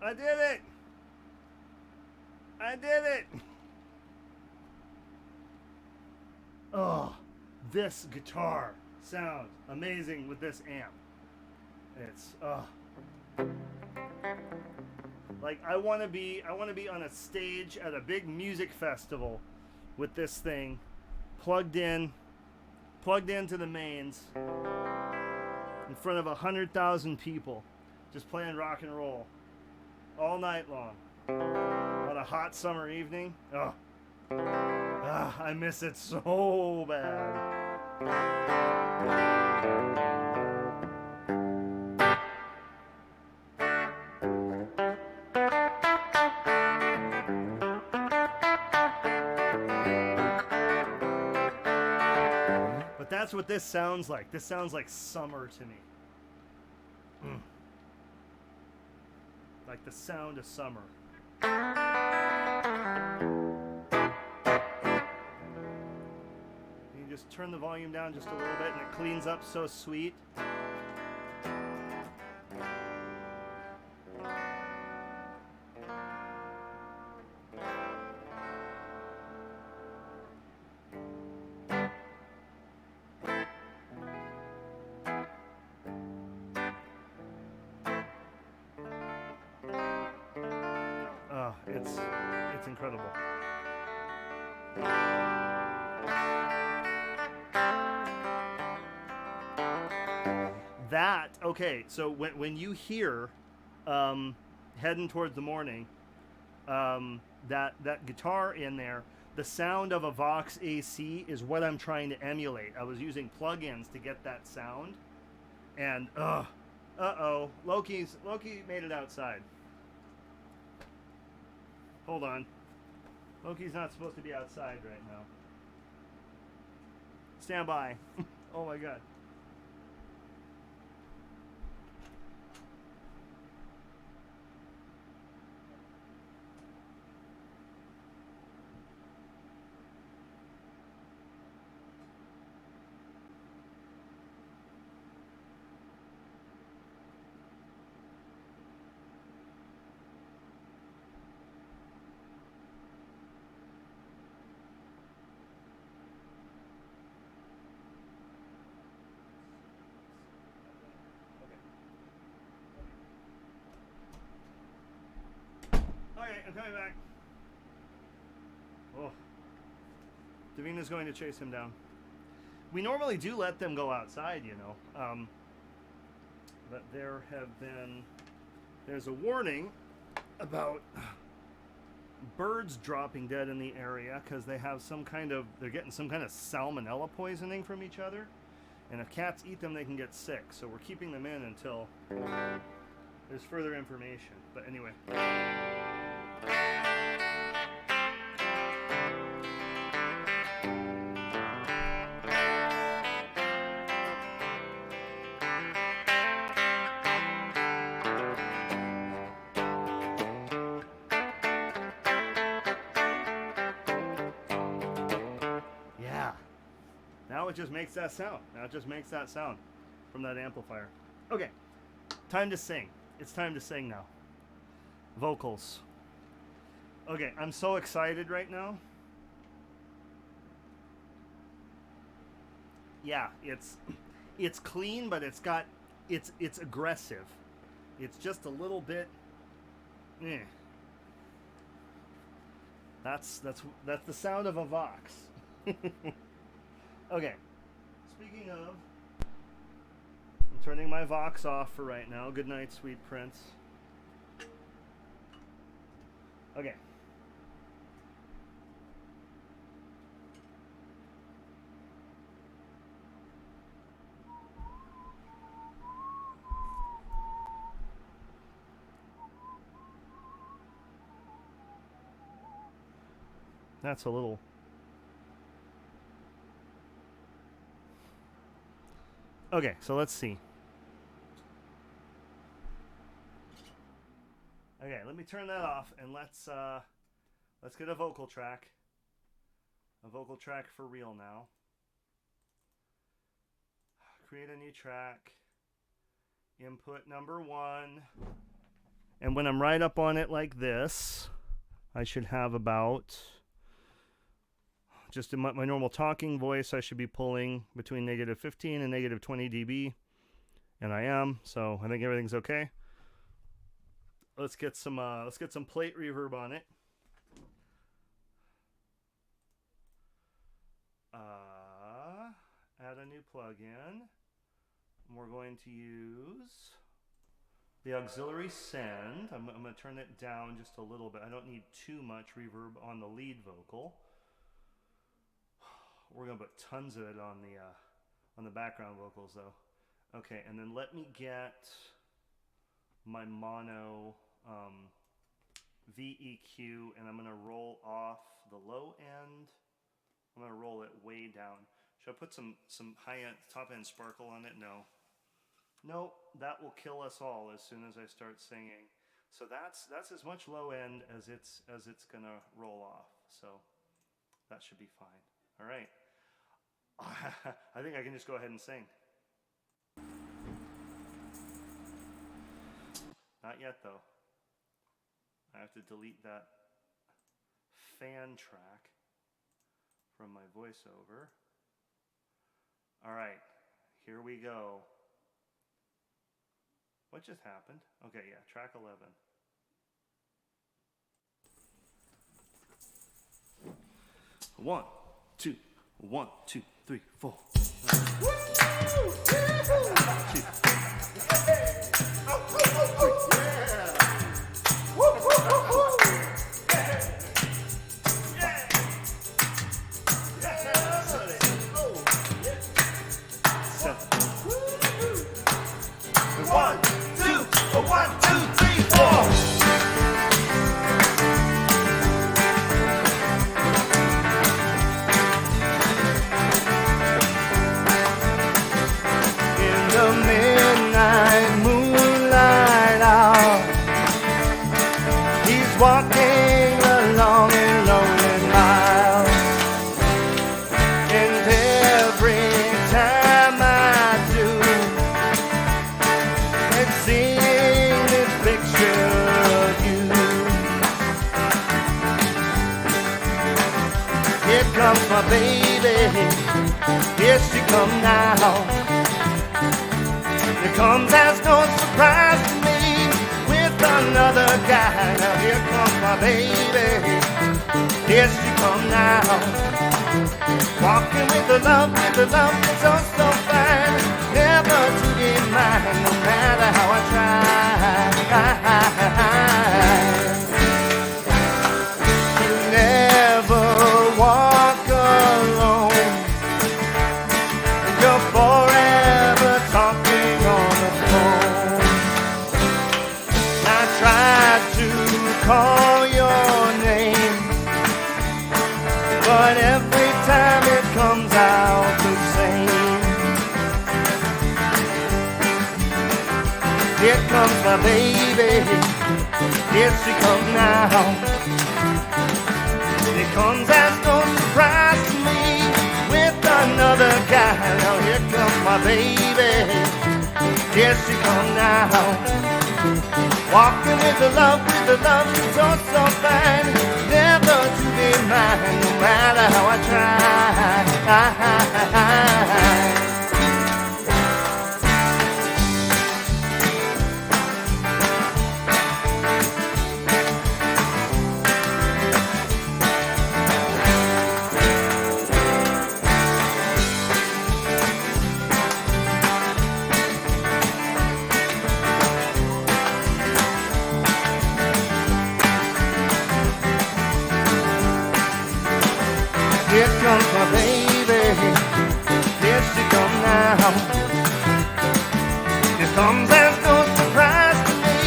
I did it! I did it! Oh, this guitar sounds amazing with this amp. It's like I want to be on a stage at a big music festival with this thing plugged into the mains in front of 100,000 people just playing rock and roll all night long on a hot summer evening. I miss it so bad. But that's what this sounds like. This sounds like summer to me. like the sound of summer. You just turn the volume down just a little bit and it cleans up so sweet. Oh, it's incredible. That, okay, so when you hear heading towards the morning, that guitar in there, the sound of a Vox AC is what I'm trying to emulate. I was using plugins to get that sound, and uh-oh, Loki made it outside. Hold on. Loki's not supposed to be outside right now. Stand by. Oh my god. Okay, I'm coming back. Oh. Davina's going to chase him down. We normally do let them go outside, you know. But there's a warning about birds dropping dead in the area because they're getting some kind of salmonella poisoning from each other. And if cats eat them, they can get sick. So we're keeping them in until there's further information. But anyway. Yeah. Now it just makes that sound. From that amplifier. Okay. Time to sing. It's time to sing now. Vocals. Okay, I'm so excited right now. Yeah, it's clean, but it's aggressive. It's just a little bit That's the sound of a Vox. Okay. Speaking of, I'm turning my Vox off for right now. Good night, sweet prince. Okay. That's a little. Okay, so let's see. Okay, let me turn that off and let's get a vocal track. A vocal track for real now. Create a new track. Input number 1. And when I'm right up on it like this, I should have about, just in my normal talking voice, I should be pulling between -15 and -20 dB. And I am, so I think everything's okay. Let's get some plate reverb on it. Add a new plugin. We're going to use the auxiliary send. I'm going to turn it down just a little bit. I don't need too much reverb on the lead vocal. We're going to put tons of it on the background vocals though. Okay, and then let me get my mono VEQ, and I'm going to roll off the low end. I'm going to roll it way down. Should I put some high-end, top-end sparkle on it? No. Nope, that will kill us all as soon as I start singing. So that's as much low end as it's gonna roll off. So that should be fine. All right. I think I can just go ahead and sing. Not yet though. I have to delete that fan track from my voiceover. All right, here we go. What just happened? Okay, yeah, track 11. 1, 2, 1, 2, 3, 4. Walking along a lonely mile, and every time I do, it's seeing this picture of you. Here comes my baby, here she comes now. Here comes as no surprise to me, another guy. Now here comes my baby, here she come now. Walking with the love that's oh so fine, never to be mine, no matter how I try. You never walk alone, you're forever talking on the phone. Tried to call your name, but every time it comes out the same. Here comes my baby, here she comes now. It comes as no surprise to me, with another guy. Now here comes my baby, here she comes now. Walking with the love that's oh so fine, never to be mine, no matter how I try. Here comes my baby, here she comes now. This comes as no surprise to me,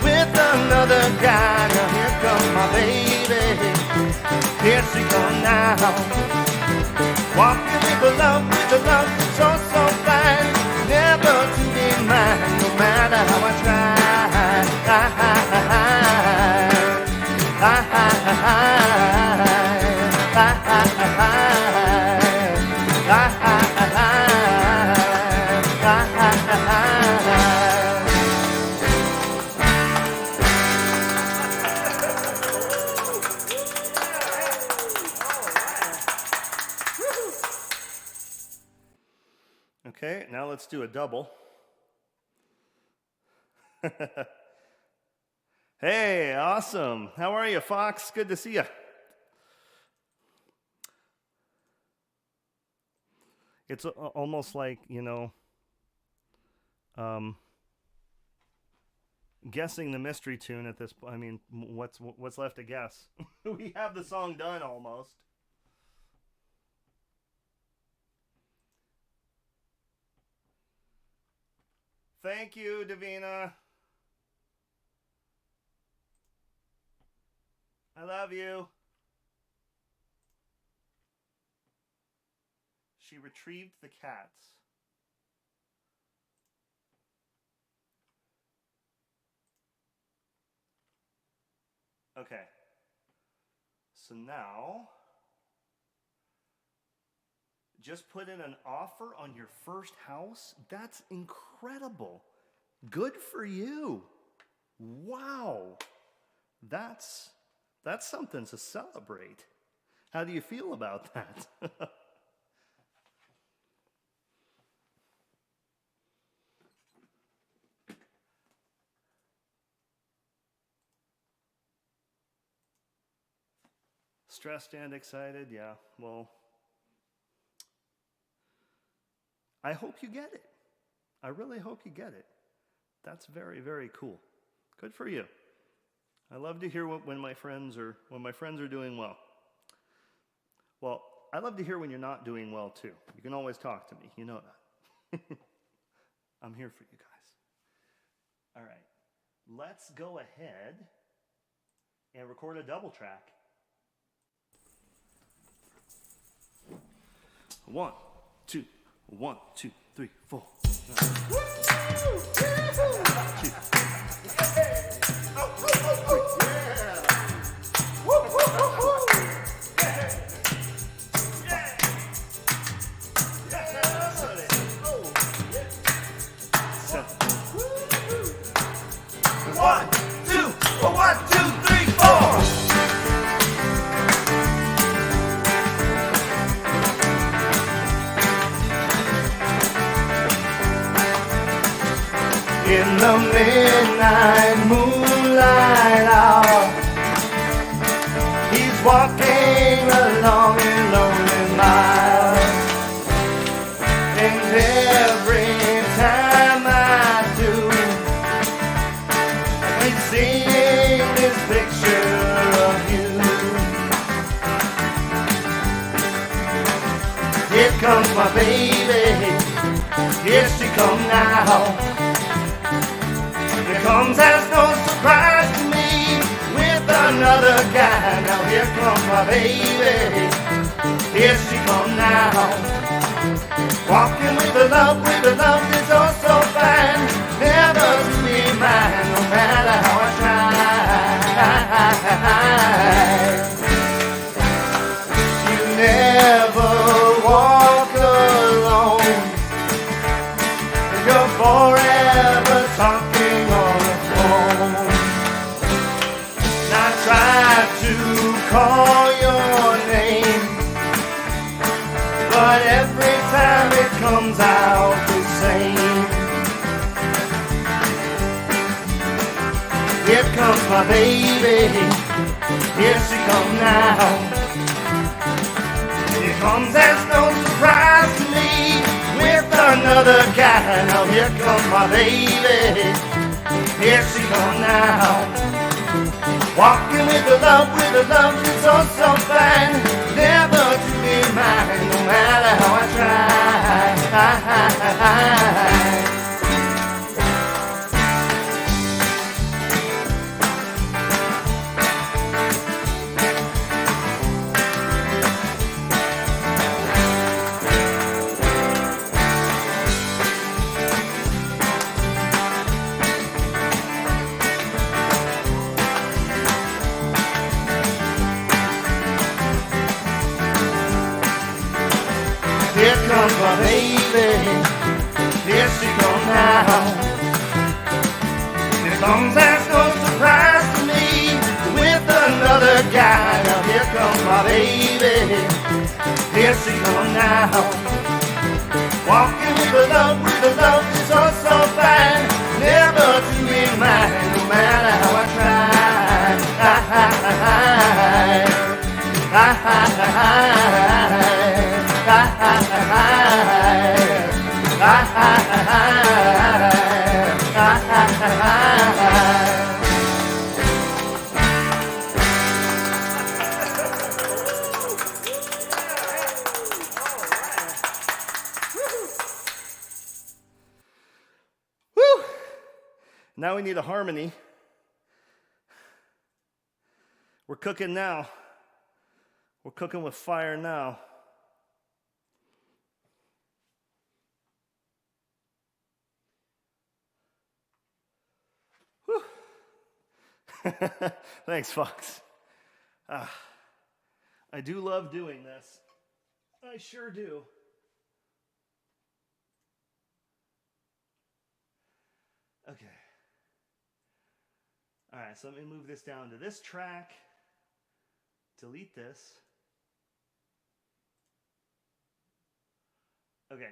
with another guy. Now here comes my baby, here she comes now. Walking with the love that's so so fine, never to be mine, no matter how I try. Okay, now let's do a double. Hey, awesome. How are you, Fox? Good to see you. It's almost like, guessing the mystery tune at this point. I mean, what's left to guess? We have the song done almost. Thank you, Davina. I love you. She retrieved the cats. Okay. So now, just put in an offer on your first house? That's incredible. Good for you. Wow. That's something to celebrate. How do you feel about that? Stressed and excited? Yeah, well, I hope you get it. I really hope you get it. That's very, very cool. Good for you. I love to hear when my friends are doing well. Well, I love to hear when you're not doing well too. You can always talk to me. You know that. I'm here for you guys. All right. Let's go ahead and record a double track. 1, 2, 1, 2, 3, 4. One, two, 1, 2, 3, 4. In the midnight moonlight hour, he's walking along a lonely mile. And every time I do, I keep seeing this picture of you. Here comes my baby, here she comes now. Comes as no surprise to me with another guy. Now here comes my baby, here she comes now. Walking with the love that's oh so fine, never to be mine, no matter how I try. You never walk alone, you're forever talking. Call your name, but every time it comes out the same. Here comes my baby, here she comes now. Here comes as no surprise to me with another guy. Now here comes my baby, here she comes now. Walking with the love that's oh so fine, never to be mine, no matter how I try. Here comes my baby, here she comes now. Here comes as no surprise to me with another guy. Now here comes my baby, here she comes now. Walking with the love that's oh so fine, never to be mine, no matter how I try. Woo! Now we need a harmony. We're cooking now. We're cooking with fire now. Thanks, Fox. I do love doing this. I sure do. Okay. All right, so let me move this down to this track. Delete this. Okay.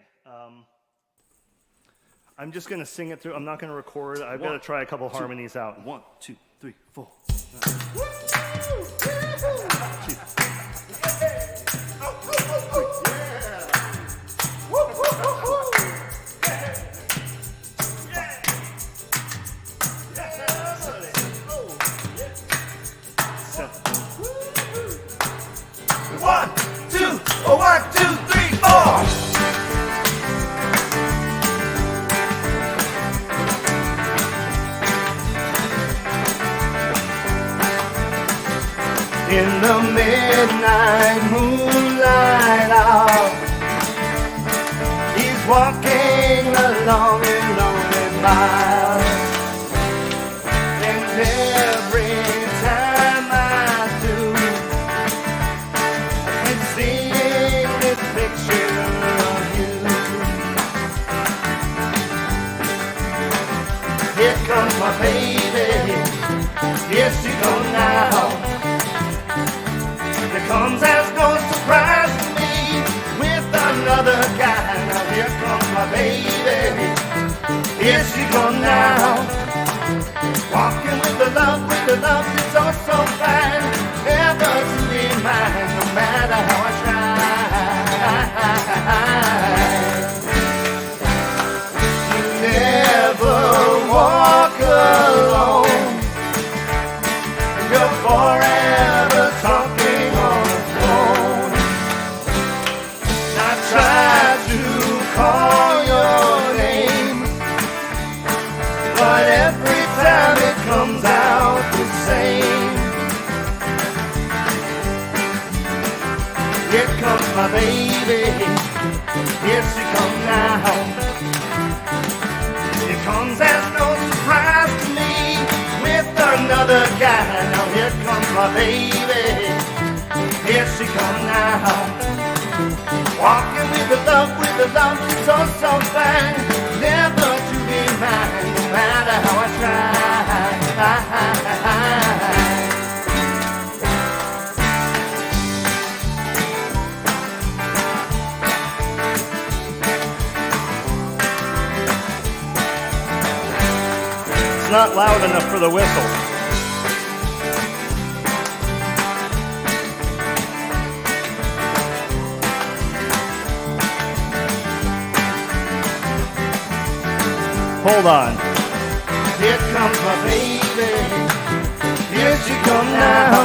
I'm just going to sing it through. I'm not going to record. I've got to try a couple harmonies out. 1, 2, 3, 4. In the midnight moonlight hour, he's walking along a lonely mile. And every time I do, I can see this picture of you. Here comes my baby, here she goes now. Comes as no surprise to me with another guy. Now here comes my baby, here she goes now. Walking with the love that's oh so fine. Never to be mine, no matter how I try. You never walk alone, you're forever talking. Call your name, but every time it comes out the same. Here comes my baby, here she comes now. She comes as no surprise to me with another guy. Now here comes my baby, here she comes now. Walking with the love that's so, so fine. Never to be mine, no matter how I It's not loud enough for the whistle. Hold on. Here comes my baby, here she comes now.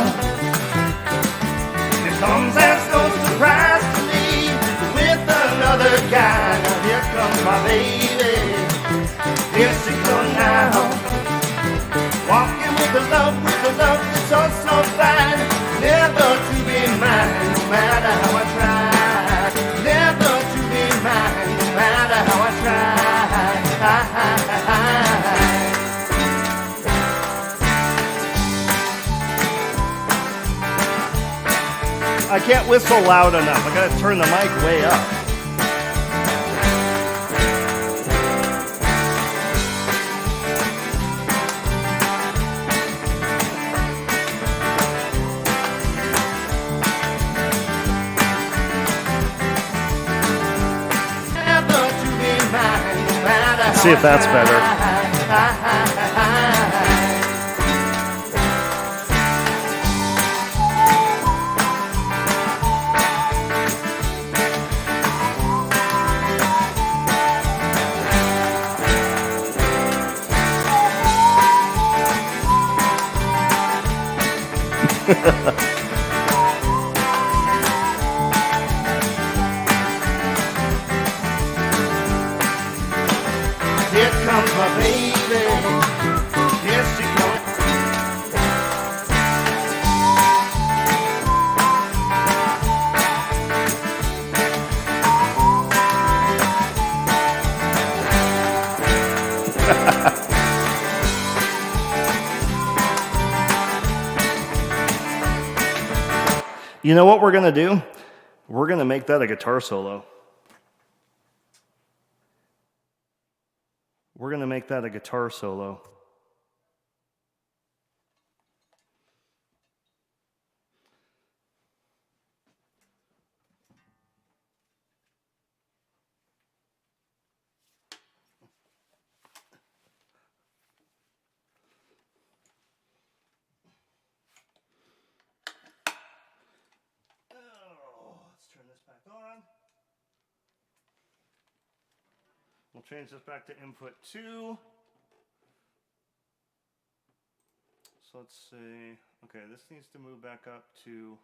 It comes as no surprise to me with another guy. Now here comes my baby, here she comes now. Walking with the love that's so, so fine. Never to be mine, no matter how I try. Never to be mine, no matter how I try. I can't whistle loud enough. I gotta turn the mic way up. Let's see if that's better. Here comes my baby, here she comes. You know what we're going to do? We're going to make that a guitar solo. We're going to make that a guitar solo. Let's turn this back on. We'll change this back to input 2. So let's see. Okay, this needs to move back up to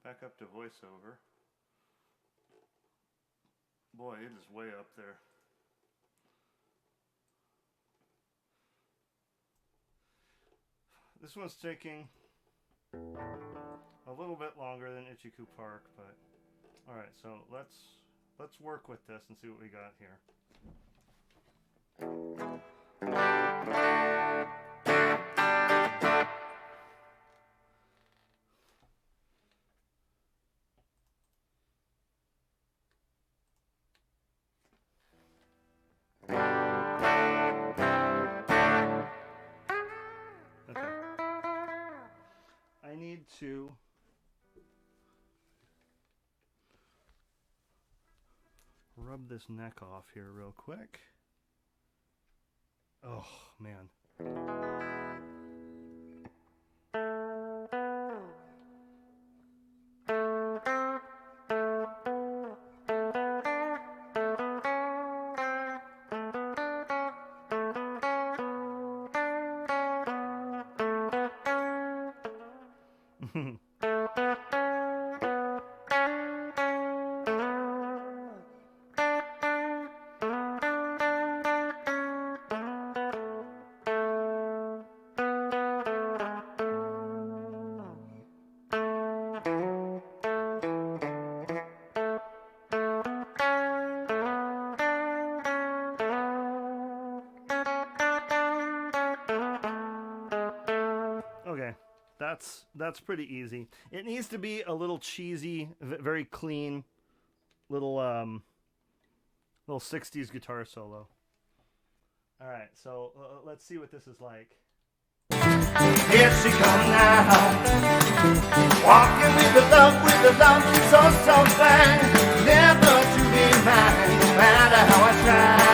voiceover. Boy, it is way up there. This one's taking a little bit longer than Ichiku Park, but all right. So let's work with this and see what we got here. I need to rub this neck off here real quick. Oh, man. Okay, that's pretty easy. It needs to be a little cheesy, very clean, little 60s guitar solo. All right, so let's see what this is like. Here she come now, walking with the love so fine, never to be mine, no matter how I try.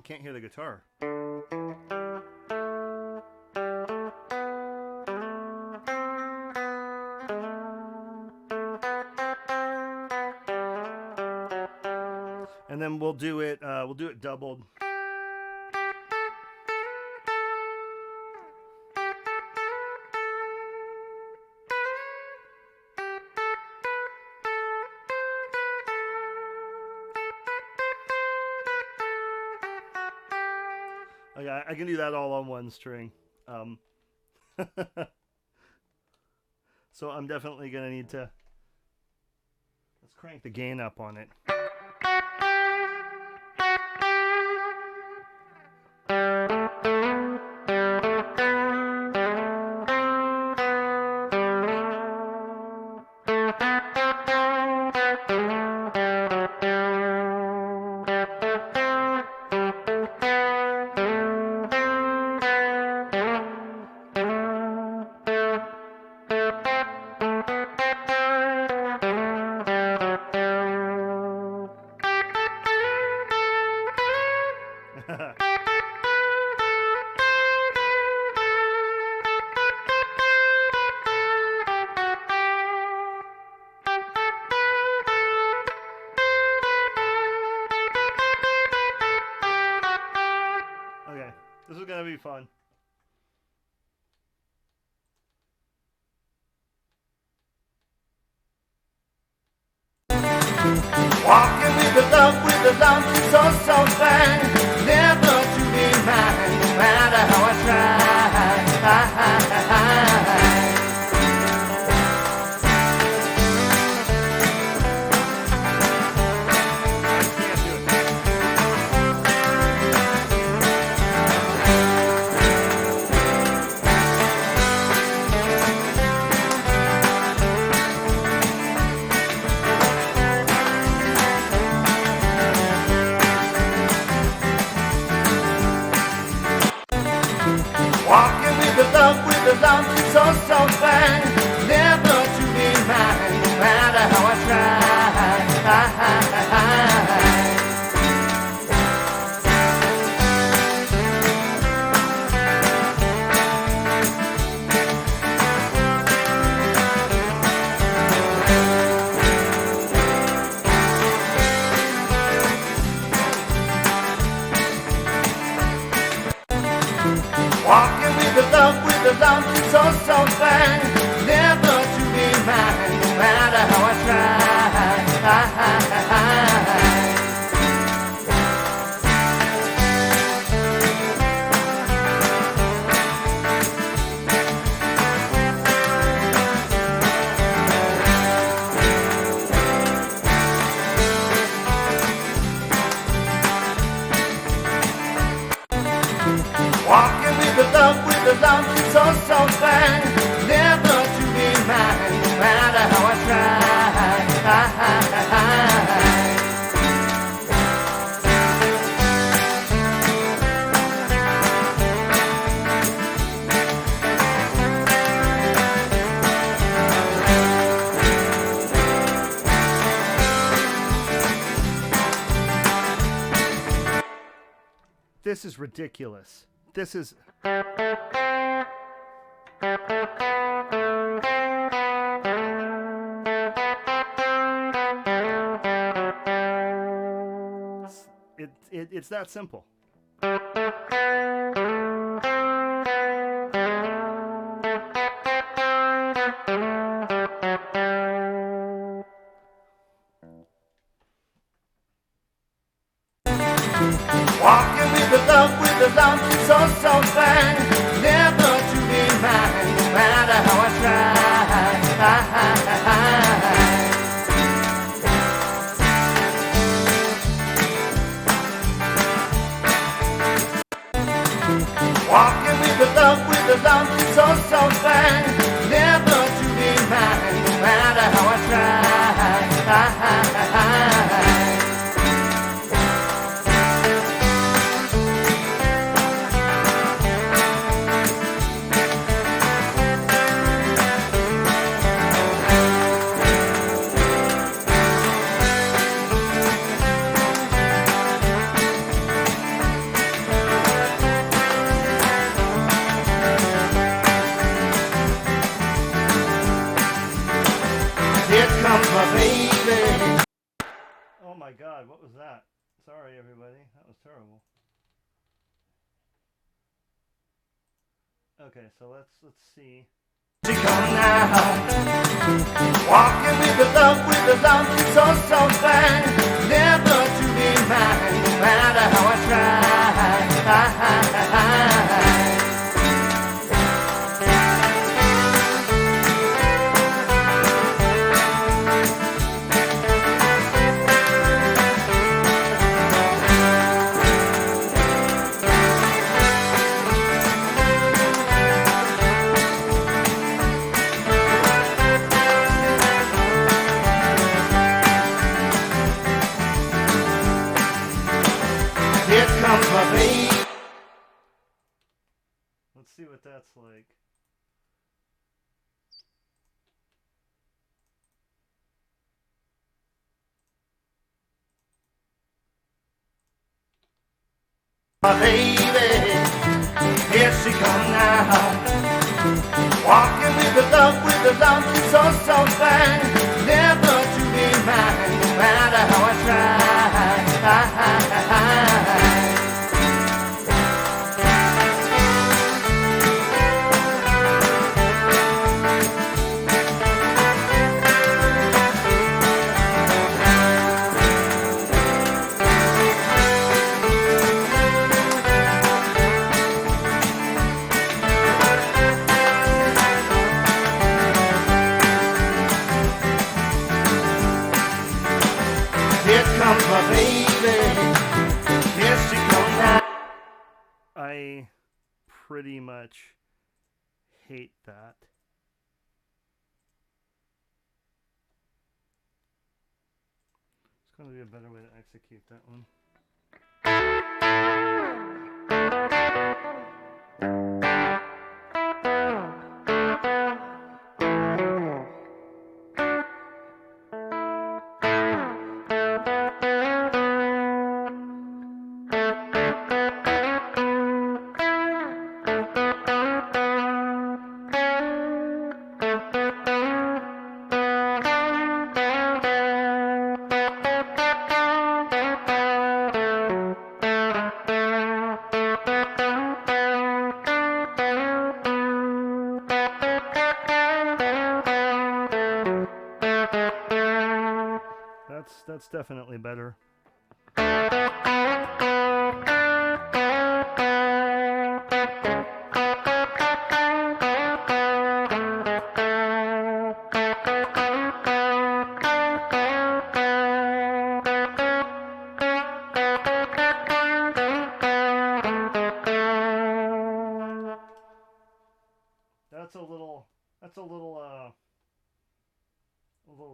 Can't hear the guitar. And then we'll do it doubled. Okay, I can do that all on one string. So I'm definitely gonna need to, let's crank the gain up on it. Okay, this is gonna be fun. Walking with the love so fine, never to be mine, no matter how I try. Can't do it. the love so fine, never to be mine, no matter how I try. Walking with the love so fine, never to be mine, no matter how I try. Walking with the love so fine, never to be mine, no matter how I try. This is ridiculous. This is... It's that simple. Walking with the love so fine, never to be mine, no matter how I try. Walking with the love so fine, never to be mine, no matter how I try. Baby. Oh my God, what was that? Sorry, everybody. That was terrible. Okay, so let's see. She come now, walking with the love so fine, never to be mine, no matter how I try. Let's see what that's like. My baby, here she come now, walking with the love so fine, never to be mine, no matter how I try. My baby, here she comes now. I pretty much hate that. It's going to be a better way to execute that one. That's definitely better. That's a little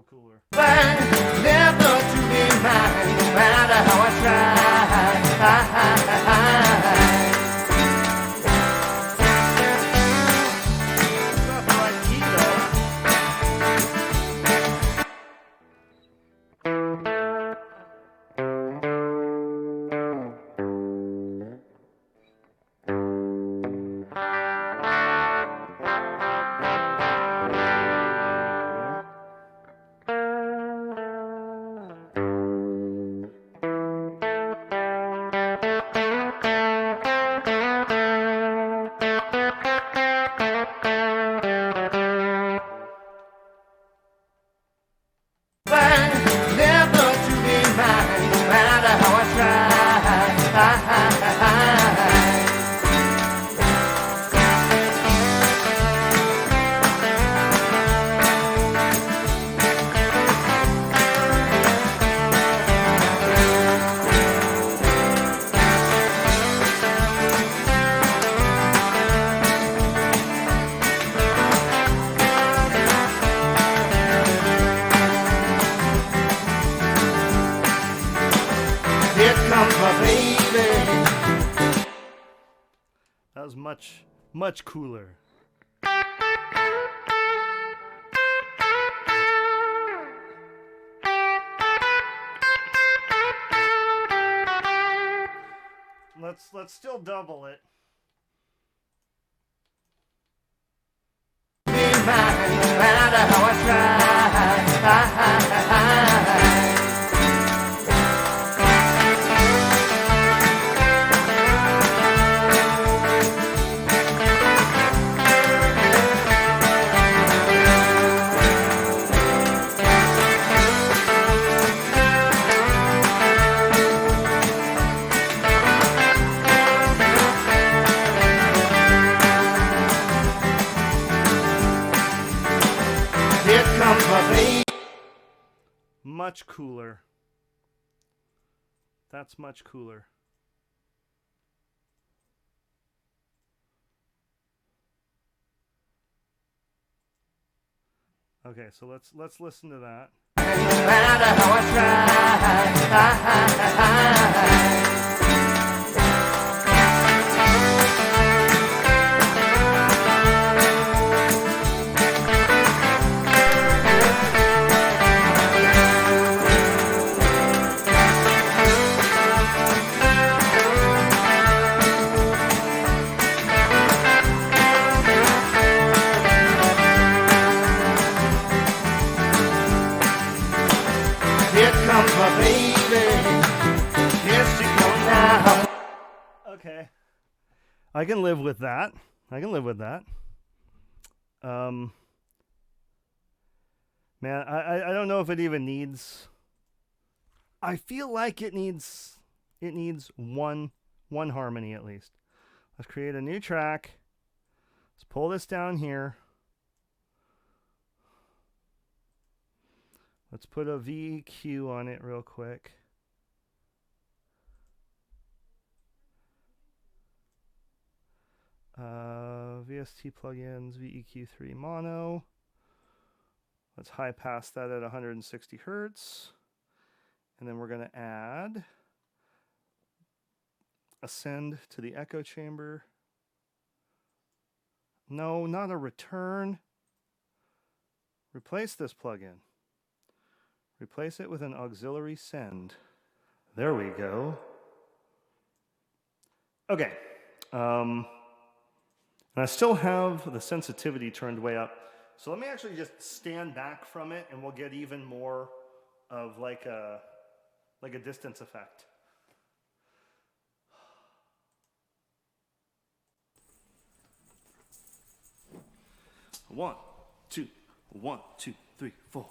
cooler. Never to be mine, no matter how I try. It's not the right key though. Never to be mine, no matter how I Here comes my baby. That was much cooler. Let's still double it. Be mine, no matter how I try. Here comes my baby. Much cooler. That's much cooler. Okay, so let's listen to that. No matter how I Here comes my baby. Here she comes now. Okay. I can live with that. I can live with that. Man, I don't know if it even needs. I feel like it needs one harmony at least. Let's create a new track. Let's pull this down here. Let's put a VEQ on it real quick. VST plugins, VEQ3 mono. Let's high pass that at 160 hertz. And then we're going to add a send to the echo chamber. No, not a return. Replace this plugin. Replace it with an auxiliary send. There we go. Okay. And I still have the sensitivity turned way up. So let me actually just stand back from it and we'll get even more of like a distance effect. One, two, 1, 2, 3, 4.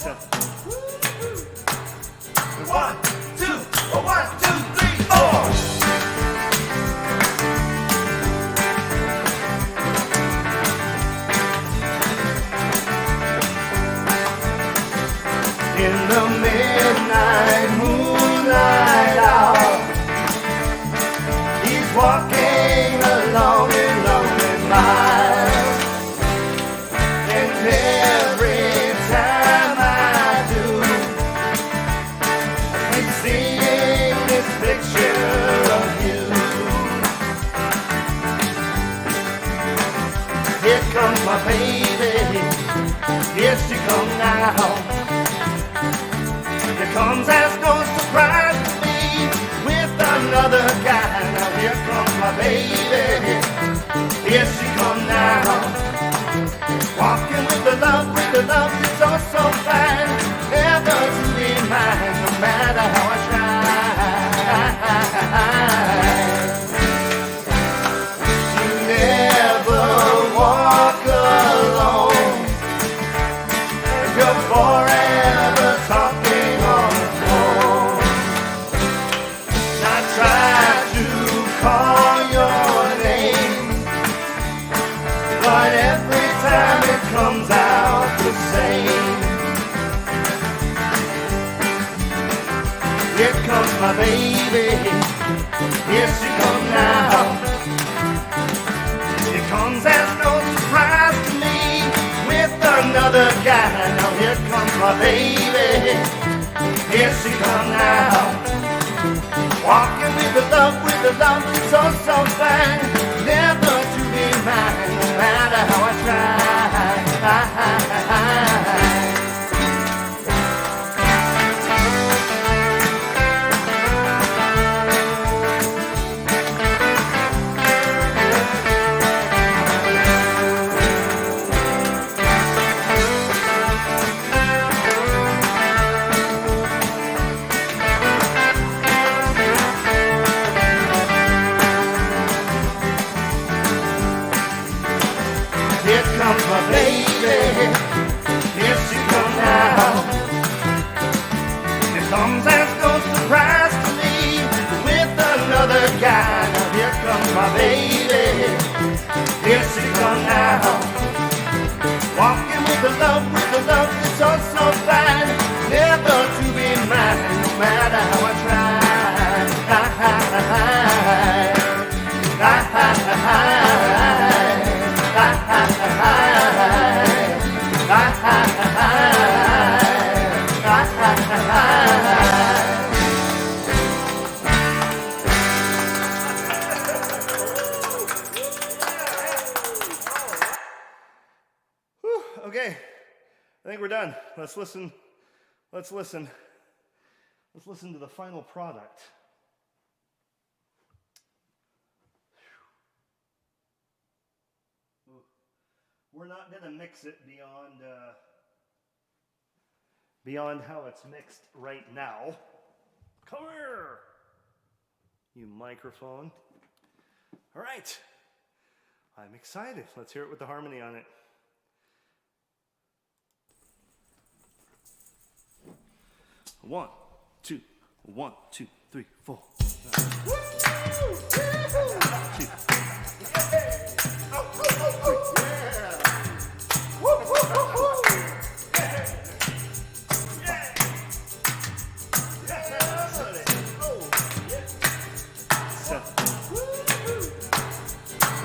One, two, one, two, three, four. In the midnight moonlight hour, he's walking along a lonely mile. And every time I do, I keep seeing this picture of you. Here comes my baby, here she comes now. Here comes as no surprise to me with another guy. Now here comes my baby, here she comes now. Walking with the love she's so, so fine. Never to be mine, no matter how I try. You never walk alone, and you're forever talking on the phone. I try to call your name, but every time it comes out the same. Here comes my baby, here she comes now. Here comes as no surprise to me with another guy. Now here comes my baby, here she comes now. Walking with the love she's so, so fine. Never to be mine, no matter how I try. Here comes my baby, here she comes now. Here comes as no surprise to me with another guy. Now here comes my baby, here she comes now. Walking with the love she's so, so fine. Never to be mine, no matter how I try. Okay, I think we're done. Let's listen to the final product. We're not going to mix it beyond how it's mixed right now. Come here, you microphone. All right, I'm excited. Let's hear it with the harmony on it. One, two, 3, 4.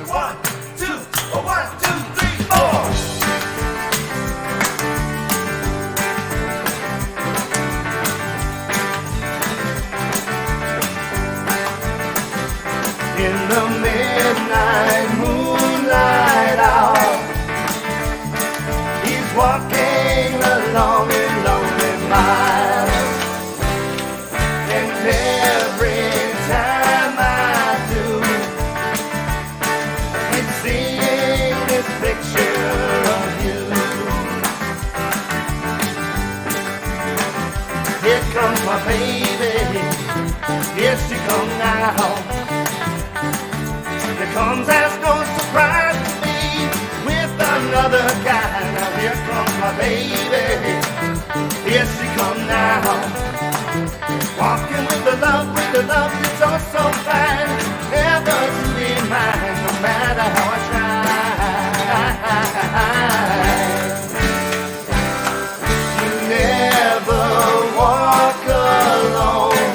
One, two, one, two, three, four. In the midnight moonlight hour, he's walking along a lonely mile. And every time I do, I keep seeing this picture of you. Here comes my baby, here she comes now. Here comes as no surprise to me with another guy. Now here comes my baby, Walking with the love that's oh so fine. Never to be mine, no matter how I try. You never walk alone.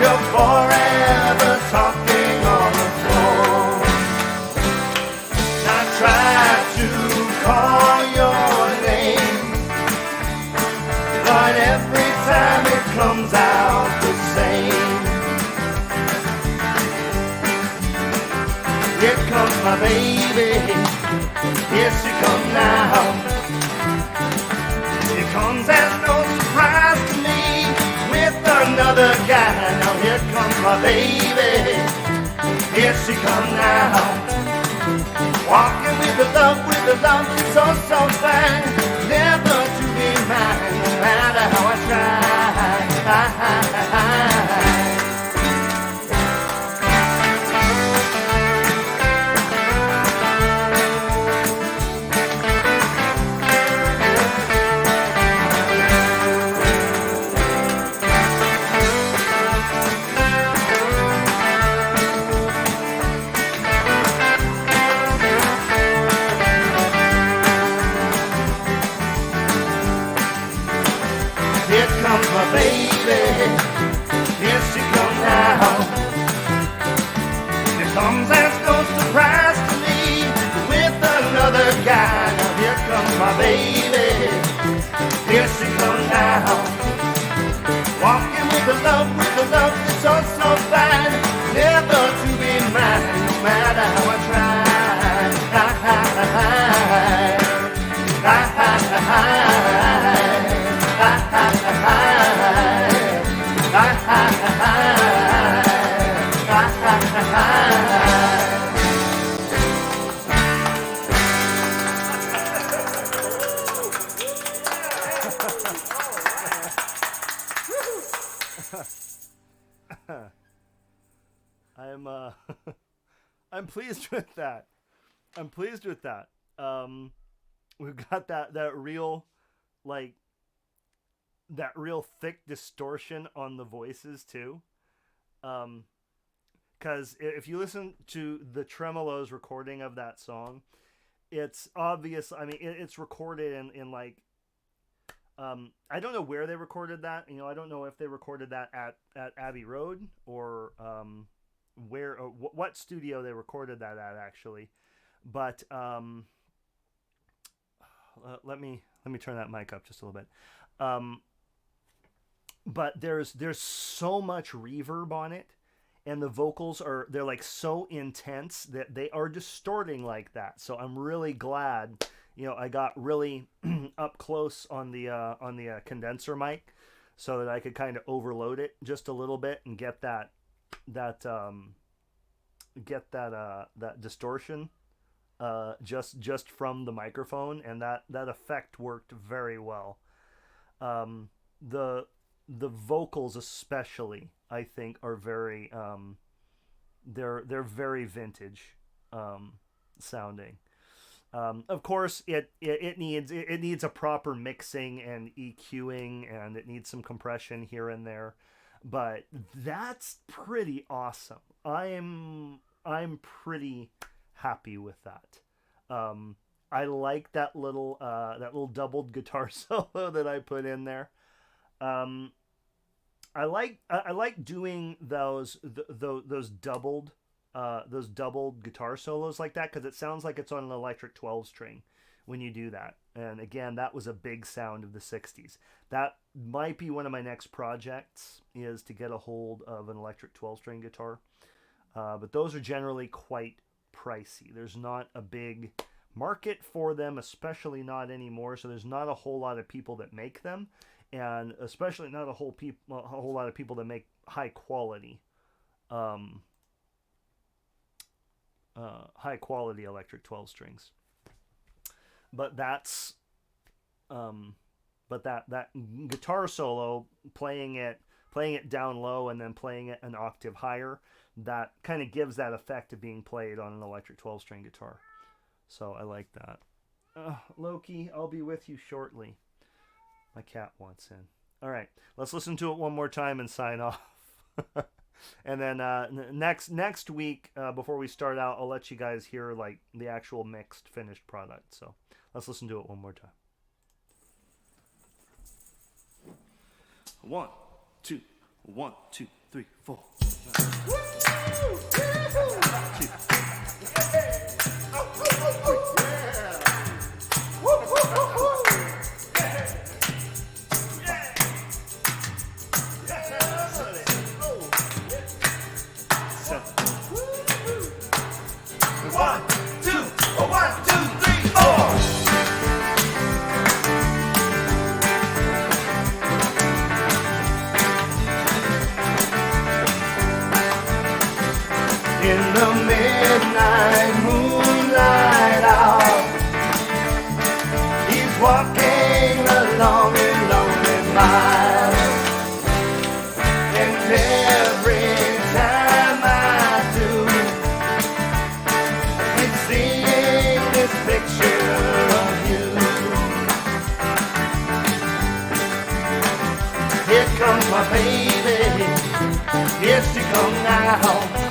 You're forever talking on the phone. I try to call your name, but every time it comes out the same. Here comes my baby, here she comes now. Here comes as no surprise to me, with another guy. Now here comes my baby, here she comes now. Walking with the love that's so, so fine. Never to be mine, no matter how I try. Here comes my baby, here she comes now. Here comes as no surprise to me, with another guy. Now here comes my baby, here she comes now. Walking with the love that's so, so fine. Never to be mine, no matter how I try. I'm pleased with that. I'm pleased with that. We've got that real, like, that real thick distortion on the voices too. Because if you listen to the Tremoloes recording of that song, it's obvious. I mean, it's recorded in like, I don't know where they recorded that. You know, I don't know if they recorded that at Abbey Road or where or what studio they recorded that at actually. But let me turn that mic up just a little bit. But there's so much reverb on it, and the vocals they're like so intense that they are distorting like that. So I'm really glad, you know, I got really up close on the condenser mic, so that I could kind of overload it just a little bit and get that distortion just from the microphone, and that effect worked very well. The vocals especially, I think, are very they're very vintage sounding. Of course, it needs a proper mixing and EQing, and it needs some compression here and there, but that's pretty awesome. I'm pretty happy with that. I like that little doubled guitar solo that I put in there. I like doing those doubled guitar solos like that, because it sounds like it's on an electric 12 string when you do that. And again, that was a big sound of the 60s. That might be one of my next projects, is to get a hold of an electric 12 string guitar. But those are generally quite pricey. There's not a big market for them, especially not anymore. So there's not a whole lot of people that make them, and especially not a whole lot of people that make high quality electric 12 strings. But that's that guitar solo, playing it down low and then playing it an octave higher, that kind of gives that effect of being played on an electric 12 string guitar. So I like that. Loki, I'll be with you shortly. My cat wants in. All right, let's listen to it one more time and sign off. And then next week, before we start out, I'll let you guys hear like the actual mixed finished product. So let's listen to it one more time. 1, 2, 1, 2, 3, 4. In the midnight moonlight hour, he's walking along a lonely mile. And every time I do, I'm seeing this picture of you. Here comes my baby, here she comes now.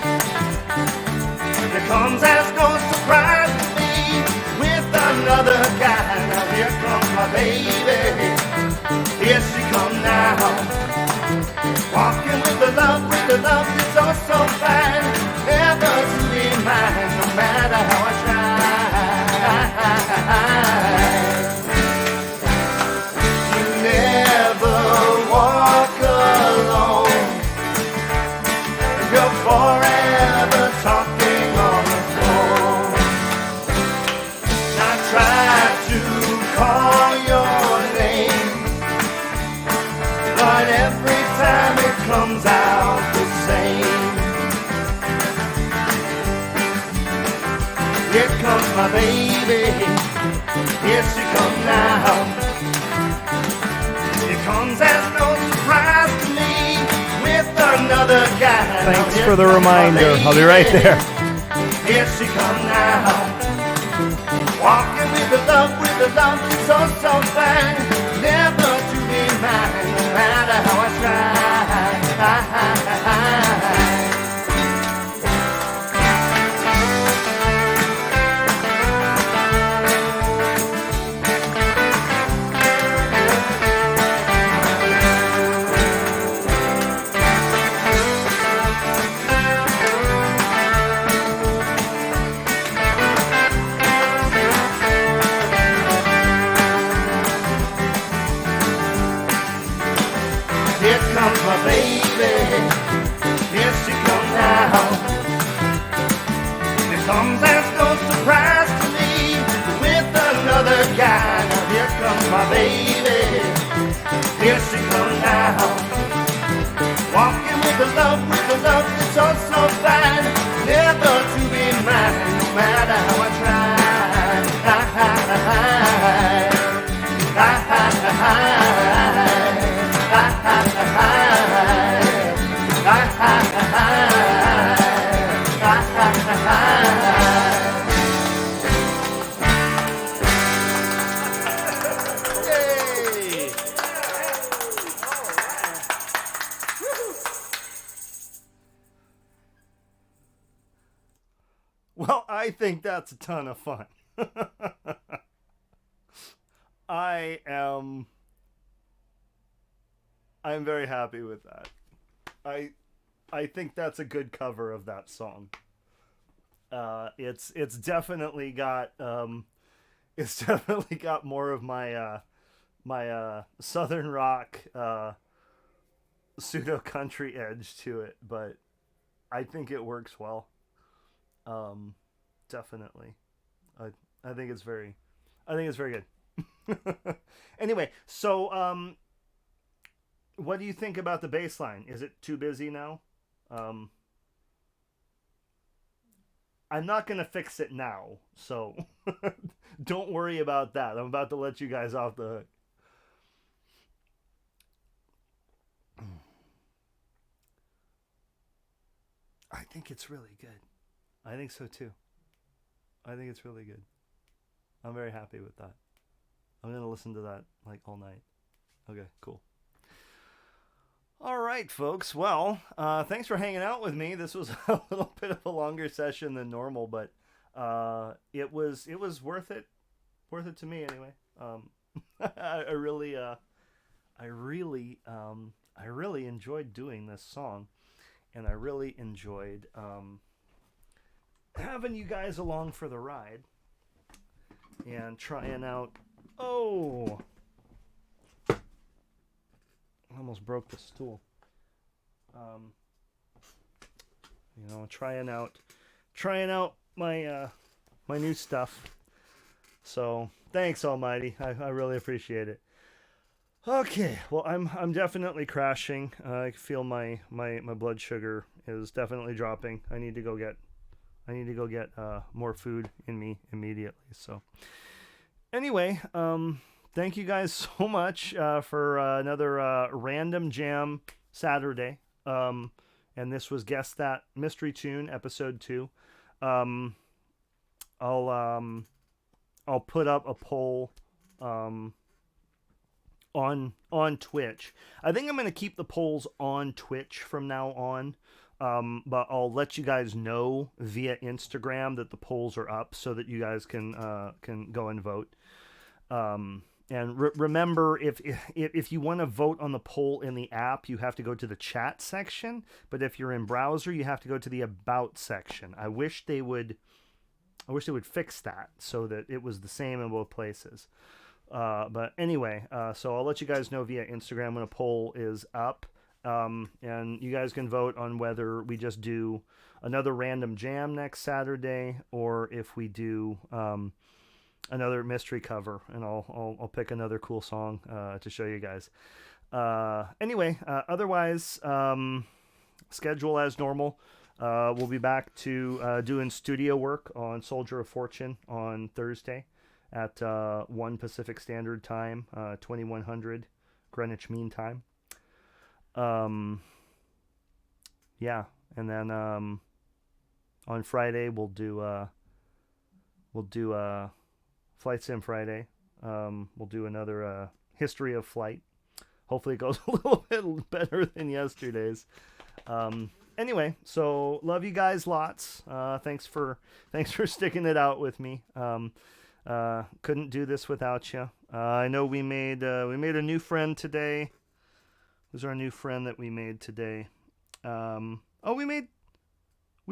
Comes as no surprise to me with another guy. Now here comes my baby, here she comes now. Walking with the love that's so, so fine. Never to be mine, no matter how I try. You never walk alone, you're forever talking. Call your name, but every time it comes out the same. Here comes my baby, here she comes now. It comes as no surprise to me with another guy. Thanks for the reminder. I'll be right there. Here she comes now. Walking with the love that's so, so fine. Never to be mine, no matter how I try. Here comes my baby, here she comes now. It comes as no surprise to me with another guy. Now here comes my baby, here she comes now. Walking with the love that's so, so fine. Never to be mine, no matter how I try. Well, I think that's a ton of fun. I'm very happy with that. I think that's a good cover of that song. It's definitely got more of my my southern rock pseudo country edge to it, but I think it works well. Definitely. I think it's very good. Anyway, so what do you think about the bass line? Is it too busy now? I'm not going to fix it now, so don't worry about that. I'm about to let you guys off the hook. I think it's really good. I think so too. I think it's really good. I'm very happy with that. I'm going to listen to that like all night. Okay, cool. All right, folks. Well, thanks for hanging out with me. This was a little bit of a longer session than normal, but it was worth it to me anyway. I really I really enjoyed doing this song, and I really enjoyed having you guys along for the ride and trying out. Oh, I almost broke the stool. Um, trying out my new stuff. So thanks, Almighty. I really appreciate it. Okay, well I'm definitely crashing. I feel my blood sugar is definitely dropping. I need to go get more food in me immediately. So anyway, thank you guys so much for another random jam Saturday. And this was Guess That Mystery Tune episode 2. Um, I'll I'll put up a poll on Twitch. I think I'm going to keep the polls on Twitch from now on. But I'll let you guys know via Instagram that the polls are up so that you guys can go and vote. And remember, if you want to vote on the poll in the app, you have to go to the chat section. But if you're in browser, you have to go to the about section. I wish they would fix that so that it was the same in both places. But anyway, so I'll let you guys know via Instagram when a poll is up. And you guys can vote on whether we just do another random jam next Saturday or if we do another mystery cover, and I'll pick another cool song to show you guys. Anyway, otherwise, schedule as normal. We'll be back to doing studio work on Soldier of Fortune on Thursday at 1 Pacific Standard Time, 2100 Greenwich Mean Time. Yeah, and then on Friday we'll do Flight Sim Friday. We'll do another History of Flight. Hopefully it goes a little bit better than yesterday's. Anyway, so love you guys lots. Thanks for sticking it out with me. Couldn't do this without you. I know we made a new friend today. Who's our new friend that we made today? We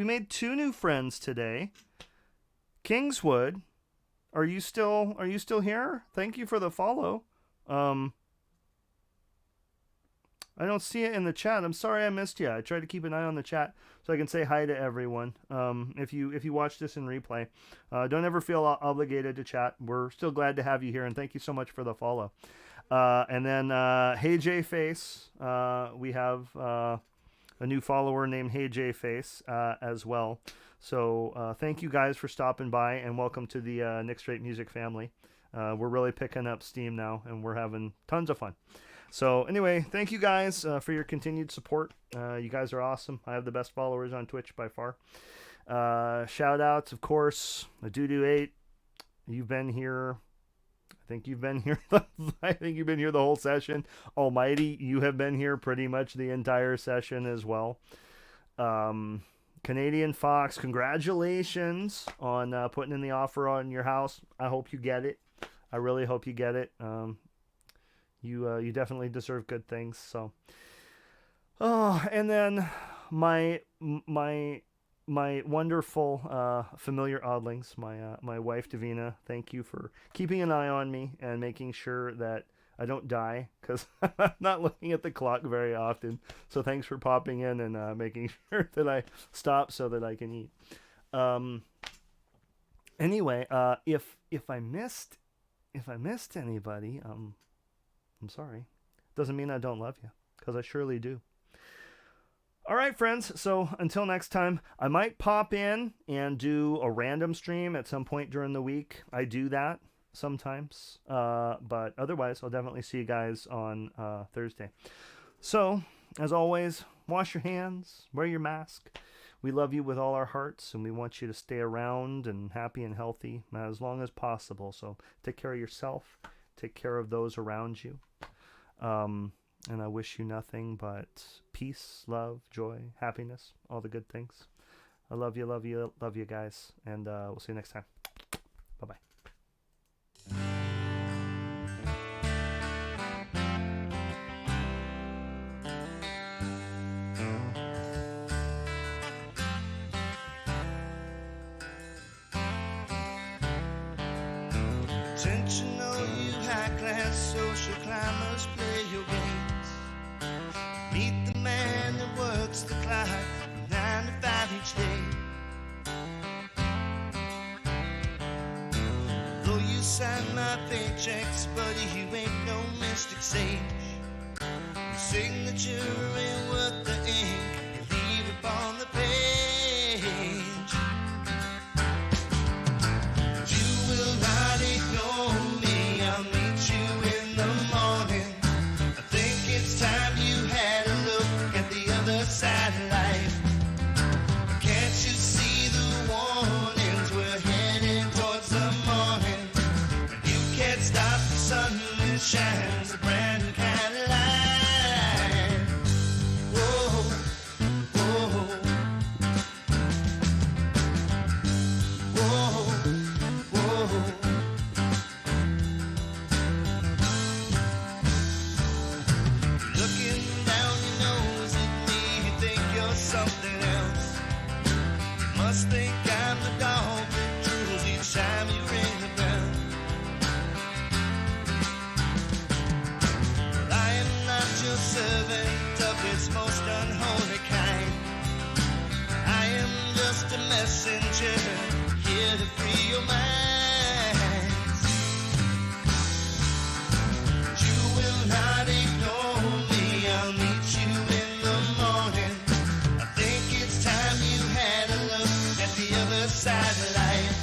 made 2 new friends today. Kingswood, are you still here? Thank you for the follow. I don't see it in the chat. I'm sorry I missed you. I try to keep an eye on the chat so I can say hi to everyone. If you watch this in replay, don't ever feel obligated to chat. We're still glad to have you here, and thank you so much for the follow. And then Hey J Face, we have a new follower named Hey J Face as well. So thank you guys for stopping by, and welcome to the Nick Straight Music family. We're really picking up steam now, and we're having tons of fun. So anyway, thank you guys for your continued support. You guys are awesome. I have the best followers on Twitch by far. Shout outs, of course, Adudu8. You've been here. I think you've been here. I think you've been here the whole session. Almighty, you have been here pretty much the entire session as well. Canadian Fox, congratulations on putting in the offer on your house. I hope you get it. I really hope you get it. You definitely deserve good things. So, and then my wonderful familiar oddlings, my wife Davina. Thank you for keeping an eye on me and making sure that I don't die, because I'm not looking at the clock very often. So thanks for popping in and making sure that I stop so that I can eat. Anyway, if I missed anybody, I'm sorry. Doesn't mean I don't love you, because I surely do. All right, friends. So until next time, I might pop in and do a random stream at some point during the week. I do that sometimes. But otherwise, I'll definitely see you guys on Thursday. So, as always, wash your hands, wear your mask. We love you with all our hearts, and we want you to stay around and happy and healthy as long as possible. So take care of yourself. Take care of those around you. And I wish you nothing but peace, love, joy, happiness, all the good things. I love you, guys. And we'll see you next time. Bye-bye. Intentional, you high-class social climbers play your games. Meet the man that works the clock 9 to 5 each day. Though you sign my paychecks, buddy, you ain't no mystic sage. Your signature ain't worth the ink you leave upon the page. You will not ignore me, I'll meet you in the morning. I think it's time you had a look at the other side of life. Can't you see the warnings? We're heading towards the morning. And you can't stop the sun that shines a brand new kind of light. Whoa, whoa, whoa, whoa. Looking down your nose at me, you think you're something else. You must think I'm the dog that drools each time you ring the bell. Well, I am not your servant of its most unholy kind. I am just a messenger here to free your minds. You will not ignore me, I'll meet you in the morning. I think it's time you had a look at the other side of life.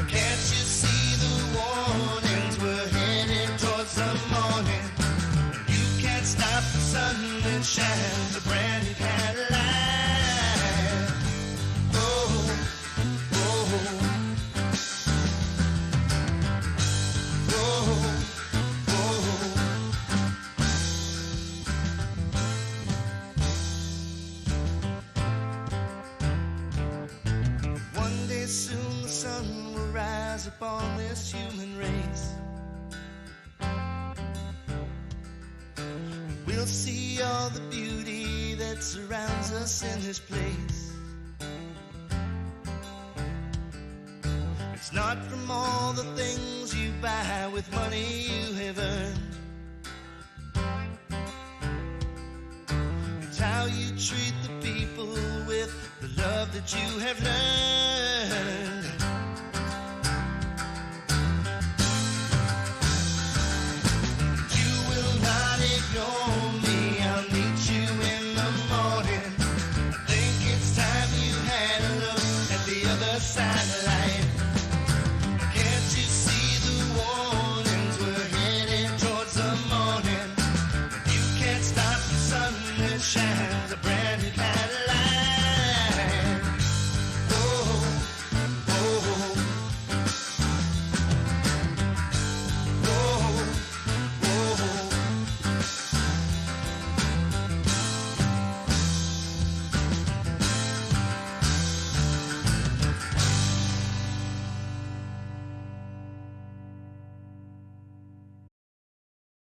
Can't you see the warnings? We're headed towards the morning. You can't stop the sun that shines a brand new kind of light. Oh, oh, oh, oh. One day soon the sun will rise upon this human race. We'll see all the beauty that surrounds us in this place. It's not from all the things you buy with money you have earned. It's how you treat the people with the love that you have learned.